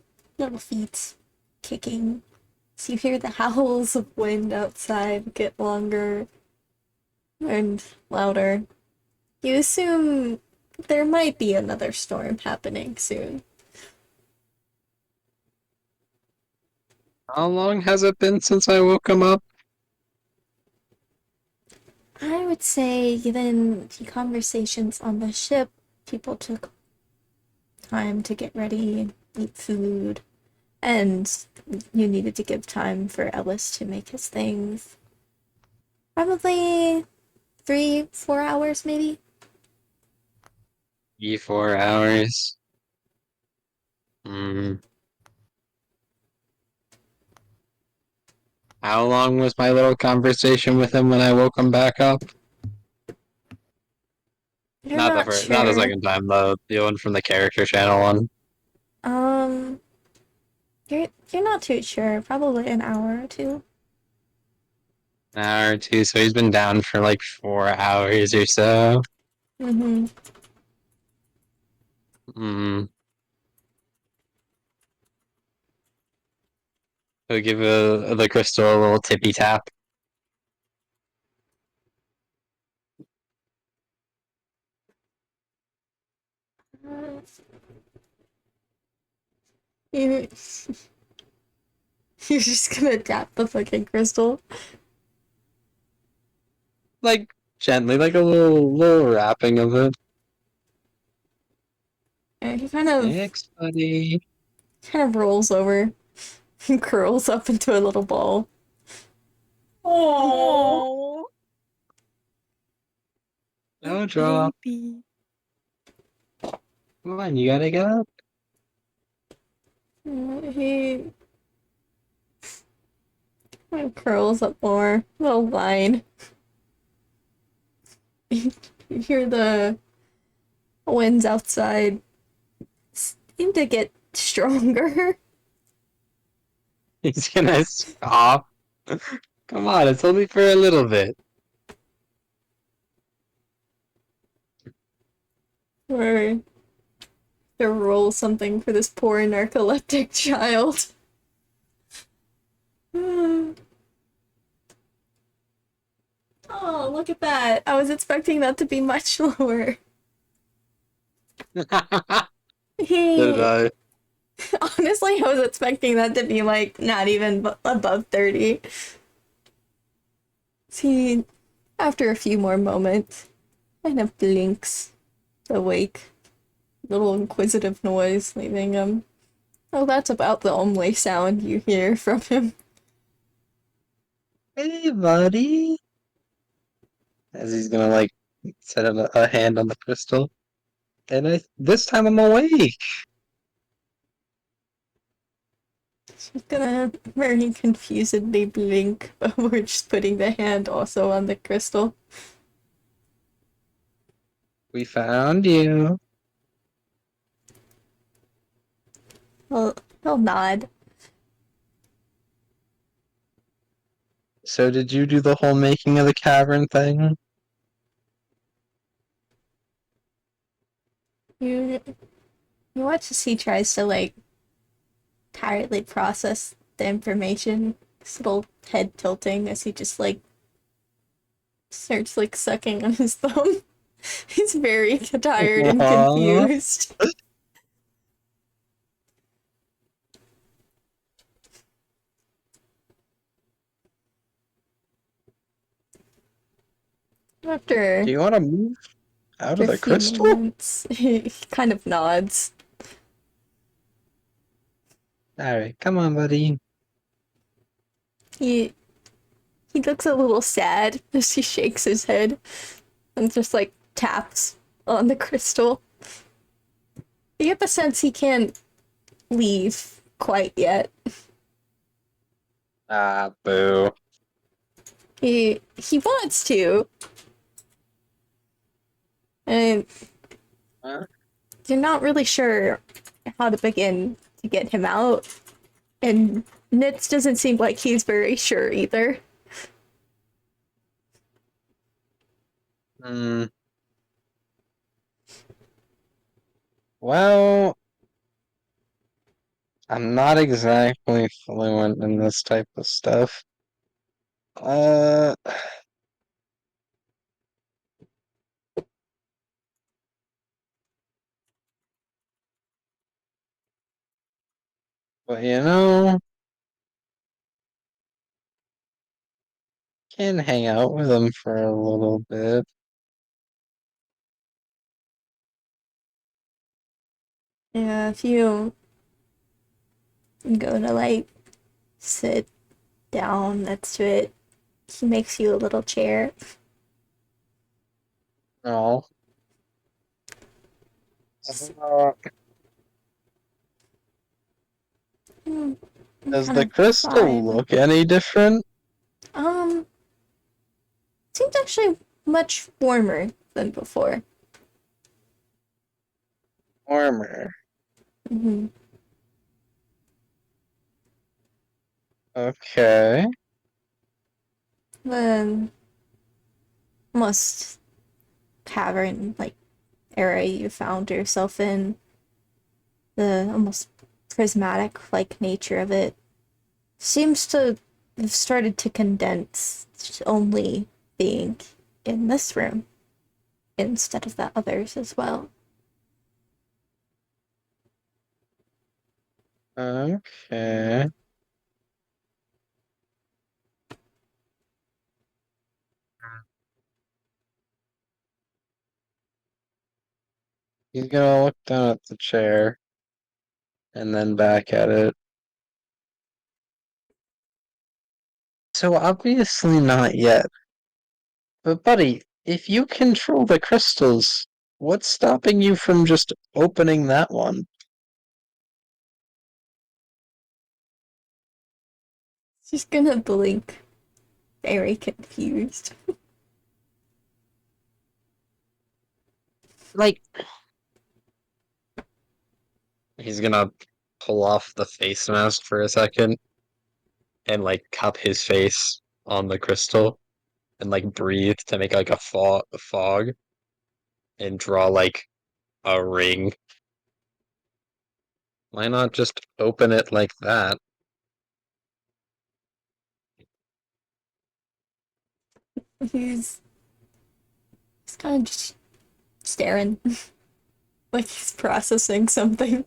feet kicking. So you hear the howls of wind outside get longer and louder. You assume there might be another storm happening soon. How long has it been since I woke him up? I would say, given the conversations on the ship, people took time to get ready, eat food, and you needed to give time for Ellis to make his things. Probably 3-4 hours, maybe. 4 hours. Hmm. How long was my little conversation with him when I woke him back up? You're Not the not first, sure. not the second time, the one from the character channel one. You're not too sure. Probably an hour or two. An hour or two, so he's been down for like 4 hours or so. Mm-hmm. Hmm. He'll give the crystal a little tippy tap. You, you're just gonna tap the fucking crystal. Like, gently, like a little wrapping of it. And he kind of Thanks, buddy. rolls over and curls up into a little ball. Oh. No drop. Baby. Come on, you gotta get up. He curls up more. Little line. You hear the winds outside seem to get stronger. He's gonna stop. Come on, it's only for a little bit. Or to roll something for this poor narcoleptic child. Oh, look at that. I was expecting that to be much lower. Did He I? honestly, I was expecting that to be like not even above 30. He, after a few more moments, kind of blinks awake. Little inquisitive noise leaving him. Oh, that's about the only sound you hear from him. Hey, buddy. as he's gonna like set a hand on the crystal. And this time I'm awake. She's gonna very confusedly blink before just putting the hand also on the crystal. We found you. Well, he'll nod. So did you do the whole making of the cavern thing? You watch as he tries to, like, tiredly process the information. His little head tilting as he just, like, starts, like, sucking on his thumb. He's very tired and confused. After Do you want to move out after of a the few crystal? moments, he kind of nods. Alright, come on, buddy. He looks a little sad as he shakes his head and just like taps on the crystal. You get the sense he can't leave quite yet. Ah, boo. He wants to. And Huh? you're not really sure how to begin to get him out. And Nitz doesn't seem like he's very sure either. Well, I'm not exactly fluent in this type of stuff. But can hang out with him for a little bit. Yeah, if you go to like sit down next to it, he makes you a little chair. No. Does the crystal Fine. look any different? Seems actually much warmer than before. Warmer. Mm-hmm. Okay. The almost cavern like area you found yourself in, the almost prismatic like nature of it seems to have started to condense to only being in this room instead of the others as well. Okay. He's gonna look down at the chair and then back at it. So obviously not yet. But buddy, if you control the crystals, what's stopping you from just opening that one? She's gonna blink, very confused. Like, he's gonna pull off the face mask for a second and like cup his face on the crystal and like breathe to make like a fog and draw like a ring. Why not just open it like that? He's kind of just staring, like he's processing something.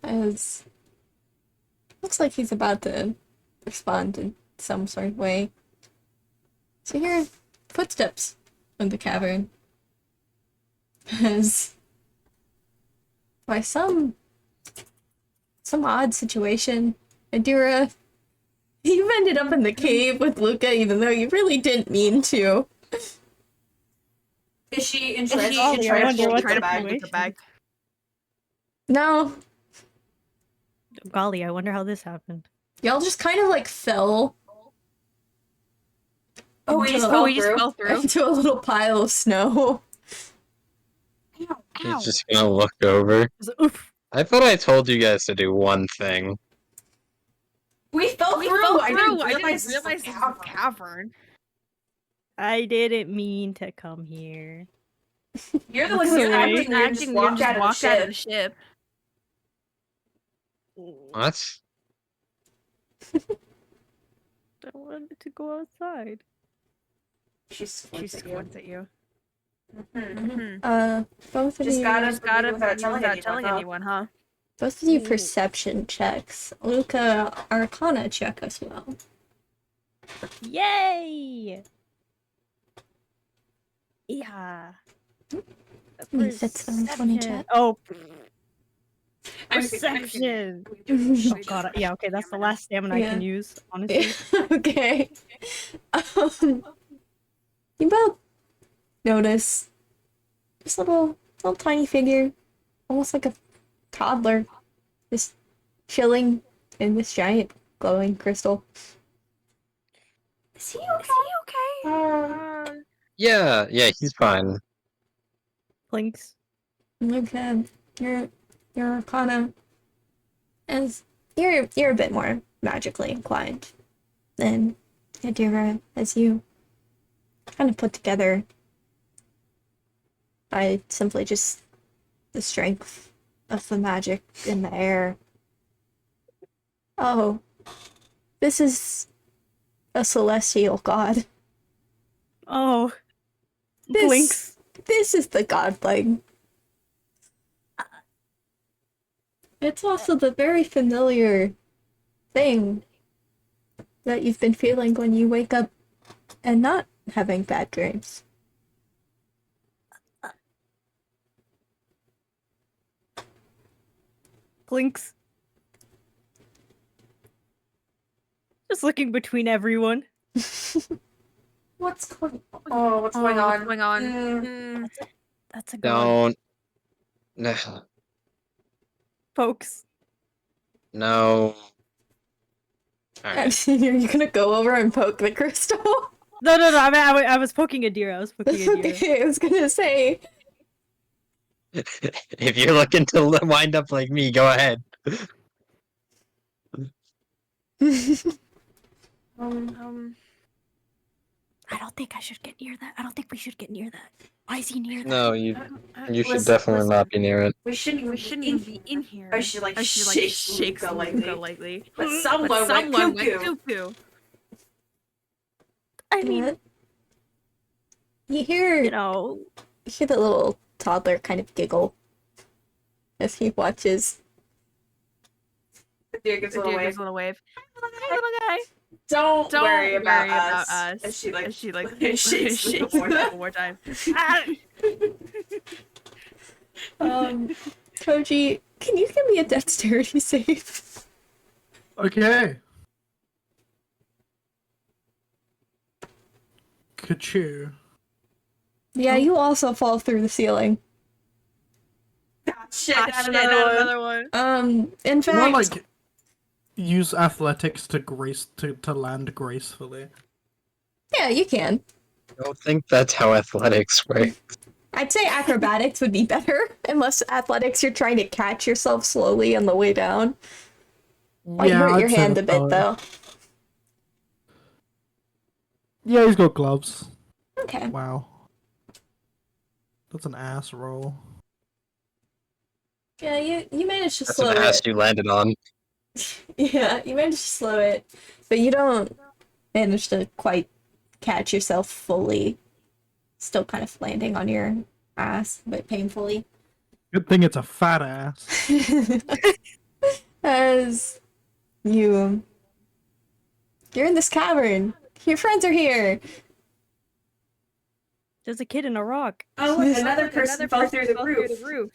As looks like he's about to respond in some sort of way. So you hear footsteps in the cavern. As by some odd situation, Adira You've ended up in the cave with Luca, even though you really didn't mean to. Is she I wonder what the bag? No. Golly, I wonder how this happened. Y'all just kind of like fell. Oh, we just fell through. Into a little pile of snow. He's just gonna look over. Oof. I thought I told you guys to do one thing. We fell through. I didn't realize this was a cavern. I didn't mean to come here. You're the one who's acting weird. Just walked out of the ship. What? I wanted to go outside. She squints at you. Both of Just you gotta Without telling anyone, huh? both of you perception checks. Luca, Arcana check as well. Yay! Yeah. That's 20 check. Oh. Perception. Oh god. Yeah. Okay. That's the last stamina I can use. Honestly. Okay. You both notice this little tiny figure, almost like a toddler, just chilling in this giant glowing crystal. Is he okay? Yeah, he's fine. Blinks. Okay, your Arcana, as you're a bit more magically inclined than Adira, as you kind of put together by simply just the strength of the magic in the air. Oh, this is a celestial god. Oh. Blinks. This is the godling. It's also the very familiar thing that you've been feeling when you wake up and not having bad dreams. Blinks. Just looking between everyone. What's going on? What's going on? What's going on? That's a god. Don't. Folks. No. Alright. You're gonna go over and poke the crystal? No. I mean, I was poking Adira. Okay, I was gonna say. If you're looking to wind up like me, go ahead. I don't think I should get near that. I don't think we should get near that. Why is he near that? No, you should Listen, definitely not be near it. We shouldn't even be in here. I should shake Luca lightly. But someone went cuckoo. I mean, you hear the little toddler kind of giggle as he watches. The deer gives a little wave. Hey, little guy. Don't worry about us. As she shakes one more time. Koji, can you give me a dexterity save? Okay. Ka-choo. Yeah, you also fall through the ceiling. Shit, another one. In fact, More like use athletics to land gracefully. Yeah, you can. I don't think that's how athletics work. I'd say acrobatics would be better, unless athletics you're trying to catch yourself slowly on the way down. Might hurt your hand a bit, though. Yeah, he's got gloves. Okay. Wow. That's an ass roll. Yeah, you managed to That's slow an it. ass you landed on. Yeah, you managed to slow it, but you don't manage to quite catch yourself fully. Still kind of landing on your ass, but painfully. Good thing it's a fat ass. As you're in this cavern. Your friends are here. There's a kid in a rock. Oh, look, another person fell through the roof.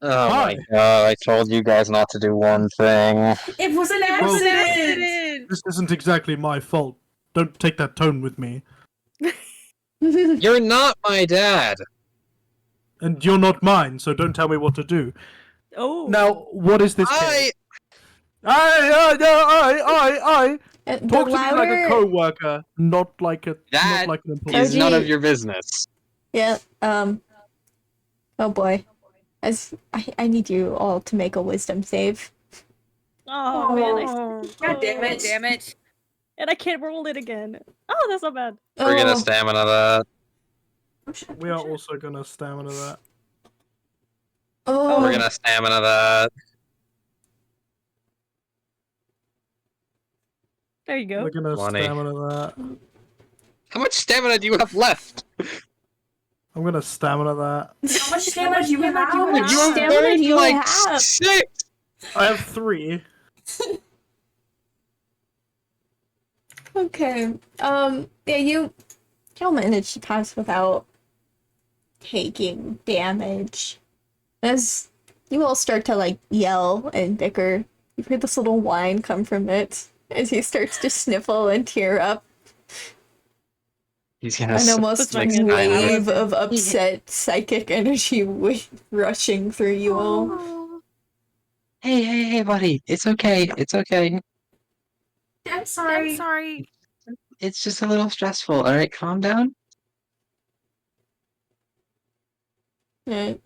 Oh Hi. my god, I told you guys not to do one thing. It was an Well, accident! This isn't exactly my fault. Don't take that tone with me. You're not my dad! And you're not mine, so don't tell me what to do. Oh. Now, what is this cave? I The talk to me like a louder, co-worker, not like an That employee. is none of Koji- your business. yeah. Oh boy, I need you all to make a wisdom save. Oh, man. God damn it. Damn it. And I can't roll it again. Oh, that's not bad. We're gonna Oh, stamina that. We are also gonna stamina that. oh. We're gonna stamina that. There you go. We're gonna 20. stamina that. How much stamina do you have left? I'm gonna stamina that. How much stamina do you have? How much You stamina burned do you like have? 6! I have 3. Okay. Yeah, you'll manage to pass without taking damage. As you all start to like yell and bicker, you hear this little whine come from it as he starts to sniffle and tear up. He's gonna An almost next time. wave of upset psychic energy rushing through you all. Hey, buddy. It's okay. It's okay. I'm sorry. I'm sorry. It's just a little stressful. Alright, calm down. It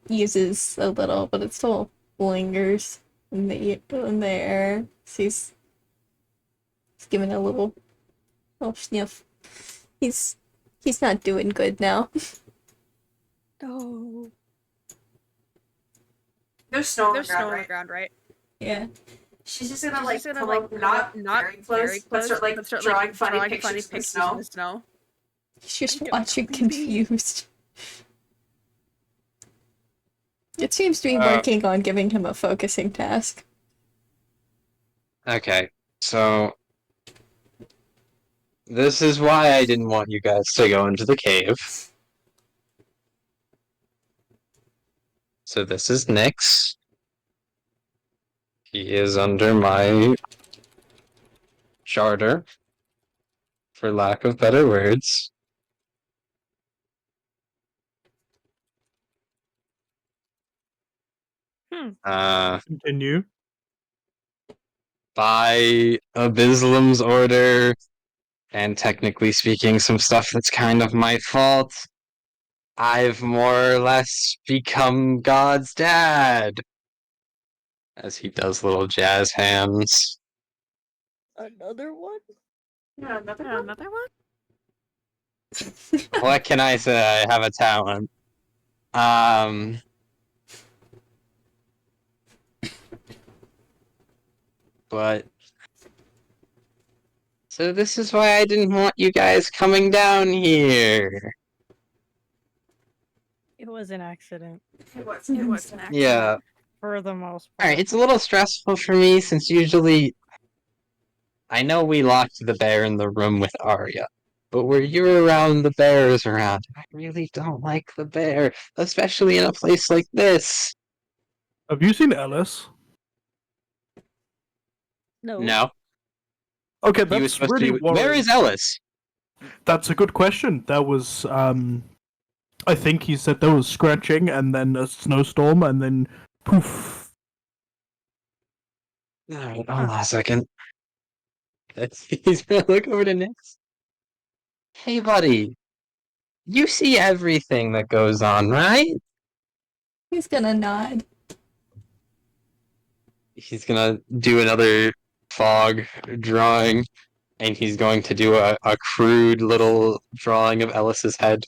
uses a little, but it still lingers in the air. So he's giving a little sniff. He's not doing good now. Oh. There's snow on There's the snow ground, on the right? ground, right? Yeah. She's just gonna like, She's gonna, come like, up, not very close, but start drawing funny pictures in the snow. He's just watching confused. It seems to be working on giving him a focusing task. Okay, so this is why I didn't want you guys to go into the cave. So this is Nyx. He is under my charter, for lack of better words. Continue. By Abyslam's order, and technically speaking, some stuff that's kind of my fault, I've more or less become God's dad. As he does little jazz hands. Another one? Yeah, Another one? What can I say? I have a talent. But so this is why I didn't want you guys coming down here. It was an accident. It was an accident. Yeah. For the most part. Alright, it's a little stressful for me since usually I know we locked the bear in the room with Aria. But where you're around, the bear is around. I really don't like the bear, especially in a place like this. Have you seen Ellis? No. No. Okay, He was that's supposed really to. worrying. Where is Ellis? That's a good question. There was, I think he said there was scratching, and then a snowstorm, and then poof. Alright, hold on a second. He's gonna look over to Nyx. Hey, buddy. You see everything that goes on, right? He's gonna nod. He's gonna do another fog drawing, and he's going to do a crude little drawing of Ellis's head.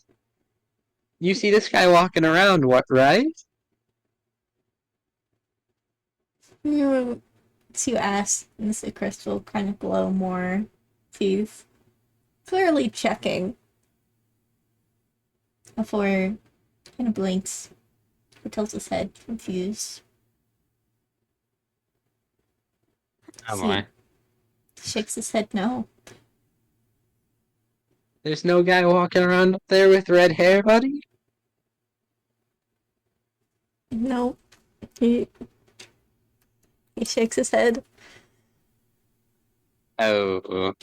You see this guy walking around, what, right? You ask, and the crystal kind of glow more. He's clearly checking. Before kind of blinks, or tilts his head, confused. Am I? Shakes his head no. There's no guy walking around up there with red hair, buddy? No. He shakes his head. Oh.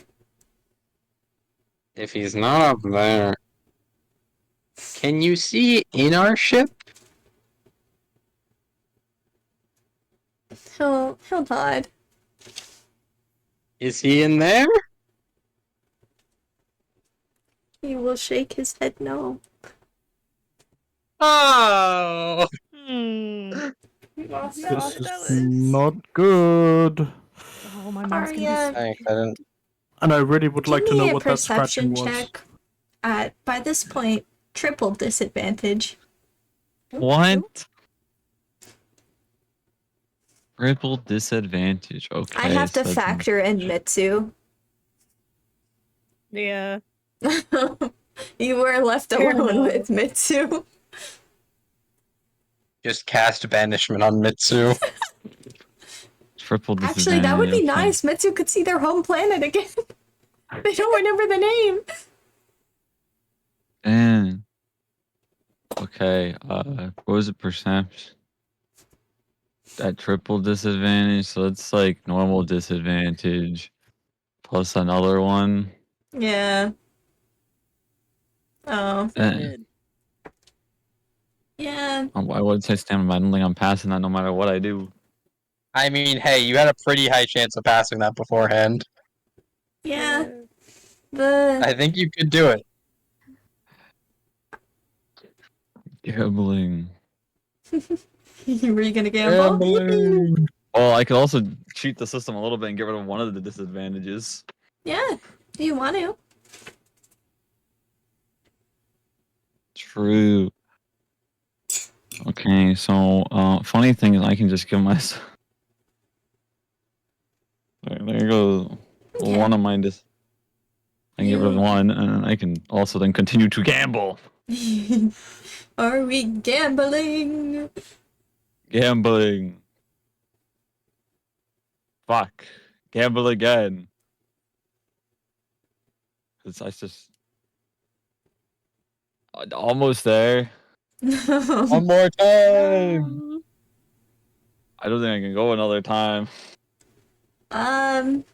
If he's not up there, can you see in our ship? He'll nod. Is he in there? He will shake his head no. Oh! This is not good. Oh, my mom's gonna be Aria, Thanks, I didn't. And I really would give like to me know a what that scratching perception was. check at, by this point, triple disadvantage. What? Triple disadvantage. Okay. I have to so that's- factor in Mitsu. Yeah. You were left Fair alone enough. with Mitsu. Just cast banishment on Mitsu. Triple disadvantage. Actually, that would be okay. nice. Mitsu could see their home planet again. They don't remember the name. Damn. Okay. What was it? Perception. At triple disadvantage, so it's like normal disadvantage plus another one. Yeah. Oh. Eh. Yeah. I would say stamina. I don't think I'm passing that no matter what I do. I mean, hey, you had a pretty high chance of passing that beforehand. Yeah. The I think you could do it. Gambling. were you gonna gamble? Gambling. Oh, I could also cheat the system a little bit and get rid of one of the disadvantages. Yeah. Do you want to? True. Okay, so funny thing is I can just give myself. There you go. Okay. One of mine I can get rid of You- one, and I can also then continue to gamble. Are we gambling? Gambling. Fuck. Gamble again. I just almost there. One more time. I don't think I can go another time. Um.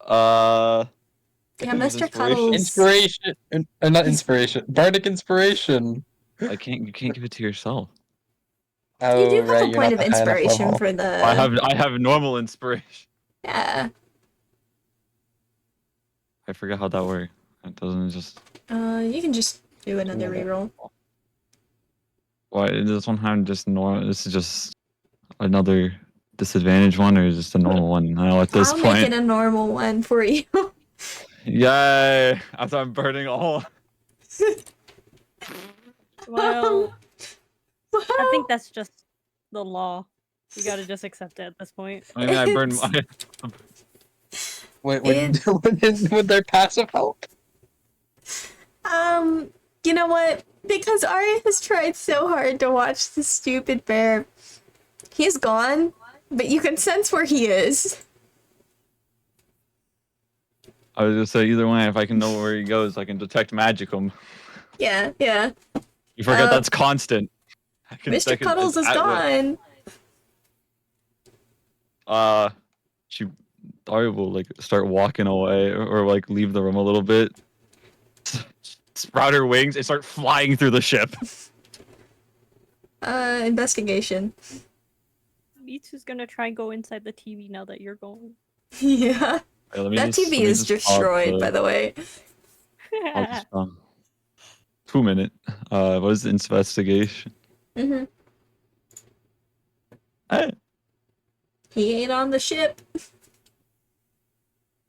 I Yeah, could use Mr. inspiration. Cuddles. Inspiration. Not inspiration. Bardic inspiration. You can't give it to yourself. Oh, You do have right, a you're point not of the high enough inspiration level. for the. I have normal inspiration. Yeah. I forget how that works. It doesn't just. You can just do another reroll. Why this one have just normal? This is just another disadvantage one, or just a normal one now at this I'll point. make it a normal one for you. Yay! After I'm burning all. Well, I think that's just the law. You gotta just accept it at this point. I mean, I burned my. Would their passive help? You know what? Because Aria has tried so hard to watch the stupid bear. He's gone, but you can sense where he is. I was gonna say either way, if I can know where he goes, I can detect magicum. Yeah, yeah. You forget that's constant. Mr. Cuddles is gone. Aria will like start walking away or like leave the room a little bit. Sprout her wings and start flying through the ship. Investigation. Mitsu's gonna try and go inside the TV now that you're gone. Yeah. Right, That TV is destroyed, by the way. I'll just, 2 minute. What is the investigation? Mm-hmm. Hey. He ain't on the ship.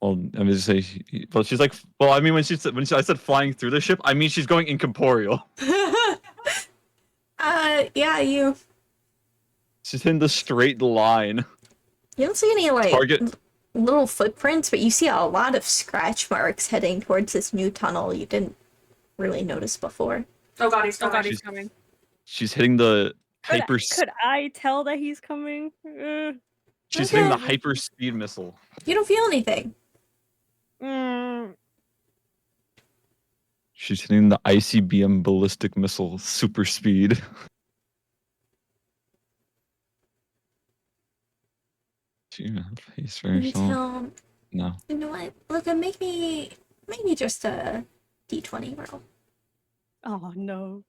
Well, I mean, say, well, she's like, well, I mean, when I said flying through the ship, I mean she's going incorporeal. Yeah, you She's in the straight line. don't see any like Target. little footprints, but you see a lot of scratch marks heading towards this new tunnel you didn't really notice before. Oh god, he's coming. She's hitting the Could hyper. I tell that he's coming? She's hitting the hyper speed missile. You don't feel anything. She's hitting the ICBM ballistic missile super speed. Do you have face very small? Until, No. you know what? Luca, make me just a d20 roll. Oh no.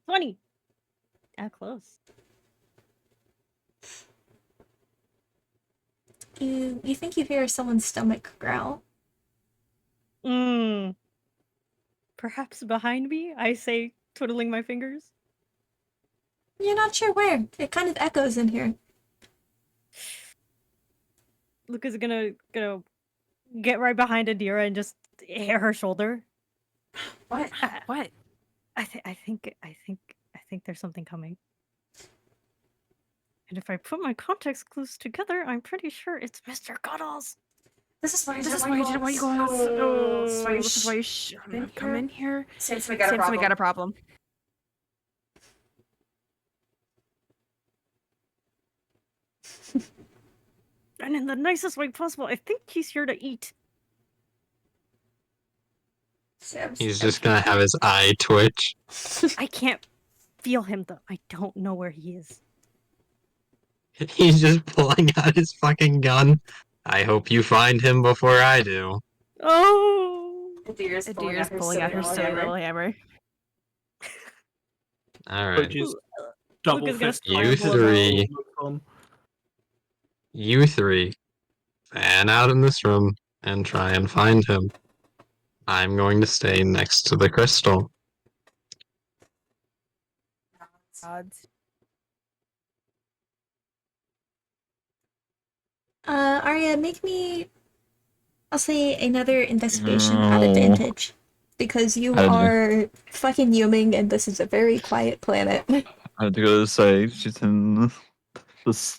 20. Close. You think you hear someone's stomach growl? Perhaps behind me, I say, twiddling my fingers. You're not sure where. It kind of echoes in here. Luca's gonna get right behind Adira and just hit her shoulder. What? What? I think there's something coming. And if I put my context clues together, I'm pretty sure it's Mr. Cuddles. This is why you didn't want you go out. This is why you shouldn't have come in here. Samson, we got a problem. And in the nicest way possible, I think he's here to eat. He's just gonna have his eye twitch. I can't feel him though. I don't know where he is. He's just pulling out his fucking gun. I hope you find him before I do. Oh! Adira's pulling out her silly little hammer. Alright. Just double Luca's gonna fist. You three. You three. Fan out in this room and try and find him. I'm going to stay next to the crystal. Odds. Aria, make me, I'll say, another investigation at advantage. Because you are fucking human and this is a very quiet planet. I was gonna say, she's in this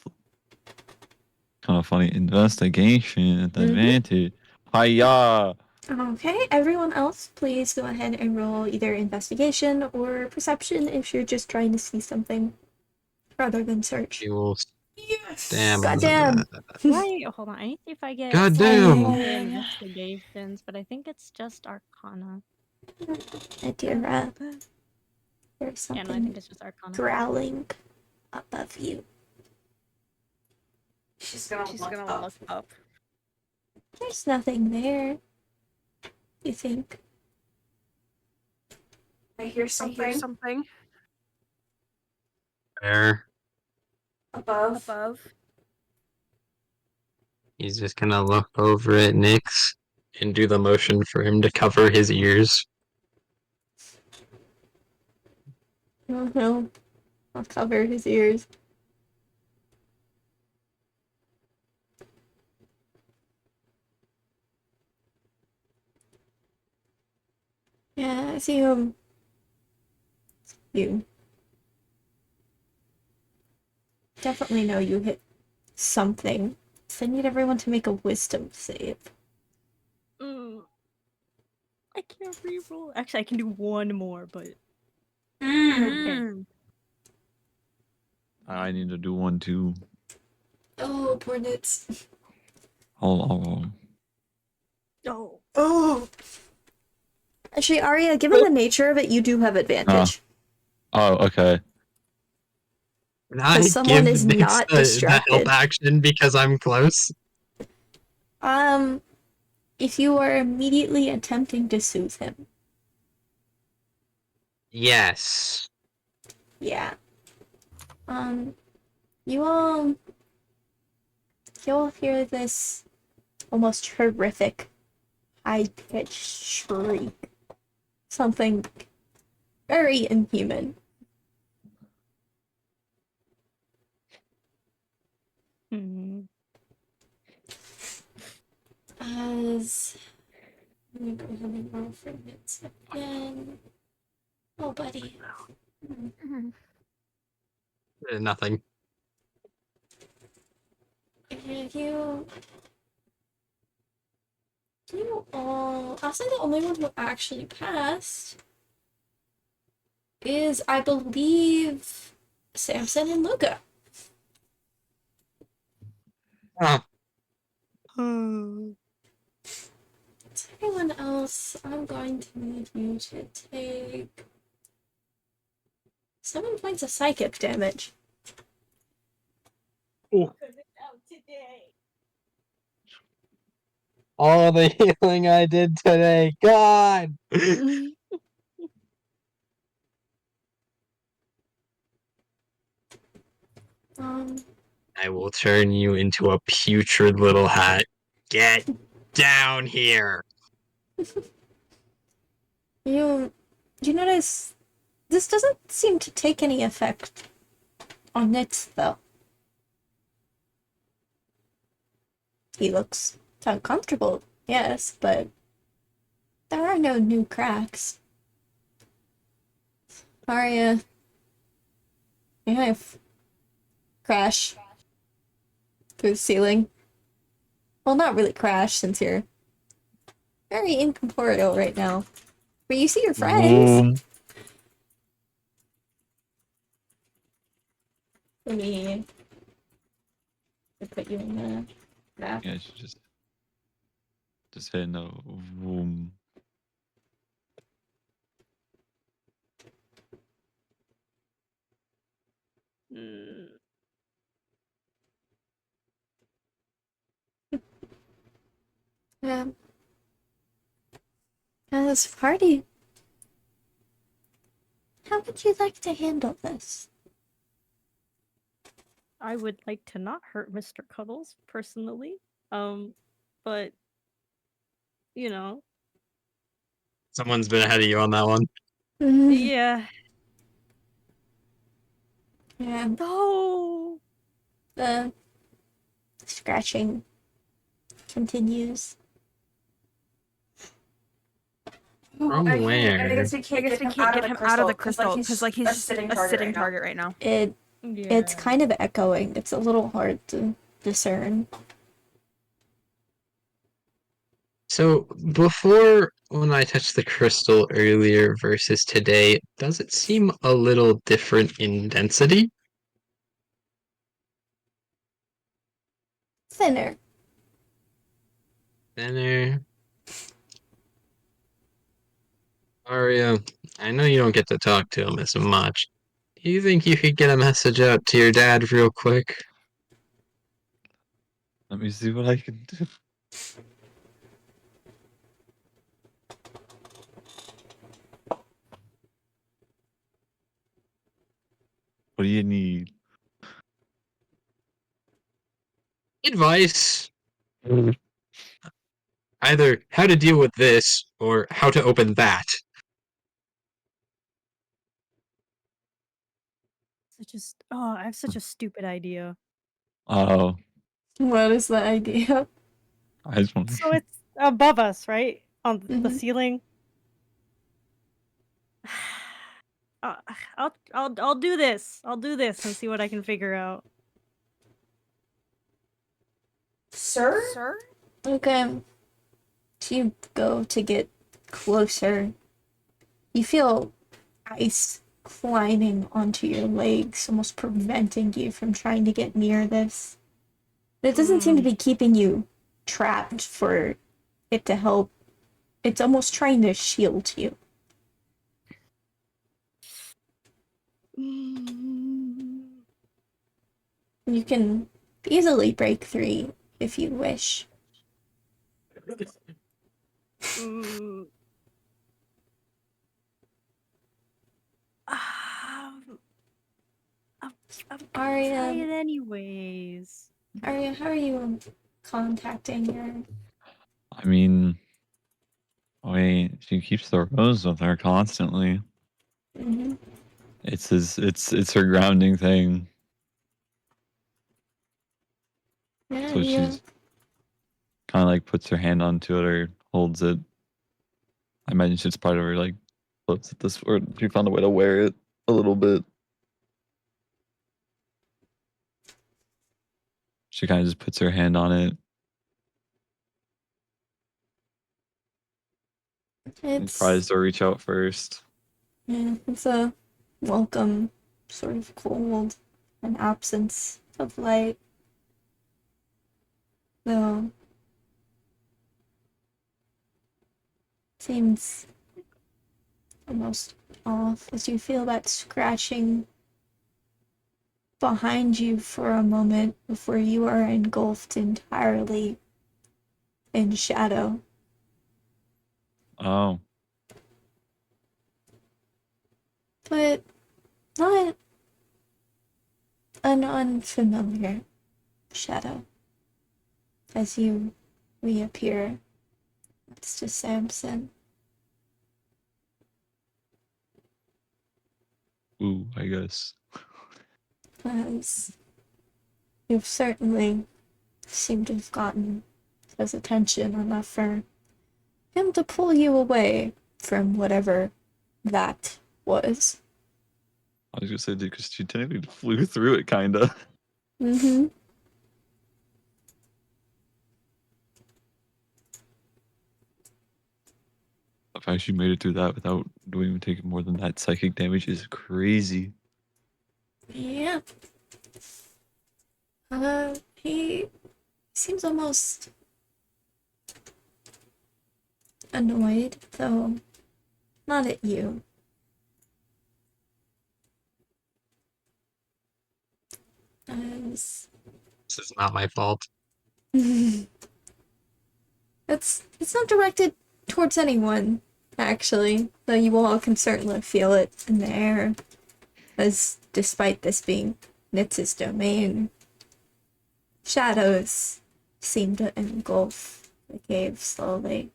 kind of funny investigation at advantage. Hiya! Okay, everyone else, please go ahead and roll either investigation or perception if you're just trying to see something rather than search. You will Yes! damn. Goddamn! Wait, hold on. I need to see if I get Goddamn! investigations, but I think it's just Arcana. Adira, there's Yeah, no, I something think it's just Arcana. growling above you. She's gonna Look up. There's nothing there. You think? I hear something. Where? Above. He's just gonna look over at Nyx and do the motion for him to cover his ears. Oh no. I'll cover his ears. Yeah, I see him. You. Definitely know you hit something. So I need everyone to make a wisdom save. I can't reroll. Actually, I can do one more, but I need to do one too. Oh, poor nits. Oh. Oh. Actually, Aria, given the nature of it, you do have advantage. Oh, okay. I someone give is Nyx not the distracted. help action because I'm close. If you are immediately attempting to soothe him. Yes. Yeah. You'll hear this almost horrific high-pitched shriek. Something very inhuman. As I'm gonna go ahead and roll for Mitsu again. Oh, buddy. Nothing. You all, I'll say the only one who actually passed is, I believe, Samson and Luca. Everyone else, I'm going to need you to take 7 points of psychic damage. Oh. All the healing I did today, God! I will turn you into a putrid little hat. Get down here! You notice this doesn't seem to take any effect on it, though. He looks uncomfortable, yes, but there are no new cracks. Aria, you kind of crash through the ceiling. Well, not really crash, since you're very incorporeal right now. But you see your friends. Let me put you in the map. Yeah, she just hit no boom. Yeah. This party. How would you like to handle this? I would like to not hurt Mr. Cuddles personally. But you know. Someone's been ahead of you on that one. Yeah. Yeah. No. The scratching continues. From where? I guess we can't get him out of the crystal because like he's a sitting target right now. It's kind of echoing. It's a little hard to discern. So, before when I touched the crystal earlier versus today, does it seem a little different in density? Thinner. Thinner. Aria, I know you don't get to talk to him as much. Do you think you could get a message out to your dad real quick? Let me see what I can do. What do you need? Advice. Either how to deal with this or how to open that. I have such a stupid idea. Oh, What is the idea? I just want. So it's above us, right? On the ceiling. I'll do this. I'll do this and see what I can figure out. Sir? Okay. So you go to get closer. You feel ice climbing onto your legs, almost preventing you from trying to get near this. But it doesn't seem to be keeping you trapped for it to help. It's almost trying to shield you. You can easily break free if you wish. Aria. Try it anyways. Aria, how are you contacting your... I mean, wait, she keeps the rose with her constantly. Mm-hmm. It's her grounding thing. Yeah, So she's kind of like puts her hand onto it or holds it. I imagine she's part of her like flips at this, or she found a way to wear it a little bit. She kind of just puts her hand on it. And tries to reach out first. Yeah, it's a welcome sort of cold and absence of light. Though seems almost off as you feel that scratching behind you for a moment before you are engulfed entirely in shadow. Oh. But not an unfamiliar shadow. As you reappear next to Samson. Ooh, I guess. As you've certainly seemed to have gotten his attention enough for him to pull you away from whatever that was. I was gonna say, dude, because she technically flew through it, kinda. Mm-hmm. The fact she made it through that without doing even taking more than that psychic damage is crazy. Yeah. He seems almost annoyed, though not at you. As This is not my fault. it's not directed towards anyone, actually, though you all can certainly feel it in the air. As despite this being Nitz's domain, shadows seem to engulf the cave slowly.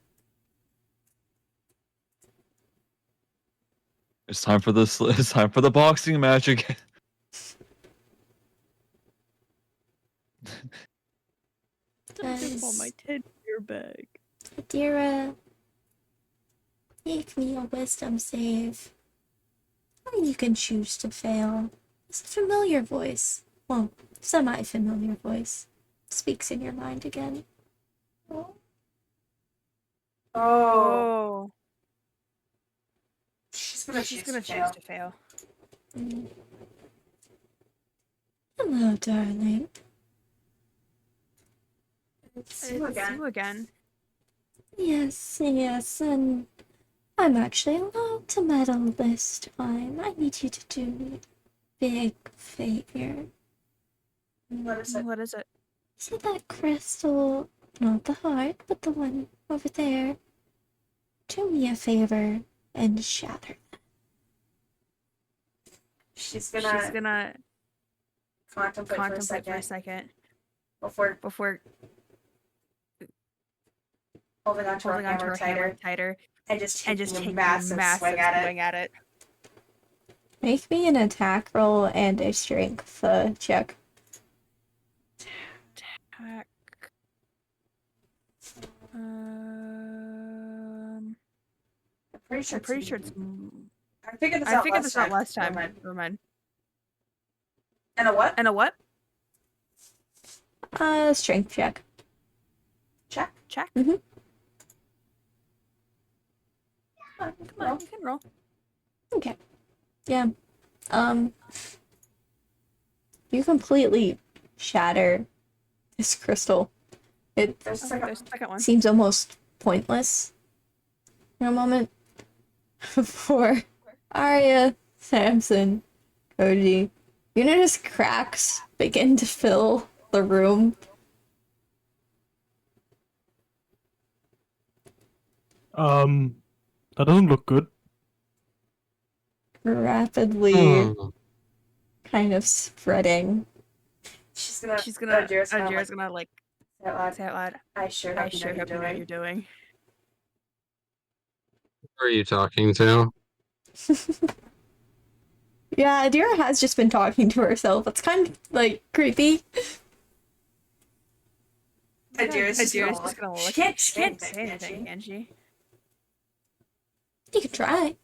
It's time for this. It's time for the boxing match again. Don't pull my 10-year bag. Adira, make me a wisdom save. Or you can choose to fail. It's a familiar voice. Well, semi-familiar voice. Speaks in your mind again. Oh. She's gonna She's choose gonna to choose fail. to fail. Hello, darling. It's you again. You again. Yes, and I'm actually allowed to meddle this time. I need you to do me a big favor. What is it? What is it? See that crystal? Not the heart, but the one over there. Do me a favor and shatter that. She's gonna contemplate for a second before holding onto her hammer tighter and just taking a massive swing at it. Make me an attack roll and a strength check. Attack. I'm pretty sure it's. I figured this out last time. Never mind. And a what? And a what? Strength check. Check. Mm-hmm. Come on, you can roll. Okay. Yeah. You completely shatter this crystal. It There's a second one. seems almost pointless for a moment. For Aria, Samson, Koji, you notice cracks begin to fill the room. That doesn't look good. Rapidly kind of spreading. She's gonna Adira's gonna like say out say out loud. I sure hope you know what you're doing. Who are you talking to? Yeah, Adira has just been talking to herself. It's kind of like creepy. Adira's just gonna look. She can't say anything, can she? You can try.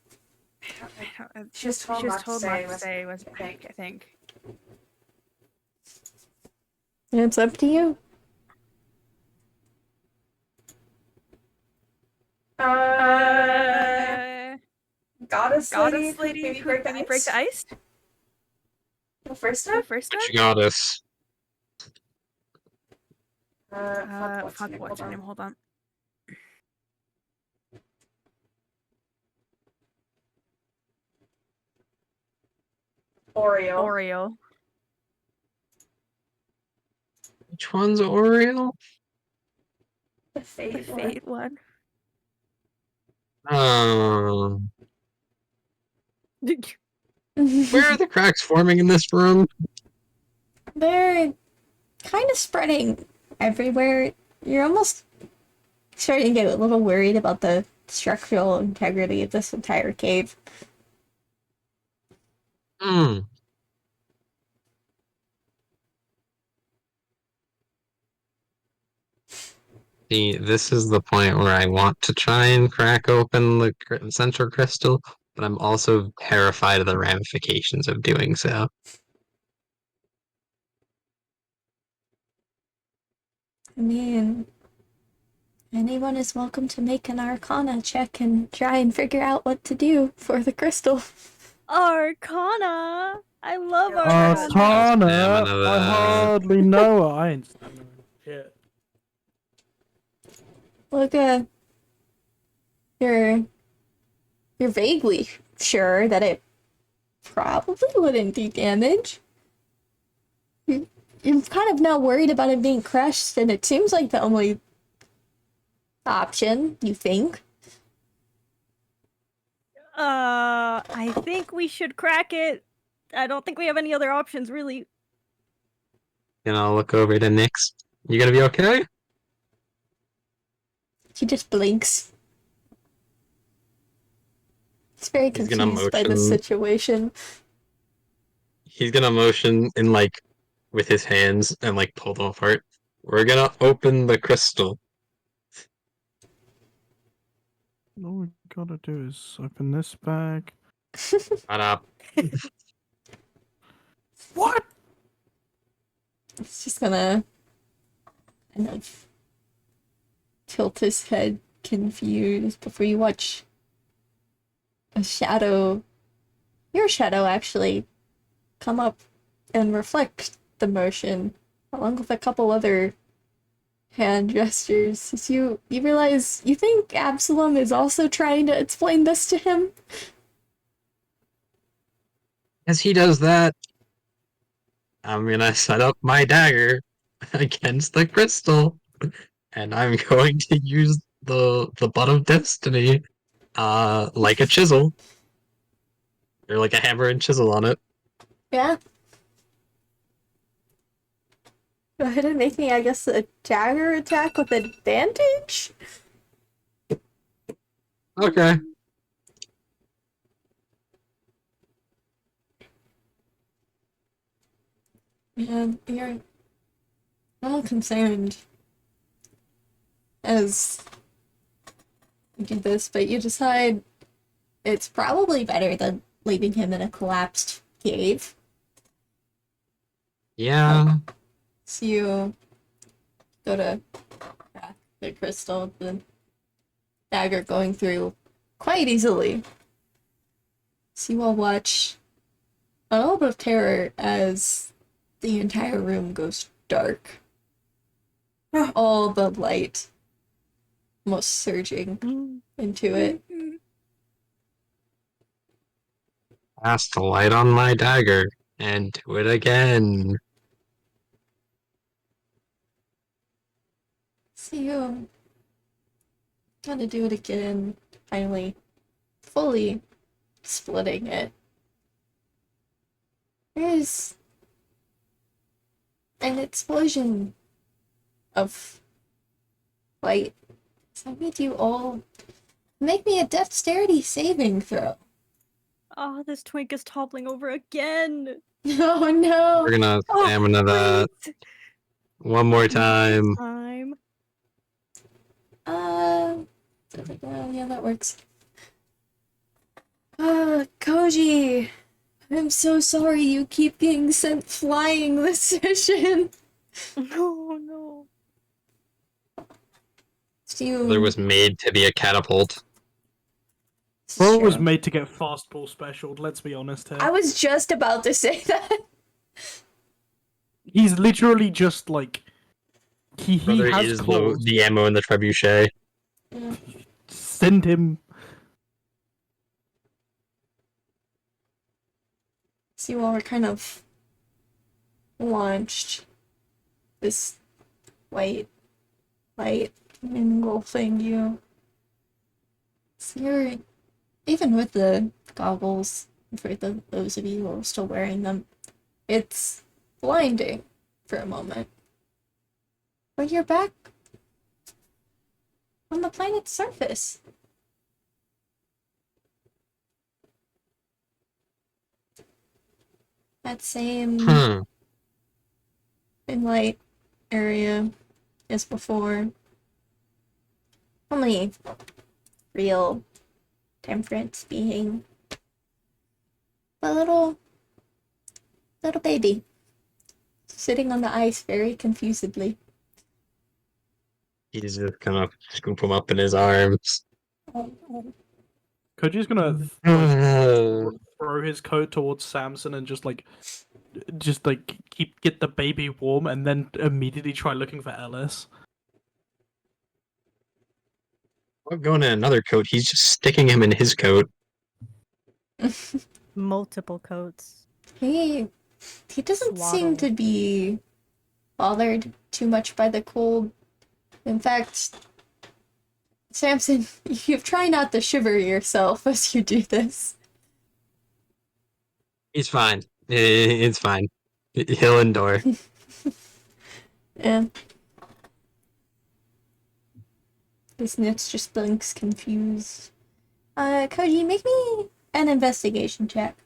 She was told not to say was pink, I think. It's up to you. Goddess lady, can you break the ice? The first time? Which goddess? Fuck, what's her name? Hold on. Oreo. Which one's Oreo? The fate one. Where are the cracks forming in this room? They're kind of spreading everywhere. You're almost starting to get a little worried about the structural integrity of this entire cave. Hmm. See, this is the point where I want to try and crack open the central crystal, but I'm also terrified of the ramifications of doing so. I mean, anyone is welcome to make an Arcana check and try and figure out what to do for the crystal. Arcana! I love Arcana! Arcana! Stamina I there. hardly know her. I ain't stamina. Shit. Luca, you're vaguely sure that it probably wouldn't do damage. You're kind of now worried about it being crushed, and it seems like the only option, you think. I think we should crack it. I don't think we have any other options, really. And I'll look over to Nyx. You gonna be okay? She just blinks. He's very He's gonna confused by the motion. situation. He's gonna motion in like with his hands and like pull them apart. We're gonna open the crystal. All we gotta do is open this bag. Shut up. What? It's just gonna kind of tilt his head confused before you watch a shadow, your shadow actually, come up and reflect the motion along with a couple other hand gestures. As you realize, you think Absalom is also trying to explain this to him. As he does that, I'm gonna set up my dagger against the crystal, and I'm going to use the butt of destiny, like a chisel, or like a hammer and chisel on it. Yeah. Go ahead and make me, I guess, a dagger attack with advantage? Okay. Man, you're all concerned as you do this, but you decide it's probably better than leaving him in a collapsed cave. Yeah. So you go to crack the crystal, the dagger going through quite easily. So you all watch a little bit of terror as the entire room goes dark. All the light almost surging into it. Cast the light on my dagger and do it again. So you gotta do it again, finally fully splitting it. There's an explosion of light. So I need you all make me a dexterity saving throw. Oh, this twink is toppling over again. Oh no! We're gonna stamina that one more time. Time. Yeah, that works. Koji, I'm so sorry you keep getting sent flying this session. No, no. There was made to be a catapult. Bro was made to get fastball specialed, let's be honest here. I was just about to say that. He's literally just like... He Brother has is claws. the ammo in the trebuchet. Yeah. Send him... So you all were kind of launched. This white light engulfing you. So you're, even with the goggles, for those of you who are still wearing them, it's blinding for a moment. But you're back on the planet's surface. That same light area as before. Only real temperance being a little baby sitting on the ice very confusedly. He's just gonna scoop him up in his arms. Koji's gonna throw his coat towards Samson and just get the baby warm, and then immediately try looking for Ellis. I'm going in another coat. He's just sticking him in his coat. Multiple coats. He doesn't seem to be bothered too much by the cold. In fact, Samson, you try not to shiver yourself as you do this. He's fine. It's fine. He'll endure. Yeah. This Nitz just blinks confused. Koji, make me an investigation check.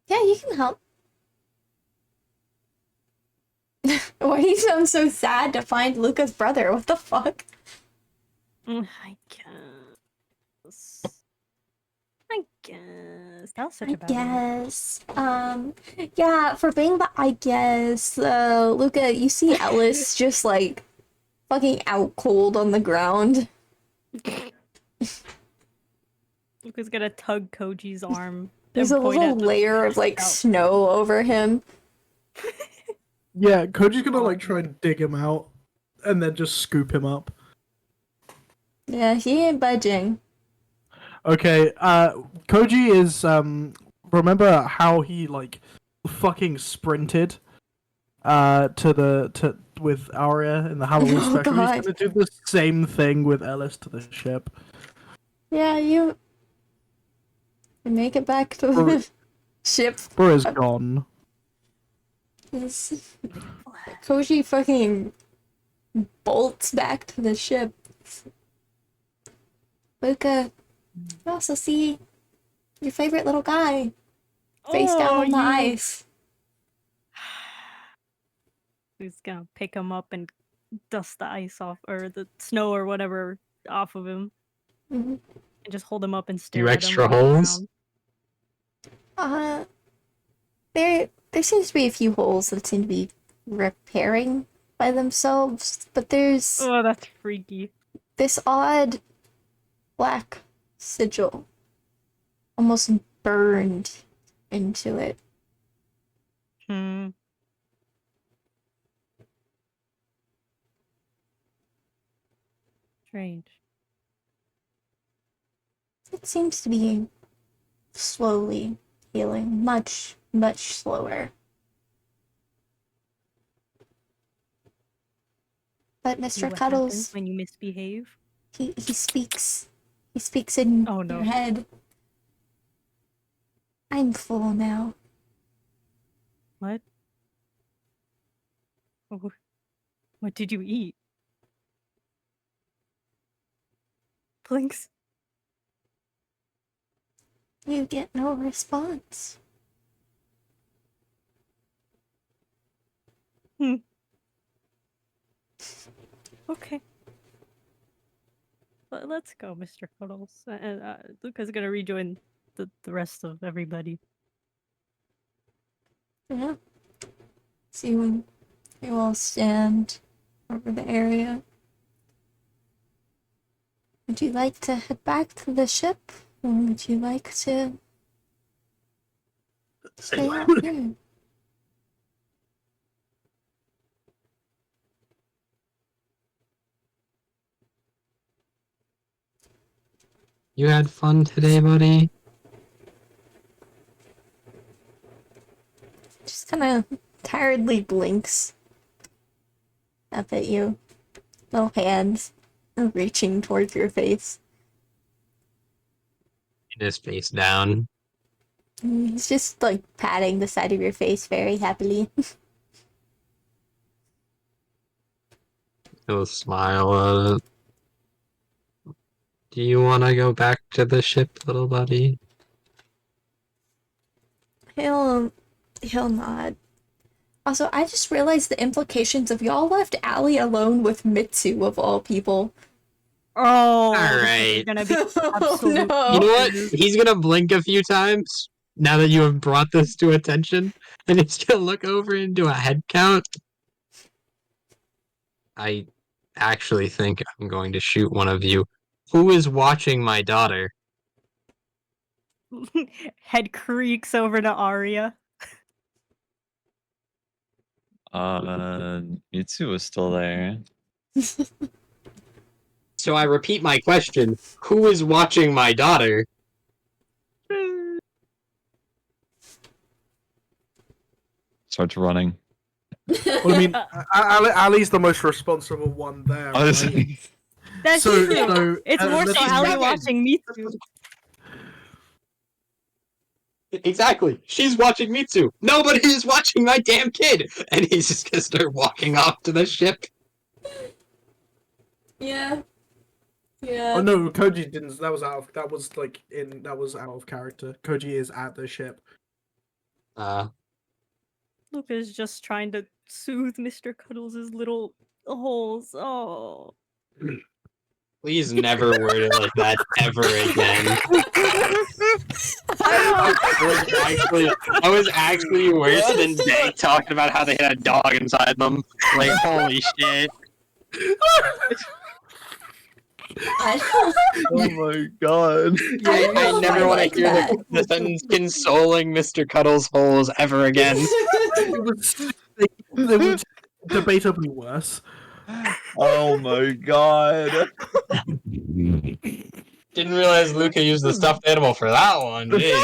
Yeah, you can help. Why do you sound so sad to find Luca's brother? What the fuck? I guess. That was such a bad word. Yeah, for being I guess, Luca, you see Ellis just, like, fucking out cold on the ground. Luca's gonna tug Koji's arm. There's a little layer of, like, snow over him. Yeah, Koji's gonna, like, try and dig him out, and then just scoop him up. Yeah, he ain't budging. Okay, Koji is, remember how he, like, fucking sprinted, with Aria in the Halloween special? God. He's gonna do the same thing with Ellis to the ship. Yeah, you make it back to the ship. Bro is gone. Koji fucking bolts back to the ship. Luca, you also see your favorite little guy face down on the ice. He's gonna pick him up and dust the ice off, or the snow or whatever off of him. Mm-hmm. And just hold him up and stare You at extra him. holes? There seems to be a few holes that seem to be repairing by themselves, but there's... Oh, that's freaky. This odd black sigil almost burned into it. Strange. It seems to be slowly healing, much, much slower. But Mr. What Cuddles, happens when you misbehave? he speaks in your head. I'm full now. What? Oh, what did you eat? Blinks. You get no response. Okay. Let's go, Mr. Cuddles. And Luca's gonna rejoin the rest of everybody. Yeah. See when you all stand over the area. Would you like to head back to the ship? Or would you like to stay out here? You had fun today, buddy? just kind of tiredly blinks up at you. Little hands reaching towards your face. His face down. He's just like patting the side of your face very happily. He'll smile at it. Do you want to go back to the ship, little buddy? He'll nod. Also, I just realized the implications of y'all left Allie alone with Mitsu of all people. Oh, Alright. Gonna be Oh, absolute. no. You know what? He's gonna blink a few times now that you have brought this to attention, and he's gonna look over and do a head count. I actually think I'm going to shoot one of you. Who is watching my daughter? Head creaks over to Aria. Mitsu is still there. So I repeat my question. Who is watching my daughter? Starts running. Well, I mean, Ali's the most responsible one there. Right? That's So- true. so, It's uh, more let's- so Ali Seven. watching Mitsu. Exactly. She's watching Mitsu. Nobody is watching my damn kid. And he's just gonna start walking off to the ship. Yeah. Yeah. Oh no, Koji didn't. That was out of character. Koji is at the ship. Luca's just trying to soothe Mr. Cuddles' little holes. Oh. Please never word it like that ever again. I was actually worse than Dank talking about how they had a dog inside them. Like, holy shit. Oh my god. I never want to hear the sentence consoling Mr. Cuddles' holes ever again. It was debatably worse. Oh my god. Didn't realize Luca used the stuffed animal for that one. Jeez.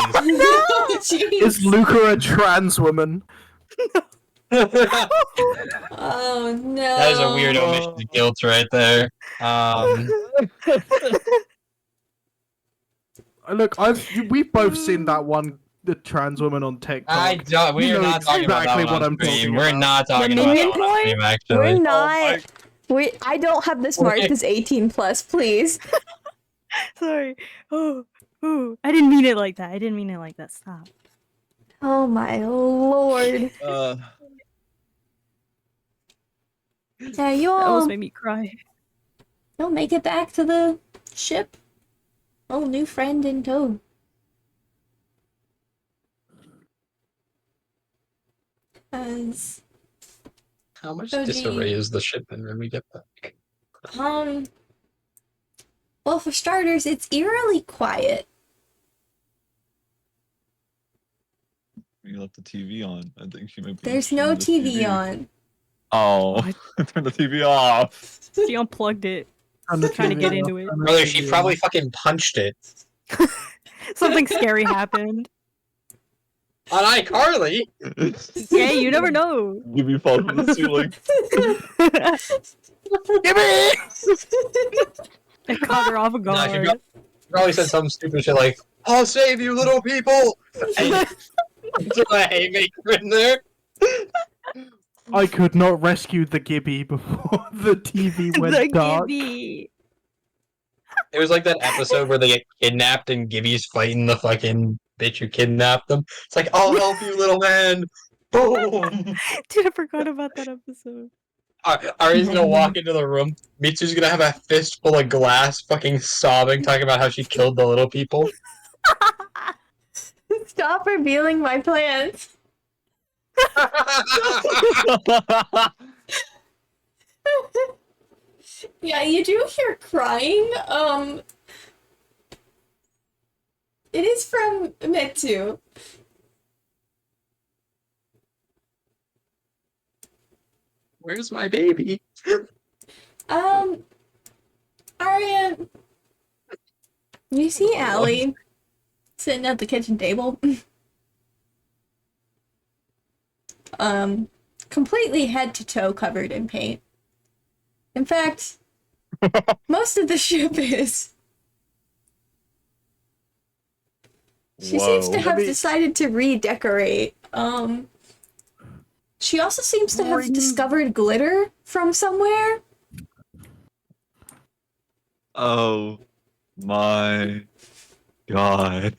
Jeez. Is Luca a trans woman? Oh no. That is a weird omission of guilt right there. Look, we've both seen that the trans woman on TikTok. We're You know not talking about that exactly one what on I'm stream. talking We're about. not talking The about that minion one on stream, We're actually. not. I don't have this marked as 18 plus, please. Sorry. Oh, I didn't mean it like that. I didn't mean it like that. Stop. Oh my lord. Yeah, you That almost all made me cry. you'll make it back to the ship. Oh, new friend in tow. As How much Koji. disarray is the ship when we get back? Well, for starters, it's eerily quiet. You left the TV on. I think she might be. There's no watching the TV on. Oh, turn the TV off. She unplugged it. On the Trying to get TV. into it. Brother, she probably fucking punched it. Something scary happened. On iCarly? Yeah, you never know. Give me fall from the ceiling. Give me! It caught her off Nah, guard. she probably said some stupid shit like, I'll save you, little people! And threw a haymaker in there. I could not rescue the Gibby before the TV went The dark. Gibby. It was like that episode where they get kidnapped and Gibby's fighting the fucking bitch who kidnapped them. It's like, I'll help you, little man! Boom! Dude, I forgot about that episode. Ari's gonna walk into the room. Mitsu's gonna have a fistful of glass, fucking sobbing, talking about how she killed the little people. Stop revealing my plans. Yeah, you do hear crying. It is from Mitsu. Where's my baby? Aria, you see Allie sitting at the kitchen table. completely head to toe covered in paint. In fact, most of the ship is. She seems to have decided to redecorate. She also seems to have discovered glitter from somewhere. Oh my god.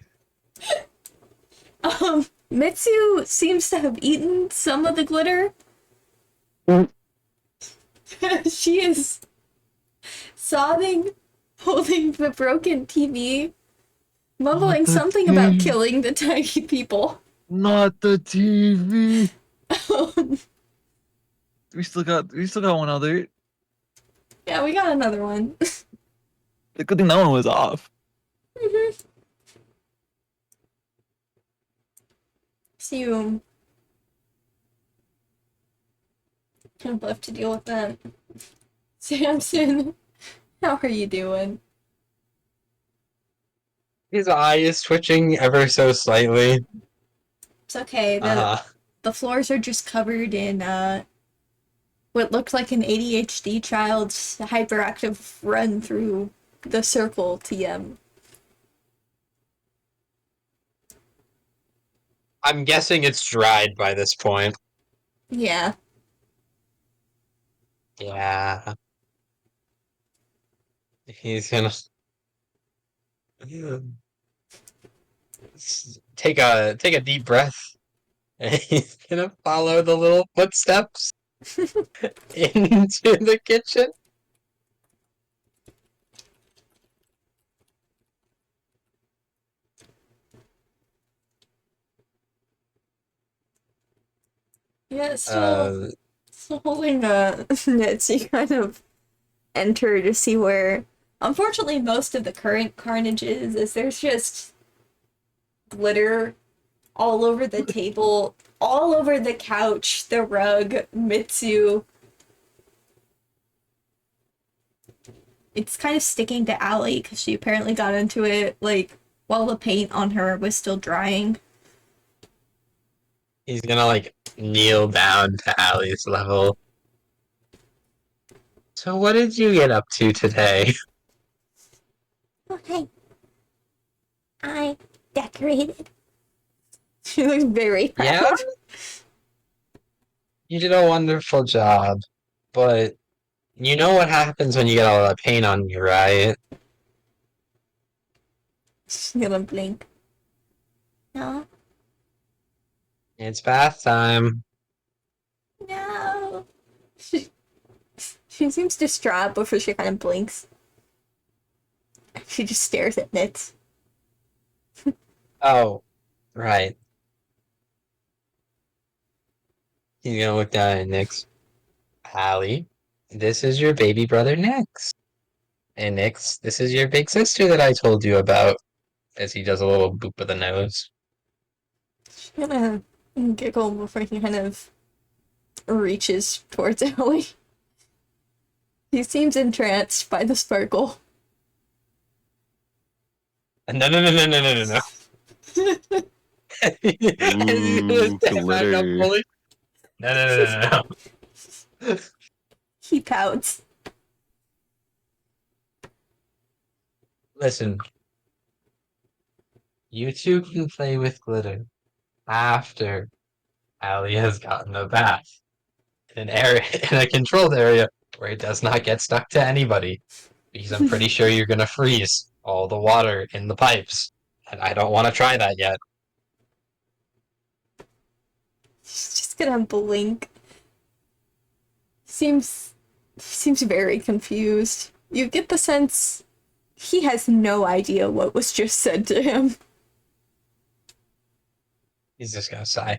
Mitsu seems to have eaten some of the glitter. She is sobbing, holding the broken TV, mumbling something about killing the tiny people. Not the TV. we still got one other. Yeah, we got another one. The good thing that one was off. So kind of left to deal with that. Samson, how are you doing? His eye is twitching ever so slightly. It's okay. The floors are just covered in what looked like an ADHD child's hyperactive run through the circle TM. I'm guessing it's dried by this point. Yeah. Yeah. He's gonna take a deep breath, and he's gonna follow the little footsteps into the kitchen. Yeah, still holding nits. You kind of enter to see where, unfortunately, most of the current carnage is there's just glitter all over the table, all over the couch, the rug, Mitsu. It's kind of sticking to Allie because she apparently got into it like while the paint on her was still drying. He's gonna like kneel down to Allie's level. So what did you get up to today? Okay. I decorated. She looks very proud. Yeah? You did a wonderful job, but you know what happens when you get all that paint on you, right? She's gonna blink. No. It's bath time. No. She seems distraught before she kind of blinks. She just stares at Nits. Oh, right. He's gonna look down at Nyx. Allie, this is your baby brother Nyx. And Nyx, this is your big sister that I told you about. As he does a little boop of the nose. She's gonna giggle before he kind of reaches towards Ellie. He seems entranced by the sparkle. No. Glitter. No. He pouts. Listen. You two can play with glitter after Allie has gotten a bath in an area in a controlled area where it does not get stuck to anybody. Because I'm pretty sure you're gonna freeze all the water in the pipes. And I don't want to try that yet. She's just gonna blink. Seems very confused. You get the sense he has no idea what was just said to him. He's just gonna sigh.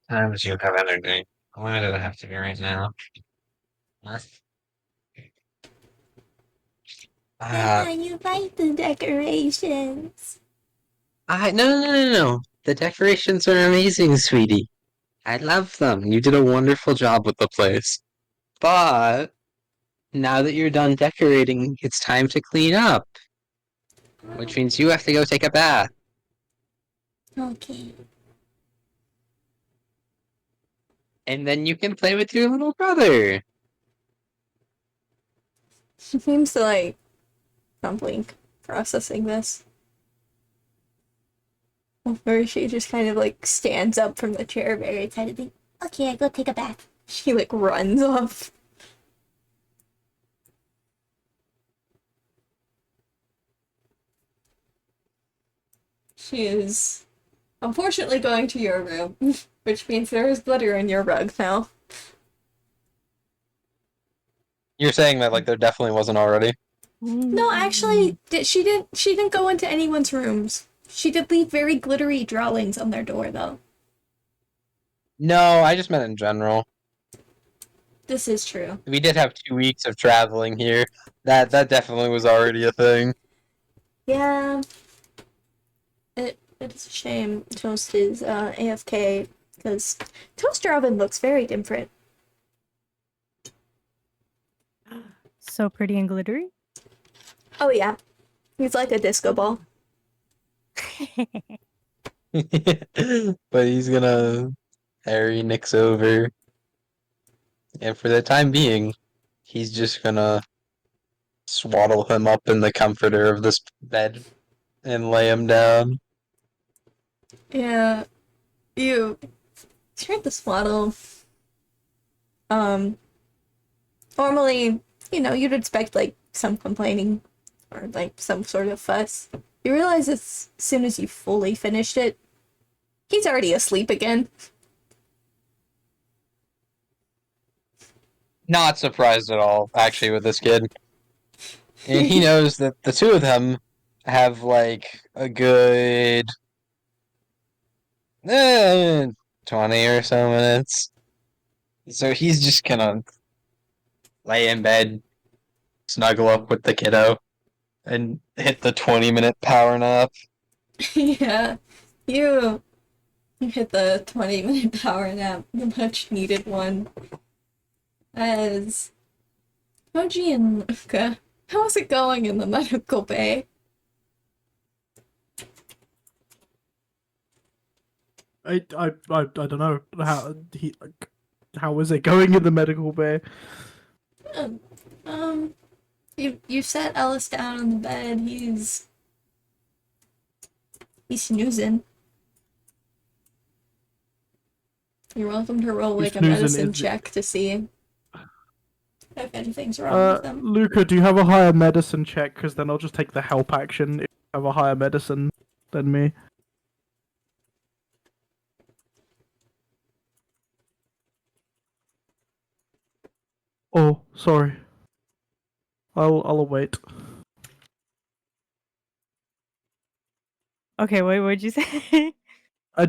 Times you have energy. Why did it have to be right now? Huh? You like the decorations. No. The decorations are amazing, sweetie. I love them. You did a wonderful job with the place. But now that you're done decorating, it's time to clean up. Which means you have to go take a bath. Okay. And then you can play with your little brother. She seems to like crumbling, processing this. Or she just kind of like stands up from the chair very excitedly. Okay, I go take a bath. She like runs off. She is unfortunately going to your room, which means there is glitter in your rug now. You're saying that like there definitely wasn't already. No, actually, she didn't go into anyone's rooms. She did leave very glittery drawings on their door, though. No, I just meant in general. This is true. We did have 2 weeks of traveling here. That definitely was already a thing. Yeah. It's a shame Toast is AFK, because Toaster Oven looks very different. So pretty and glittery. Oh yeah. He's like a disco ball. But he's gonna Harry Nick's over. And for the time being, he's just gonna swaddle him up in the comforter of this bed and lay him down. Yeah. You tried the swaddle. Normally, you'd expect like some complaining or like some sort of fuss. You realize as soon as you fully finished it, he's already asleep again. Not surprised at all, actually, with this kid. And he knows that the two of them have like a good 20 or so minutes. So he's just gonna lay in bed, snuggle up with the kiddo, and hit the 20-minute power nap. Yeah. You hit the 20-minute power nap, the much needed one. As Koji and Luca, how's it going in the medical bay? I don't know how is it going in the medical bay? You set Ellis down on the bed. He's snoozing. You're welcome to roll like a medicine check to see if anything's wrong with them. Luca, do you have a higher medicine check? Because then I'll just take the help action if you have a higher medicine than me. Oh, sorry. I'll wait. Okay, wait, what'd you say?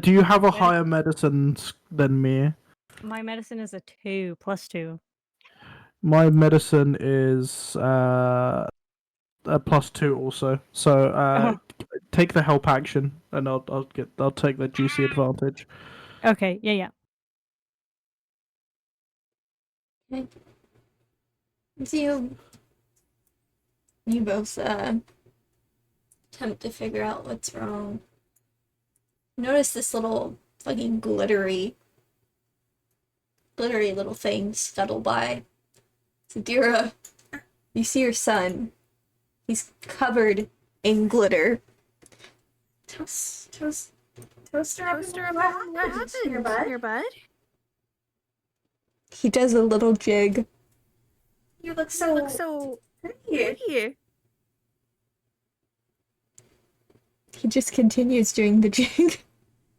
Do you have a higher medicine than me? My medicine is a 2 plus 2. My medicine is a +2 also. So take the help action, and I'll take the juicy advantage. Okay, yeah. Okay. So you both attempt to figure out what's wrong. Notice this little fucking glittery little thing scuttle by. So Adira, you see your son. He's covered in glitter. Toaster, what happened here, bud? He does a little jig. You look so pretty. He just continues doing the jig.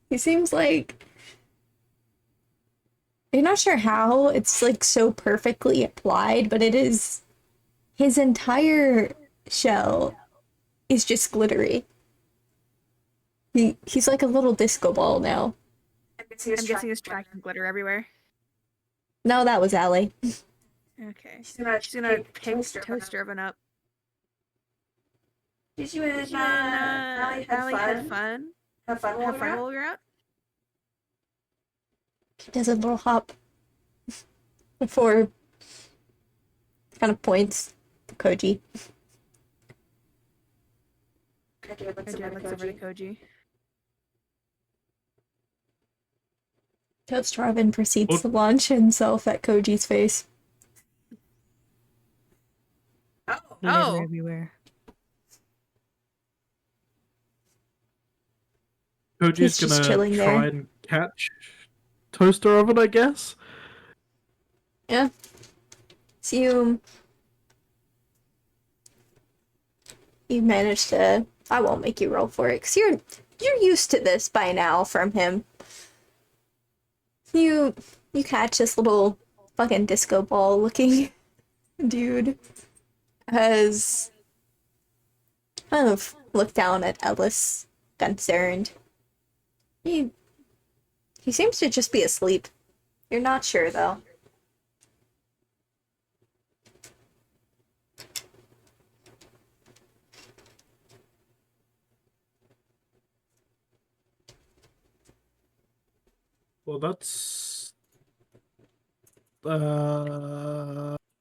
He seems like... You're not sure how it's like so perfectly applied, but it is... His entire shell is just glittery. He's like a little disco ball now. I'm guessing he's tracking glitter everywhere. No, that was Allie. Okay. She's gonna pick Toaster Oven up. Did you and Allie had fun? Have fun while we were out? He does a little hop before kind of points to Koji. Adira looks over to Koji. Toast Robin proceeds What? to launch himself at Koji's face. Glitter everywhere. Koji's He's just gonna chilling try there. and catch Toaster Oven, I guess. Yeah. So you managed to. I won't make you roll for it, because you're used to this by now from him. You catch this little fucking disco ball looking dude has kind of looked down at Ellis, concerned. He seems to just be asleep. You're not sure though. Well, that's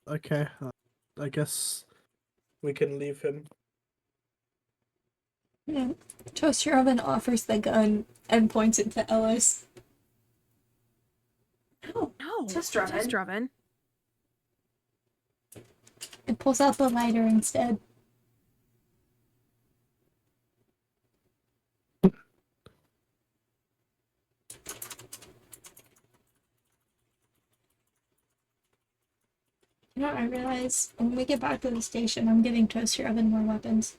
okay. I guess we can leave him. Yeah. Toaster Oven offers the gun and points it to Ellis. No, Test Robin. It pulls out the lighter instead. You know, I realize when we get back to the station, I'm giving Toaster Oven more weapons.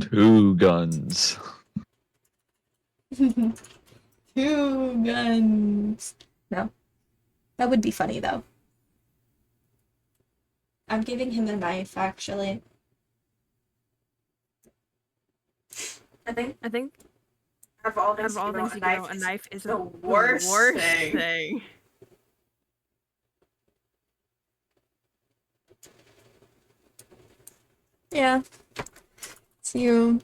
2 guns. 2 guns. No. That would be funny, though. I'm giving him a knife, actually. I think Out of all things you know, a knife is the worst thing. Yeah. So you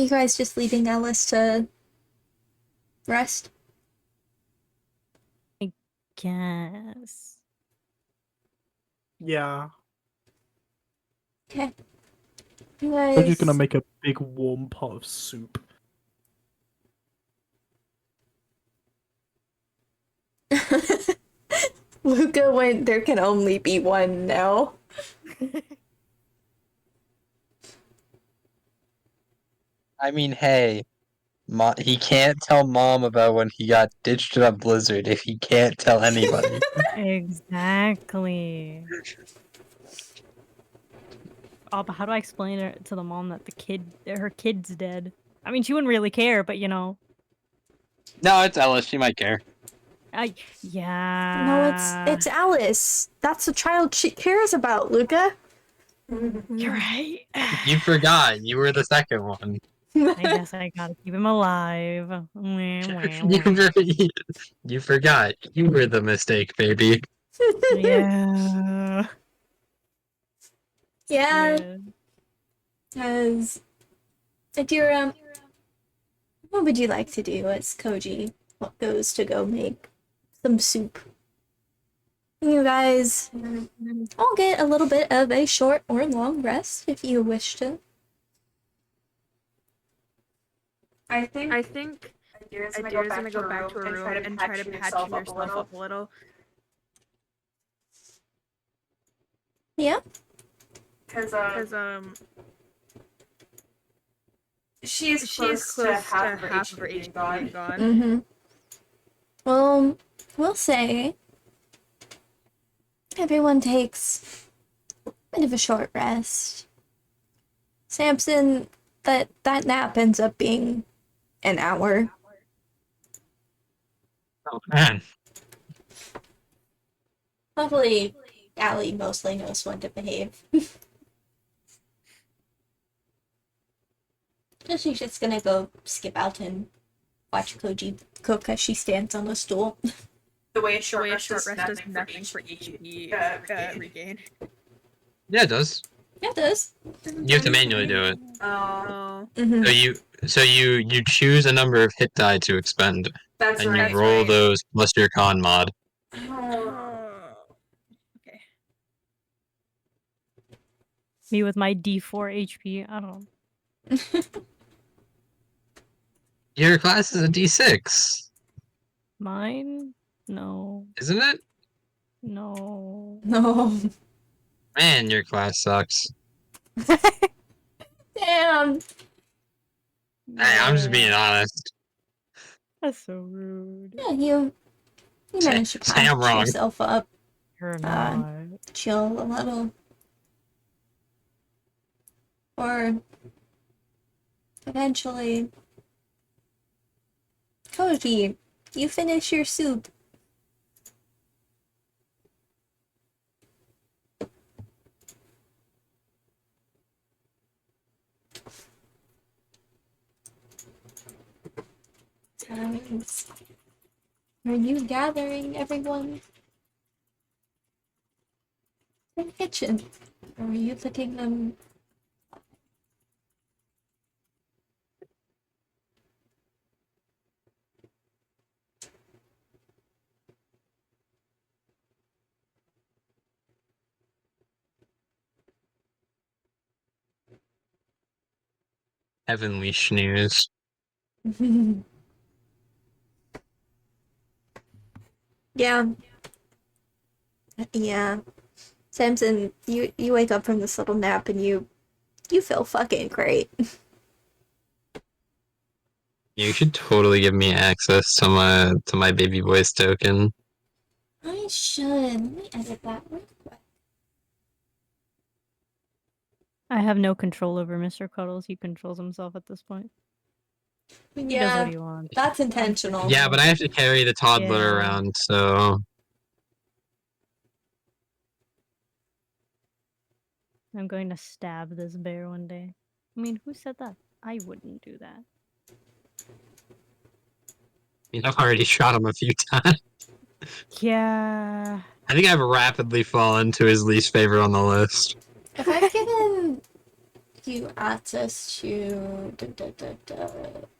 guys just leaving Ellis to rest? Guess. Yeah. Okay. You We're just gonna guys... make a big warm pot of soup. Luca went, there can only be one now. I mean, hey, he can't tell mom about when he got ditched in a blizzard if he can't tell anybody. Exactly. Oh, but how do I explain it to the mom that her kid's dead? I mean, she wouldn't really care, but you know. No, it's Ellis. She might care. Yeah. No, it's Alice. That's the child she cares about, Luca. You're right. You forgot. You were the second one. I guess I gotta keep him alive. You forgot. You were the mistake, baby. Yeah. Yeah. As Adira, what would you like to do as Koji goes to go make some soup? You guys all get a little bit of a short or long rest if you wish to. I think Adira's gonna go back to her room and try to patch herself up a little. Yeah? Because she's close to half her HP being gone. Mm-hmm. Well, we'll say everyone takes a bit of a short rest. Samson, that nap ends up being an hour. Oh, man. Luckily, Allie mostly knows when to behave. So she's just gonna go skip out and watch Koji cook as she stands on the stool. The way a short rest does does nothing for HP regain. Yeah, it does. Yeah, it does. You have to manually do it. Oh. Mm-hmm. So you choose a number of hit die to expend, That's and right. you roll those plus your con mod. Okay. Me with my D4 HP. I don't know. Your class is a D6, Mine? No. isn't it? No. No. Man, your class sucks. Damn. Hey, I'm just being honest. That's so rude. Yeah, you managed to Say I'm patch wrong. yourself up. You're not. Chill a little. Or eventually. Koji, you finish your soup. Times. Are you gathering everyone in the kitchen? Or are you putting them? Heavenly snooze. Yeah. Yeah. Samson, you wake up from this little nap and you feel fucking great. You should totally give me access to my baby voice token. I should. Let me edit that real quick. I have no control over Mr. Cuddles. He controls himself at this point. He does Yeah, what he wants. that's intentional. Yeah, but I have to carry the toddler Yeah. around, so I'm going to stab this bear one day. I mean, who said that? I wouldn't do that. I've already shot him a few times. Yeah. I think I've rapidly fallen to his least favorite on the list. If I've given you access to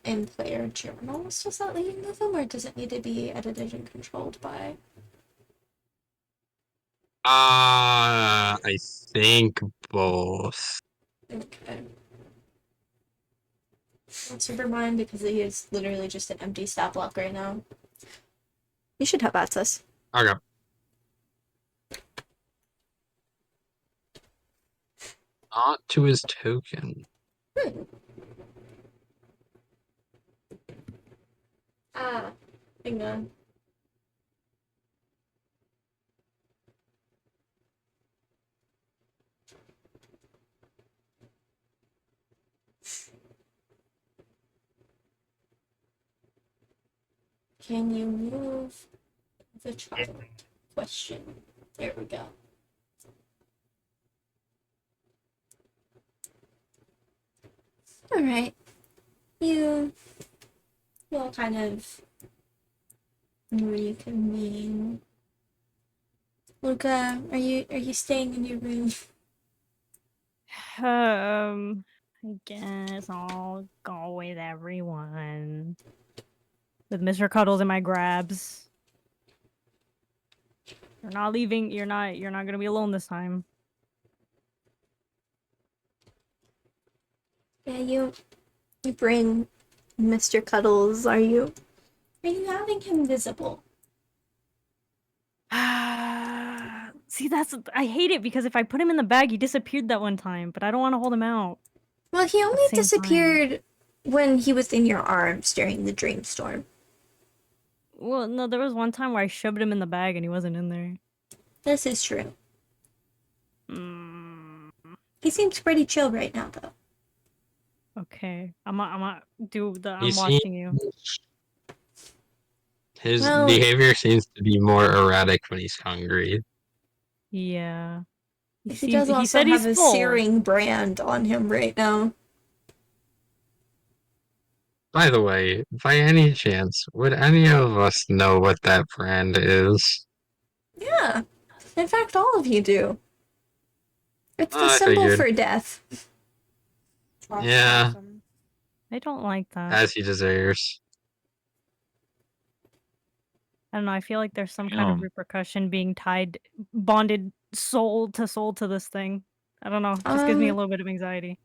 in-player journals, does that let you move them, or does it need to be edited and controlled by? I think both. Okay. Not super mind because he is literally just an empty stat block right now. You should have access. Okay. Not to his token. Hang on. Can you move the child? Question. There we go. Alright. You all kind of reconvene. Luca, are you staying in your room? I guess I'll go with everyone. With Mr. Cuddles and my grabs. You're not leaving. You're not gonna be alone this time. Yeah, you bring Mr. Cuddles. Are you having him visible? See, I hate it because if I put him in the bag, he disappeared that one time, but I don't want to hold him out. Well, he only disappeared when he was in your arms during the dream storm. Well, no, there was one time where I shoved him in the bag and he wasn't in there. This is true. He seems pretty chill right now, though. Okay, I'm He watching you. His Well- behavior seems to be more erratic when he's hungry. Yeah. He does also said have he's a full. searing brand on him right now. By the way, by any chance, would any of us know what that brand is? Yeah. In fact, all of you do. It's the I symbol figured. for death. Yeah, I don't like that. as he deserves. I don't know. I feel like there's some kind of repercussion being bonded soul to this thing. I don't know. It just gives me a little bit of anxiety.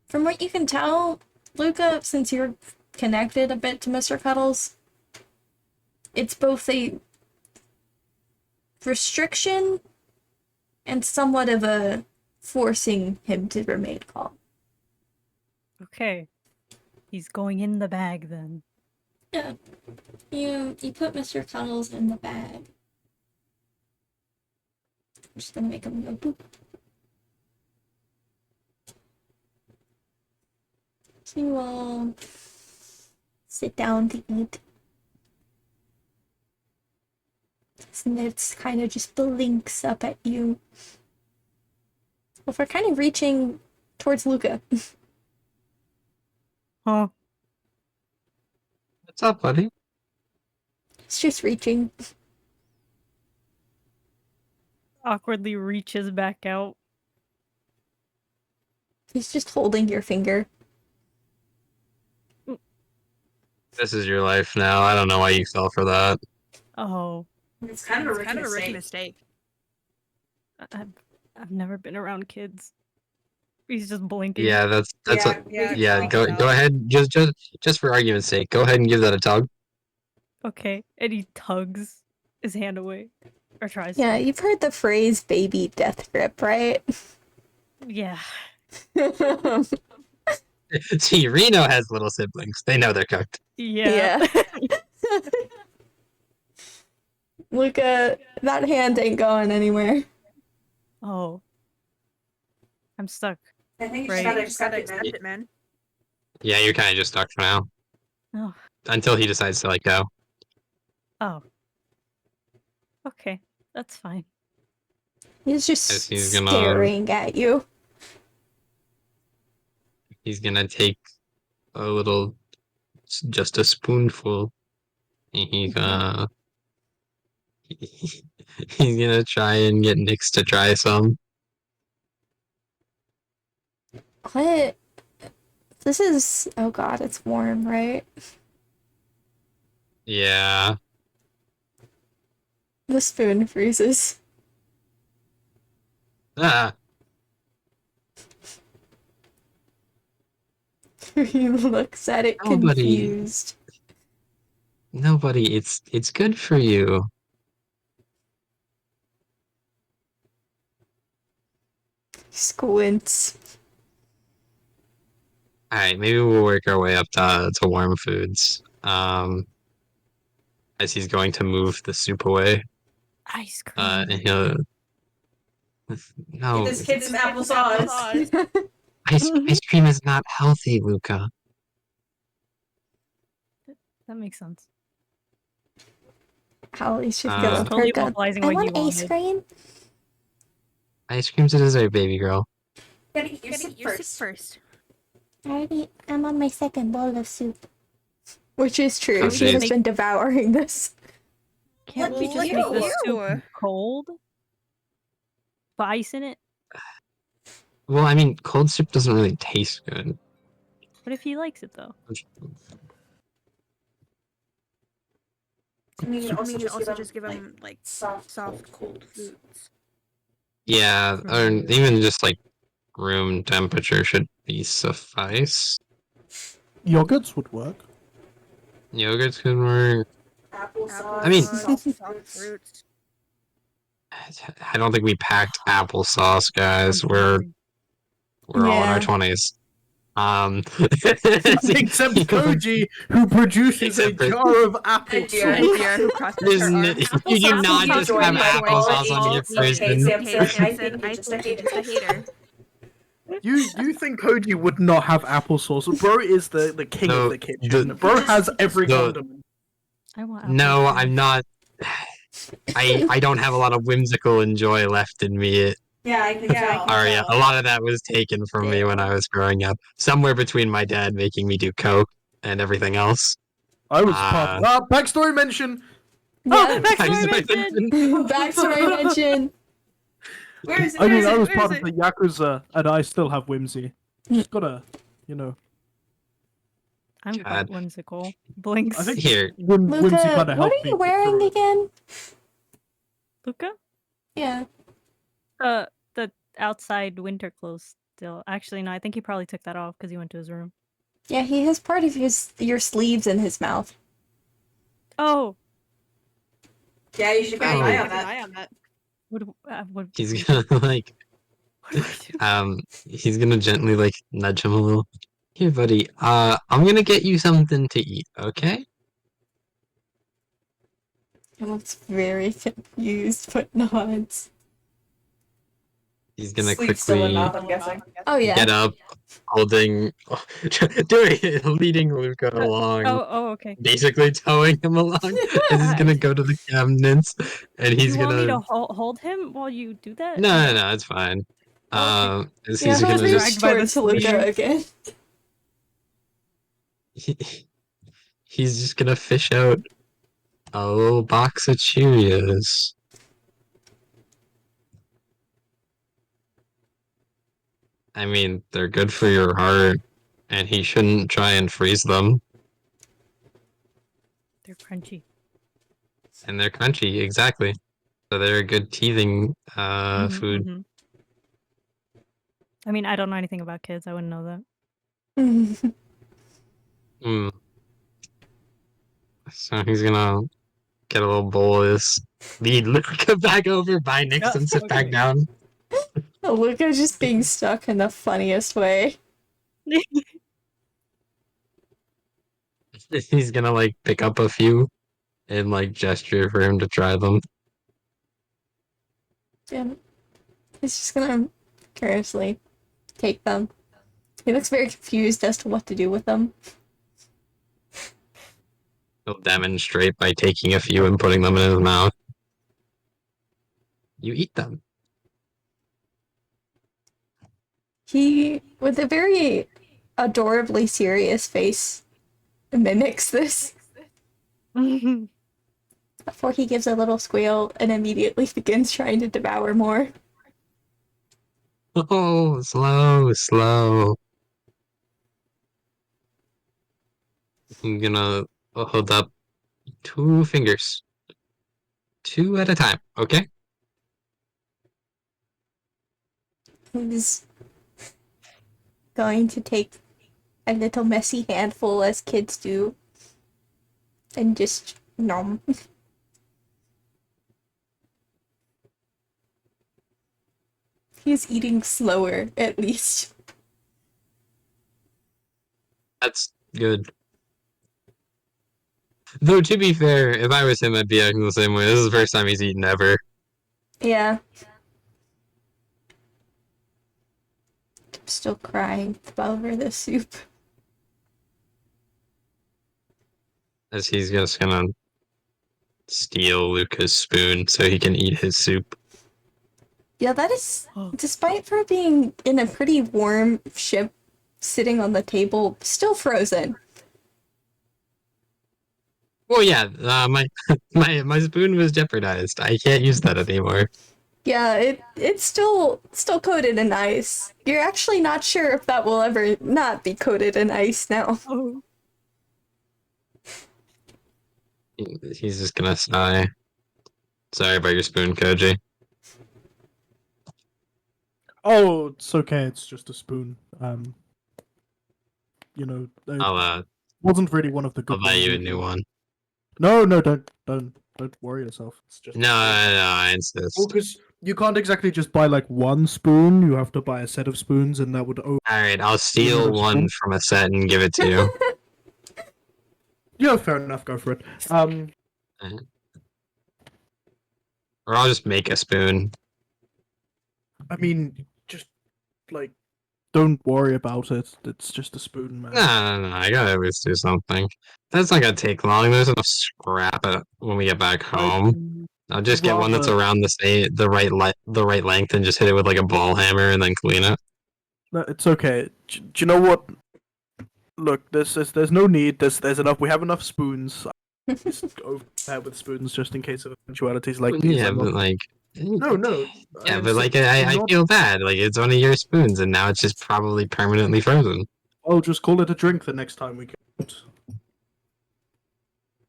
From what you can tell, Luca, since you're connected a bit to Mr. Cuddles. It's both a restriction and somewhat of a forcing him to remain calm. Okay. He's going in the bag then. Yeah. You put Mr. Cuddles in the bag. I'm just gonna make him go boop. So you all sit down to eat. And it's kind of just blinks up at you. Well, we're kind of reaching towards Luca. Huh. What's up, buddy? It's just reaching. Awkwardly reaches back out. He's just holding your finger. This is your life now. I don't know why you fell for that. Oh. It's kind of a Kind of a rookie mistake. mistake. I've never been around kids. He's just blinking. Yeah, that's Yeah, Go ahead. Just for argument's sake, go ahead and give that a tug. Okay. And he tugs his hand away. Or tries Yeah, to. you've heard the phrase baby death grip, right? Yeah. See, Reno has little siblings. They know they're cooked. Yeah. Luca, that hand ain't going anywhere. Oh. I'm stuck. I think you Right. just gotta accept it, man. Yeah, you're kind of just stuck for now. Oh. Until he decides to let go. Oh. Okay. That's fine. He's just Yes, he's gonna- staring at you. He's gonna take a little, just a spoonful. And he's gonna try and get Nyx to try some. What? This is... Oh god, it's warm, right? Yeah. The spoon freezes. Ah. He looks at it Nobody- confused. Nobody. It's good for you. Squints. All right, maybe we'll work our way up to warm foods. As he's going to move the soup away. Ice cream. And he'll. No, This kid's some applesauce. ice cream is not healthy, Luca. That makes sense. Holly's just Uh, gonna Totally perk up. vocalizing I what want you ice wanted. cream. Ice cream's a dessert, baby girl. Gotta eat your Gotta soup eat your soup first. first. I'm on my second bowl of soup. Which is true. Oh, She has jeez. been devouring this. Can't we just Well, make the ew. soup cold? Put ice in it? Well, I mean, cold soup doesn't really taste good. What if he likes it though? I mean, I mean, also just give like, him like soft, soft, cold foods. Yeah, or even just like room temperature should be suffice. Yogurts would work. Yogurts could work. applesauce. I mean- soft fruits. I don't think we packed applesauce, guys. We're all in Yeah. our 20s. Except Koji, who produces a Except for- jar of apple Adira. sauce. Adira, who crosses There's her no- arms. you do not just Enjoy have my applesauce on your quality. Okay, frozen. Samson, I Samson, think you're just a just a hater. You think Koji would not have applesauce? Bro is the king No, of the kitchen. the- Bro has every No. condiment. I want No, apple I'm not. I don't have a lot of whimsical and joy left in me. Yeah, I can tell. Aria, a lot of that was taken from me when I was growing up. Somewhere between my dad making me do coke and everything else. I was part of backstory mention. Yeah. Backstory mention! Backstory mention. Where is it? I Where mean, is I it? was Where part is of the it? Yakuza, and I still have whimsy. Just gotta, you know, I'm God. quite whimsical. Blinks. I think Here, whimsy Luca, kind of what helped are me you wearing through. again? Luca? Yeah. The outside winter clothes still. Actually, no, I think he probably took that off because he went to his room. Yeah, he has part of your sleeves in his mouth. Oh, Yeah, you should keep an eye on that. Eye on that. what He's gonna like, he's gonna gently like nudge him a little. Here, buddy. I'm gonna get you something to eat. Okay? He looks very confused, but nods. He's gonna Sleep still in quickly mouth, I'm guessing. Oh yeah. get up, holding, leading Luca along, Oh, okay. basically towing him along. And he's gonna go to the cabinets, and Do he's you want me gonna. to hold him while you do that? No, it's fine. As Yeah, he's he'll gonna reach just. towards Luca again. He's just gonna fish out a little box of Cheerios. I mean, they're good for your heart, and he shouldn't try and freeze them. They're crunchy. And they're crunchy, exactly. So they're a good teething food. Mhm. I mean, I don't know anything about kids. I wouldn't know that. Mm. So he's gonna get a little bowl of this, lead Luca back over by Nix and sit back down. Luca just being stuck in the funniest way. He's gonna like pick up a few and like gesture for him to try them. Yeah. He's just gonna carelessly take them. He looks very confused as to what to do with them. He'll demonstrate by taking a few and putting them in his mouth. You eat them. He, with a very adorably serious face, mimics this. Before he gives a little squeal and immediately begins trying to devour more. Oh, slow. I'm gonna hold up 2 fingers. 2 at a time, okay? He's going to take a little messy handful as kids do and just nom. He's eating slower, at least. That's good. Though, to be fair, if I was him, I'd be acting the same way. This is the first time he's eaten ever. Yeah. I'm still crying over the soup. As he's just gonna steal Luca's spoon so he can eat his soup. Yeah, that is, despite for being in a pretty warm ship, sitting on the table, still frozen. Well, yeah, my spoon was jeopardized. I can't use that anymore. Yeah, it's still coated in ice. You're actually not sure if that will ever not be coated in ice now. Oh. He's just gonna sigh. Sorry about your spoon, Koji. Oh, it's okay. It's just a spoon. It wasn't really one of the good I'll buy ones you a usually. new one. No, don't worry yourself. It's just No, I insist. Well, because you can't exactly just buy like one spoon. You have to buy a set of spoons, and that would. Alright, I'll steal one from a set and give it to you. Yeah, fair enough. Go for it. Or I'll just make a spoon. I mean, just like, don't worry about it. It's just a spoon, man. No, I gotta at least do something. That's not gonna take long. There's enough scrap when we get back home. I'll just get one that's around the right length and just hit it with like a ball hammer and then clean it. No, it's okay. Do you know what? Look, there's no need. There's enough. We have enough spoons. Just go ahead with spoons just in case of eventualities like these. Yeah, but like. No. Yeah, but like I feel bad. Like it's one of your spoons, and now it's just probably permanently frozen. I'll just call it a drink the next time we go.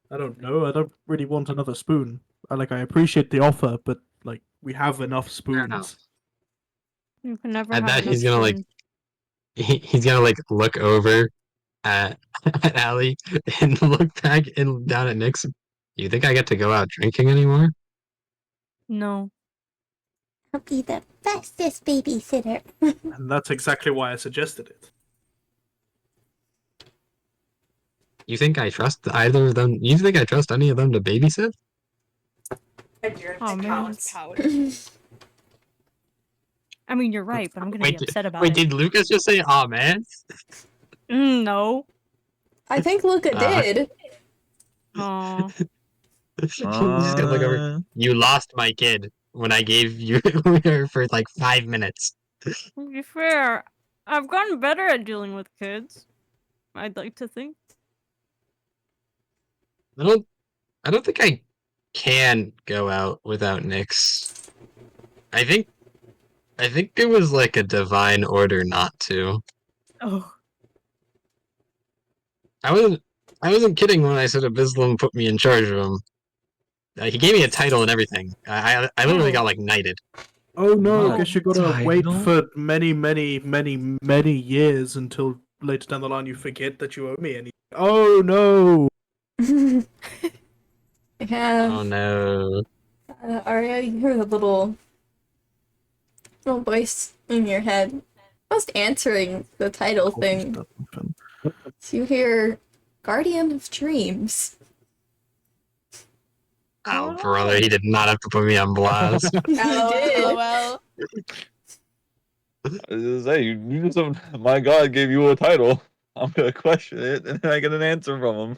I don't know. I don't really want another spoon. I appreciate the offer, but like we have enough spoons. You can never I have bet enough he's gonna like spoons. he's gonna like look over at Allie and look back and down at Nix. You think I get to go out drinking anymore? No. I'll be the bestest babysitter. And that's exactly why I suggested it. You think I trust either of them? You think I trust any of them to babysit? Oh man. Powder. I mean, you're right, but I'm gonna be upset about wait, it. did Lucas just say, "Aw, man"? No. I think Luca did. Oh. Just gonna look over. You lost my kid when I gave you her for like 5 minutes. To be fair, I've gotten better at dealing with kids. I'd like to think. I don't think I can go out without Nix. I think it was like a divine order not to. Oh. I wasn't kidding when I said Abyssalom put me in charge of him. He gave me a title and everything. I literally got like knighted. Oh no, I What guess you gotta wait title? for many, many, many, many years until later down the line you forget that you owe me anything. Oh no! Yeah. Oh no. Aria, you hear the little voice in your head. Almost answering the title thing. So you hear Guardian of Dreams. Oh, brother, he did not have to put me on blast. You did. Well, Hey, you just my God gave you a title. I'm gonna question it, and then I get an answer from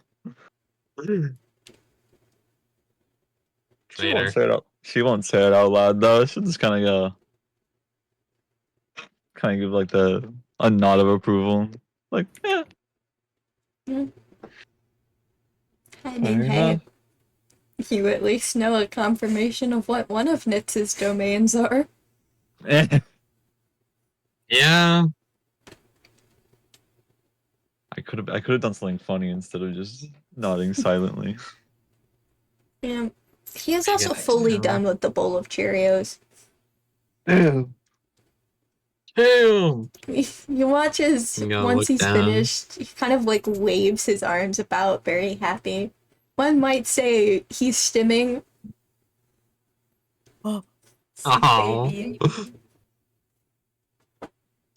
him. She won't Traitor. say it out. She won't say it out loud though. She'll just kind of give like a nod of approval, like yeah. I mean, hey, you at least know a confirmation of what one of Nitz's domains are. Yeah. I could have done something funny instead of just nodding silently. Yeah. He is also fully done with the bowl of Cheerios. Damn. You watch as once he's down. finished, he kind of like waves his arms about, very happy. One might say he's stimming. Oh, baby.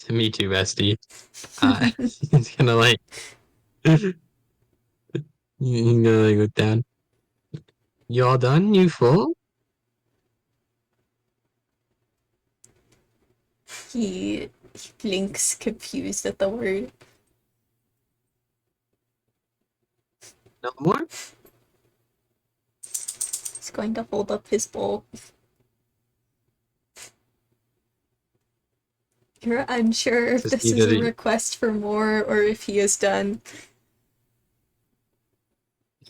Me too, bestie. He's gonna like. He's gonna like look down. You all done? You full? He blinks, confused at the word. No more? He's going to hold up his bowl. You're unsure if this is a request for more or if he is done.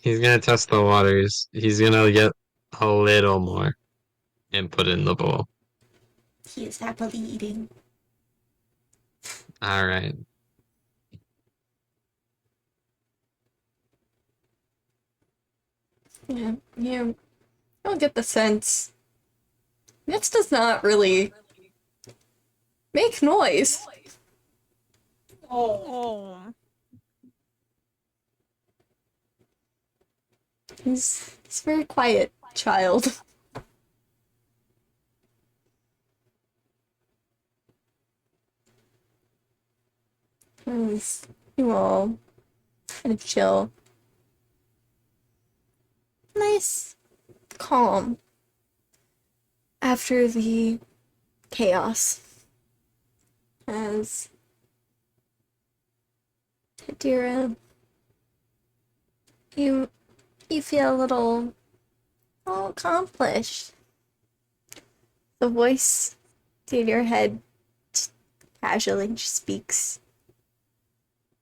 He's gonna test the waters. He's gonna get a little more and put it in the bowl. He is happily eating. Alright. Yeah, you don't get the sense. Nitz does not really make noise. oh. He's a very quiet child. You all kind of chill. Nice, calm after the chaos. As Adira, you feel a little accomplished. The voice in your head casually speaks.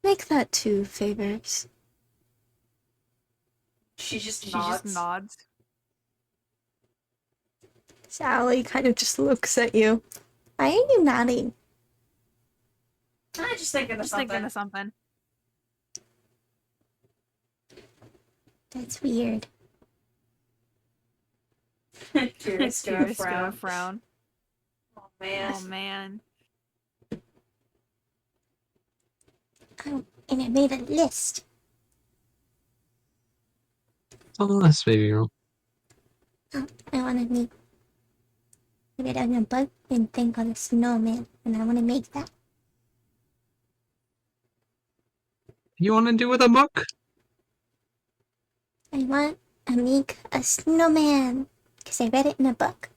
Make that 2 favors. She just nods. Sally kind of just looks at you. Why are you nodding? I'm just thinking of something. That's weird. Curious gonna frown. Oh man. Oh man. and I made a list. Oh, that's baby girl. I want to make it on a book and think on a snowman, and I want to make that. You want to do with a book? I want to make a snowman because I read it in a book.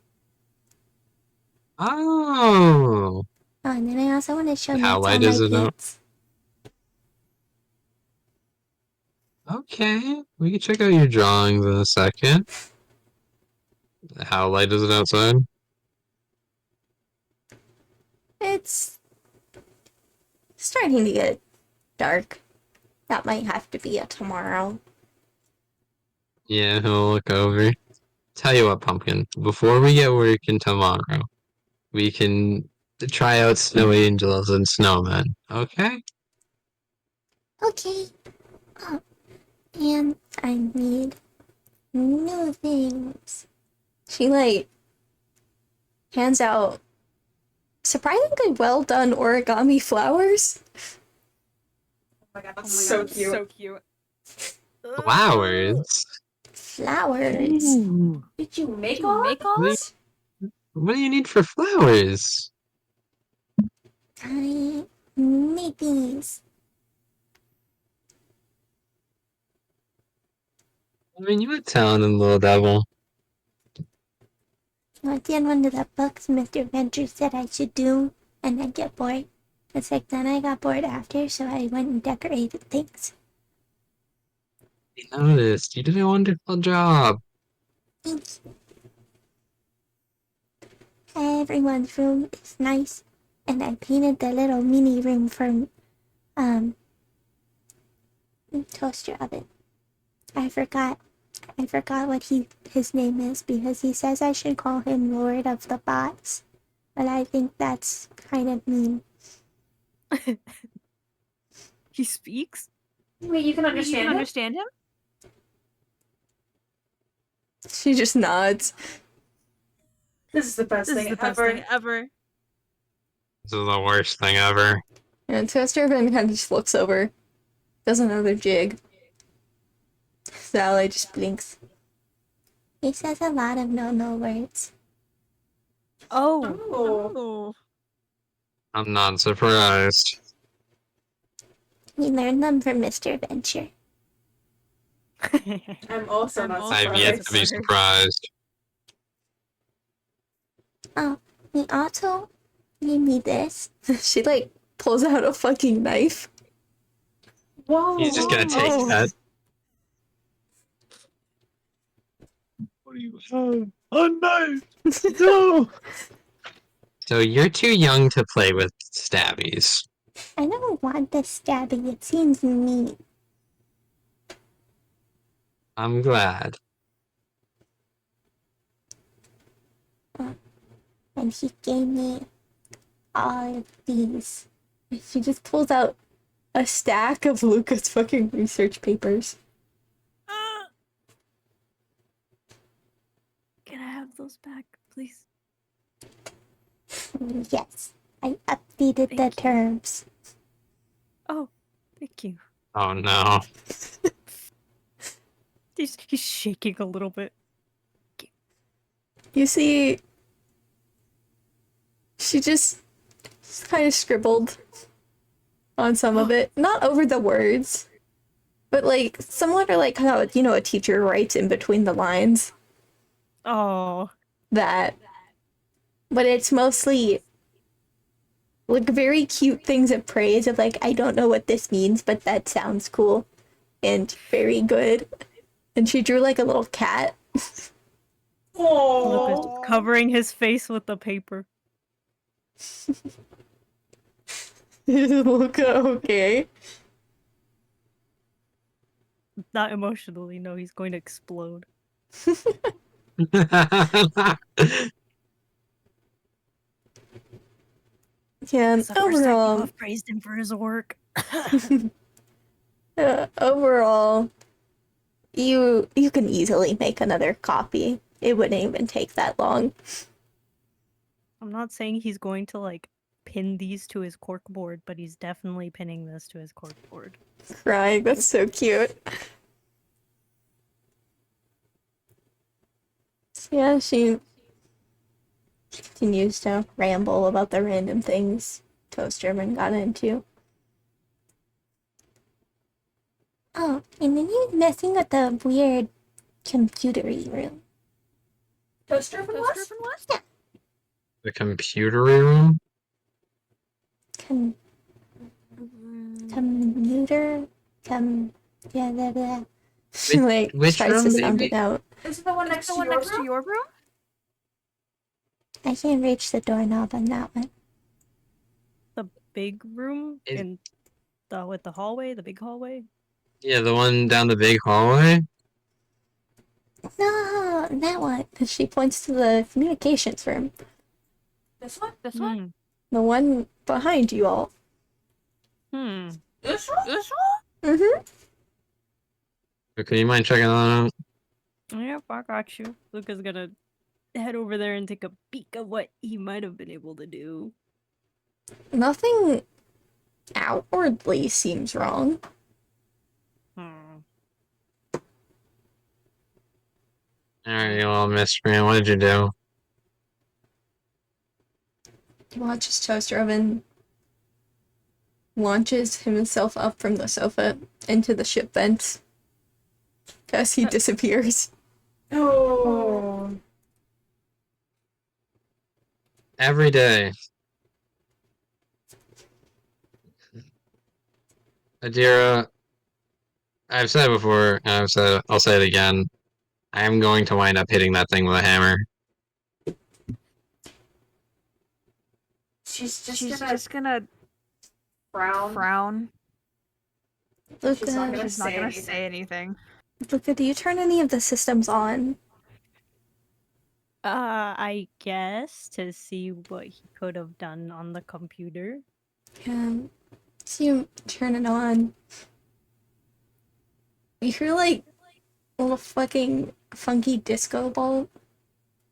Oh. Oh, and then I also want to show How Mitsu light my is it out? pants. Okay, we can check out your drawings in a second. How light is it outside? It's starting to get dark. That might have to be a tomorrow. Yeah, he'll look over. Tell you what, Pumpkin, before we get working tomorrow, we can try out snow angels and snowmen, okay? Okay. Oh, and I need new things. She, like, hands out surprisingly well done origami flowers. Oh my god, that's so cute. So cute. Flowers? Flowers. Ooh. Did you make all this? What do you need for flowers? I made these. I mean, you were talented, little devil. At the end one of the books Mr. Venture said I should do, and I get bored. It's like then I got bored after, so I went and decorated things. I noticed. You did a wonderful job. Thanks. Everyone's room is nice, and I painted the little mini room from toaster oven. I forgot what his name is because he says I should call him Lord of the Bots, but I think that's kind of mean. He speaks? Wait, you can understand him? Understand him? She just nods. This is the best thing ever. This is the worst thing ever. And Toaster Oven kind of just looks over. Does another jig. Sally just blinks. He says a lot of no words. Oh. I'm not surprised. He learned them from Mr. Venture. I'm also not surprised. I've yet to be surprised. Oh, he also gave me this. She, like, pulls out a fucking knife. Whoa. He's just gonna take that. What do you have? A knife! No! So you're too young to play with stabbies. I don't want the stabbing, it seems neat. I'm glad. And he gave me all of these. She just pulls out a stack of Luca's fucking research papers. Can I have those back, please? Yes, I updated the terms. Oh, thank you. Oh no. He's shaking a little bit. You see, she just kind of scribbled on some of it. Not over the words, but like similar to like how, you know, a teacher writes in between the lines. Oh. That. But it's mostly like very cute things of praise of like, I don't know what this means, but that sounds cool and very good. And she drew like a little cat. Luca's covering his face with the paper. Luca, okay. Not emotionally, no, he's going to explode. Yeah, It's the first time overall, people have praised him for his work. overall, you can easily make another copy. It wouldn't even take that long. I'm not saying he's going to like pin these to his corkboard, but he's definitely pinning this to his corkboard. Crying, that's so cute. Yeah, she continues to ramble about the random things Toastgerman got into. Oh, and then you're messing with the weird computery room. Toastgerman was? Yeah. The computer room? Commuter? Yeah, blah, blah. She like which tries to room, sound baby? it out. Is it the one next to your room? I can't reach the doorknob on that one. The big room in the with the hallway, the big hallway. Yeah, the one down the big hallway? No, that one. She points to the communications room. This one? This Hmm. one? The one behind you all. This one? This one? Mm-hmm. Okay, you mind checking that out? Yep, I got you. Luca's gonna head over there and take a peek at what he might have been able to do. Nothing outwardly seems wrong. Alright, you little miscreant, what did you do? He watches Toaster Oven launches himself up from the sofa into the ship vents as he disappears. Oh. Every day. Adira, I've said it before, and I'll say it again. I am going to wind up hitting that thing with a hammer. She's just gonna frown. Luca, She's not gonna say anything. Luca, do you turn any of the systems on? I guess to see what he could have done on the computer. Yeah. So you turn it on. You hear like a little fucking funky disco ball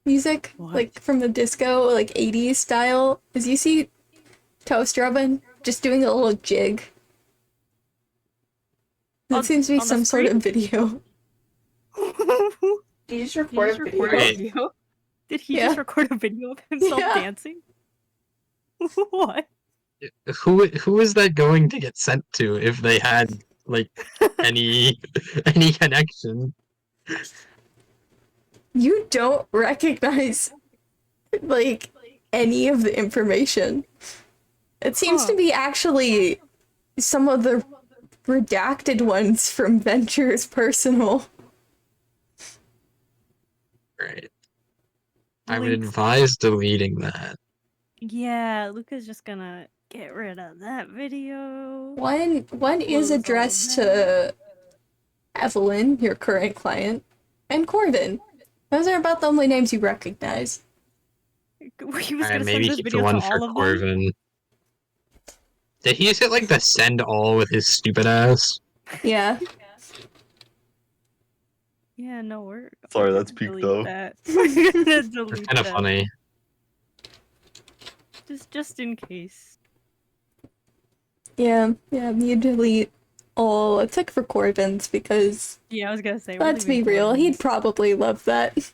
music, like from the disco, like 80s style. As you see Toaster Oven just doing a little jig. That seems to be some sort of video. Did you just record a video? Did he just record a video of himself dancing? What? Who is that going to get sent to if they had like any connection? You don't recognize like any of the information. It seems to be actually some of the redacted ones from Venture's personal. Right. I would advise deleting that. Yeah, Luca's just gonna get rid of that video. One is addressed to Evelyn, your current client, and Corbin. Those are about the only names you recognize. He was Alright, gonna maybe send this keep the video one to for all of them. Corvin. Did he just hit like the send all with his stupid ass? Yeah. Yeah, no, we're Sorry, that's peak delete though. that. We're gonna delete It's kind of that. funny. Just in case. Yeah, you delete all except for Corbin's because Yeah, I was gonna say. we're let's be leaving real, Corbin's. he'd probably love that.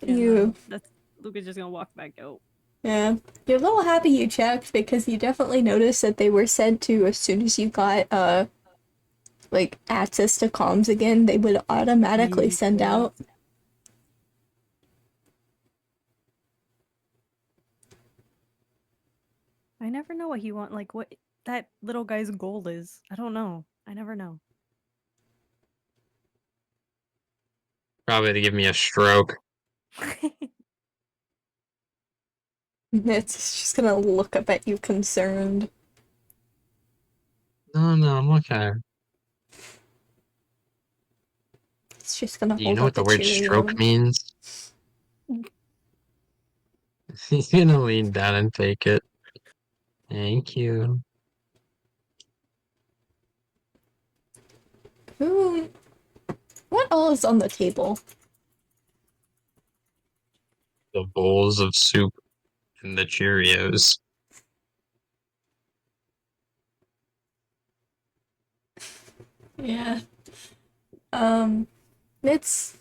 Yeah, You no, that's Luca's just gonna walk back out. Yeah. You're a little happy you checked because you definitely noticed that they were sent to as soon as you got like access to comms again, they would automatically send out. I never know what he want, like what that little guy's goal is. I don't know. I never know. Probably to give me a stroke. It's just gonna look up at you concerned. No, I'm okay. It's just gonna Do you hold know up what the a word Cheerio. stroke means? He's gonna lean down and take it. Thank you. What all is on the table? the bowls of soup and the Cheerios. Yeah. It's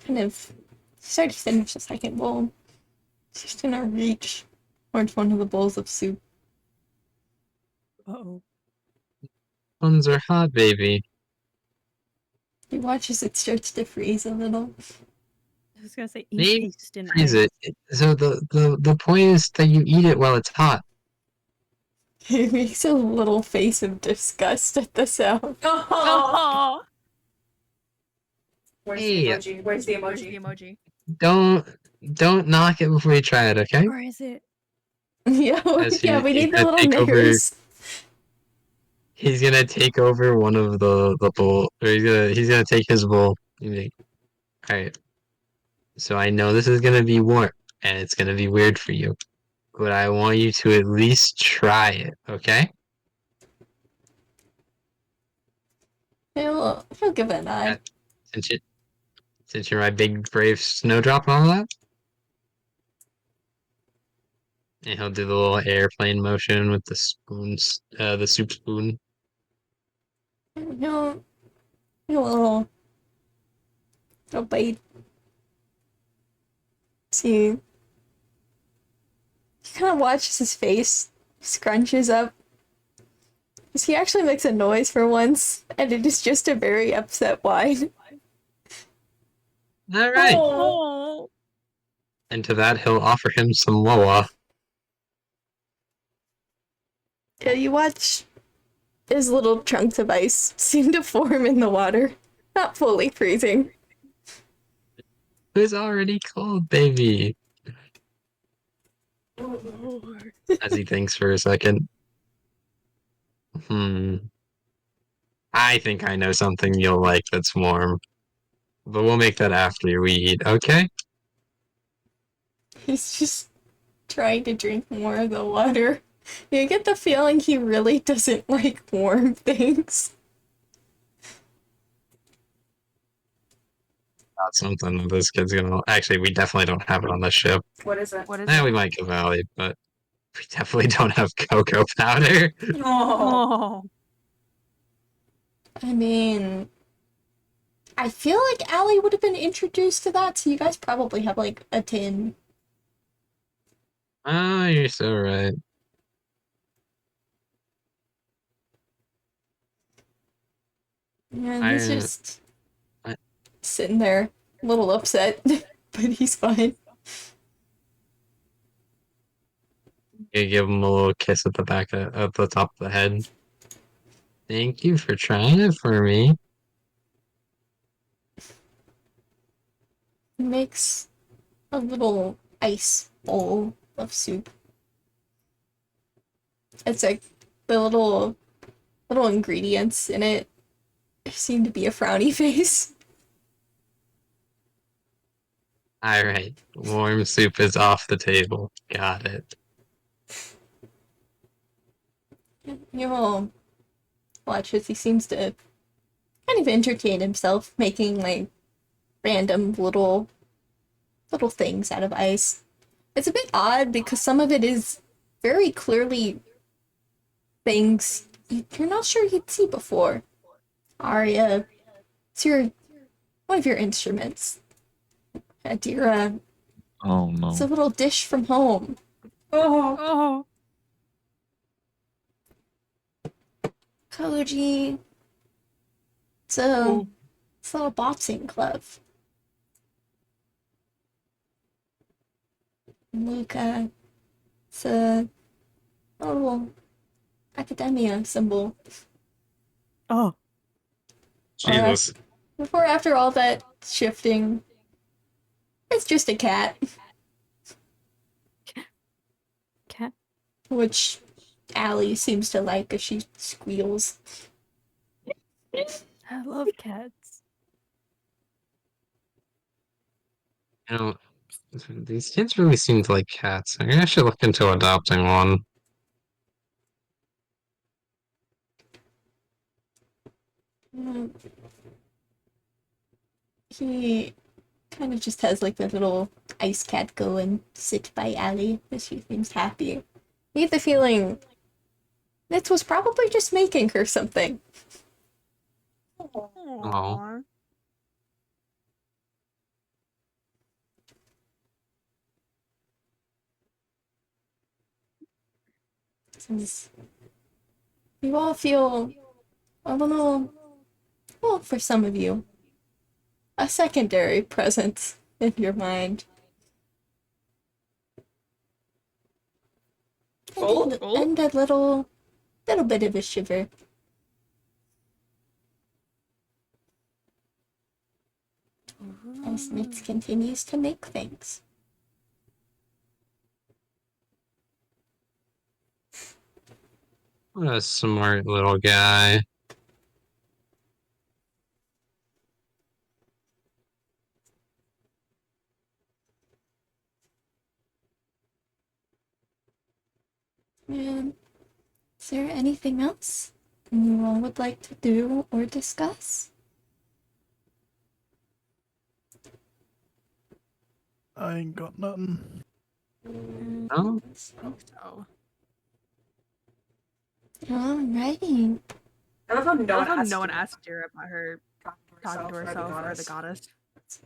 kind of started to finish the second bowl. She's gonna reach towards one of the bowls of soup. Uh-oh. Ones are hot, baby. He watches it starts to freeze a little. I was gonna say Maybe encased in freeze ice. it. So the point is that you eat it while it's hot. He makes a little face of disgust at the sound. Oh. Where's Hey. the emoji? Where's the Where's the emoji? emoji? Don't knock it before you try it, okay? Where is it? Yeah, As yeah, we he's need the gonna little take over. mirrors. He's gonna take over one of the bowl, or he's gonna take his bowl. All right. So I know this is gonna be warm, and it's gonna be weird for you, but I want you to at least try it, okay? He'll give it a nod. Since you're my big brave snowdrop and all that, and he'll do the little airplane motion with the spoons, the soup spoon. He'll a little bite. See, he kind of watches his face, scrunches up. He actually makes a noise for once, and it is just a very upset whine. All right. Oh. And to that, he'll offer him some Loa. Yeah, you watch his little chunks of ice seem to form in the water, not fully freezing. It's already cold, baby. As he thinks for a second. I think I know something you'll like that's warm. But we'll make that after we eat, okay? He's just trying to drink more of the water. You get the feeling he really doesn't like warm things. Not something that this kid's gonna. Actually, we definitely don't have it on this ship. What is it? We might go Valley, but we definitely don't have cocoa powder. Oh. I mean, I feel like Allie would have been introduced to that, so you guys probably have like a tin. Oh, you're so right. Yeah, he's just sitting there, a little upset, but he's fine. You give him a little kiss at the back of the top of the head. Thank you for trying it for me. He makes a little ice bowl of soup. It's like the little ingredients in it seem to be a frowny face. Alright, warm soup is off the table. Got it. You will watch as he seems to kind of entertain himself, making like random little things out of ice. It's a bit odd because some of it is very clearly things you're not sure you'd see before. Aria, it's one of your instruments. Adira, Oh no. it's a little dish from home. Oh. Koji, it's a little boxing glove. Luca, it's a little academia symbol. Oh. Jesus. Before after all that shifting, it's just a cat. Cat? Which Allie seems to like as she squeals. I love cats. You know, these kids really seem to like cats. Maybe I should look into adopting one. He kind of just has like the little Ice Cat go and sit by Allie, as she seems happy. I get the feeling Mitz was probably just making her something. Aw. Since you all feel a little, well, for some of you, a secondary presence in your mind. And a little bit of a shiver. As Mitz continues to make things. What a smart little guy. And is there anything else you all would like to do or discuss? I ain't got nothing. No? So. Alrighty. I love how No one asked Adira about her talking to herself or the goddess.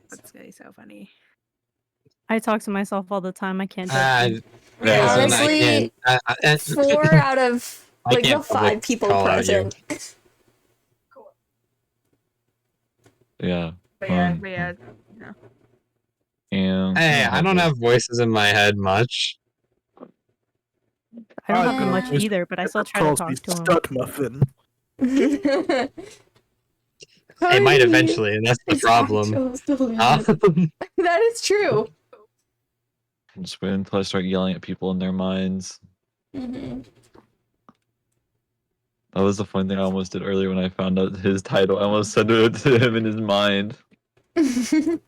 That's gonna be so funny. I talk to myself all the time. I can't judge you. Honestly, 4 out of like the 5 people present. Yeah. But yeah, no. And Hey, I don't have voices in my head much. I don't have much either, but I still try to talk to him. Stuck muffin. It might eventually, and that's the problem. That is true. Just wait until I start yelling at people in their minds. Mm-hmm. That was the fun thing I almost did earlier when I found out his title. I almost said it to him in his mind. Would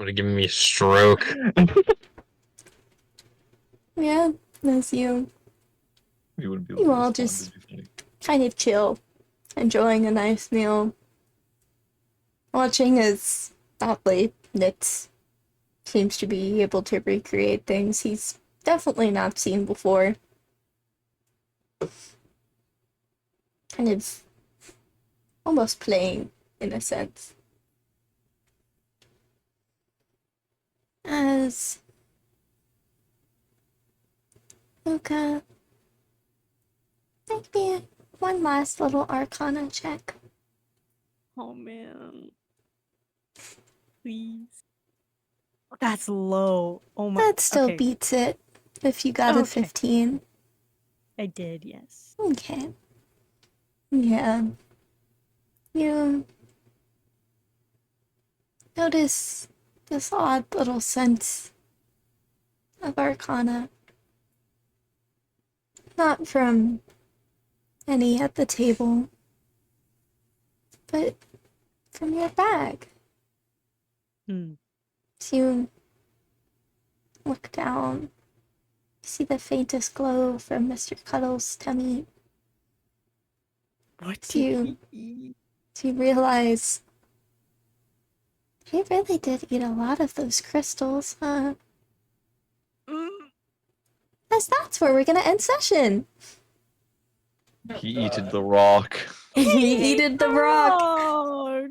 have given me a stroke. Yeah, as you wouldn't be able you to all respond, just it'd be funny. kind of chill, enjoying a nice meal, watching as oddly Nitz seems to be able to recreate things he's definitely not seen before. Kind of almost playing in a sense. As Luca, make me one last little Arcana check. Oh man. Please. That's low. Oh my. That still okay. beats it if you got a 15. I did, yes. Okay. Yeah. You notice this odd little sense of Arcana. Not from any at the table, but from your bag. So you look down, see the faintest glow from Mr. Cuddle's tummy. What do you realize he really did eat a lot of those crystals, huh? Guess that's where we're gonna end session. He eated the rock. He eated the rock.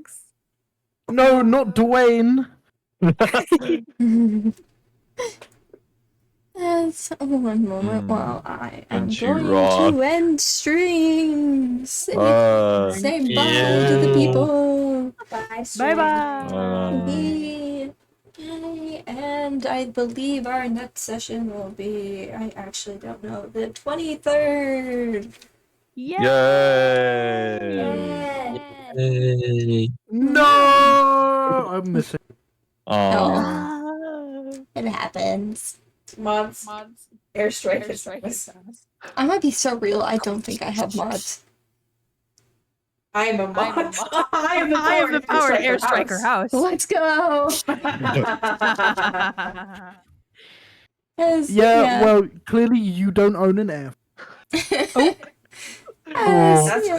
No, not Dwayne. Yes, one moment while I am Crunchy going rock. to end stream. Say bye to the people. Bye bye. Yay. And I believe our next session will be, I actually don't know, the 23rd. Yay! No, I'm missing. Oh. It happens. Mods. Airstrike. I'm gonna be so real, I don't think I have mods. I am a mod. I have the power to airstrike her house. Let's go! Yeah, well, clearly you don't own an air.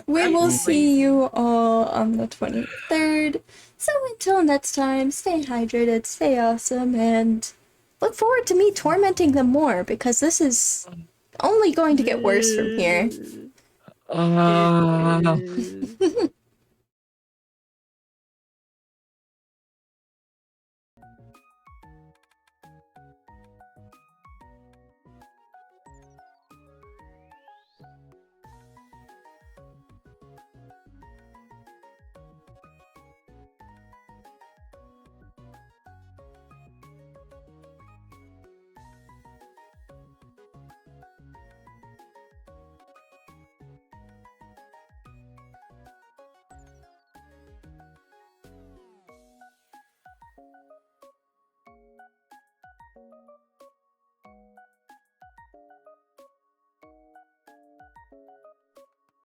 We will see you all on the 23rd. So until next time, stay hydrated, stay awesome, and look forward to me tormenting them more, because this is only going to get worse from here.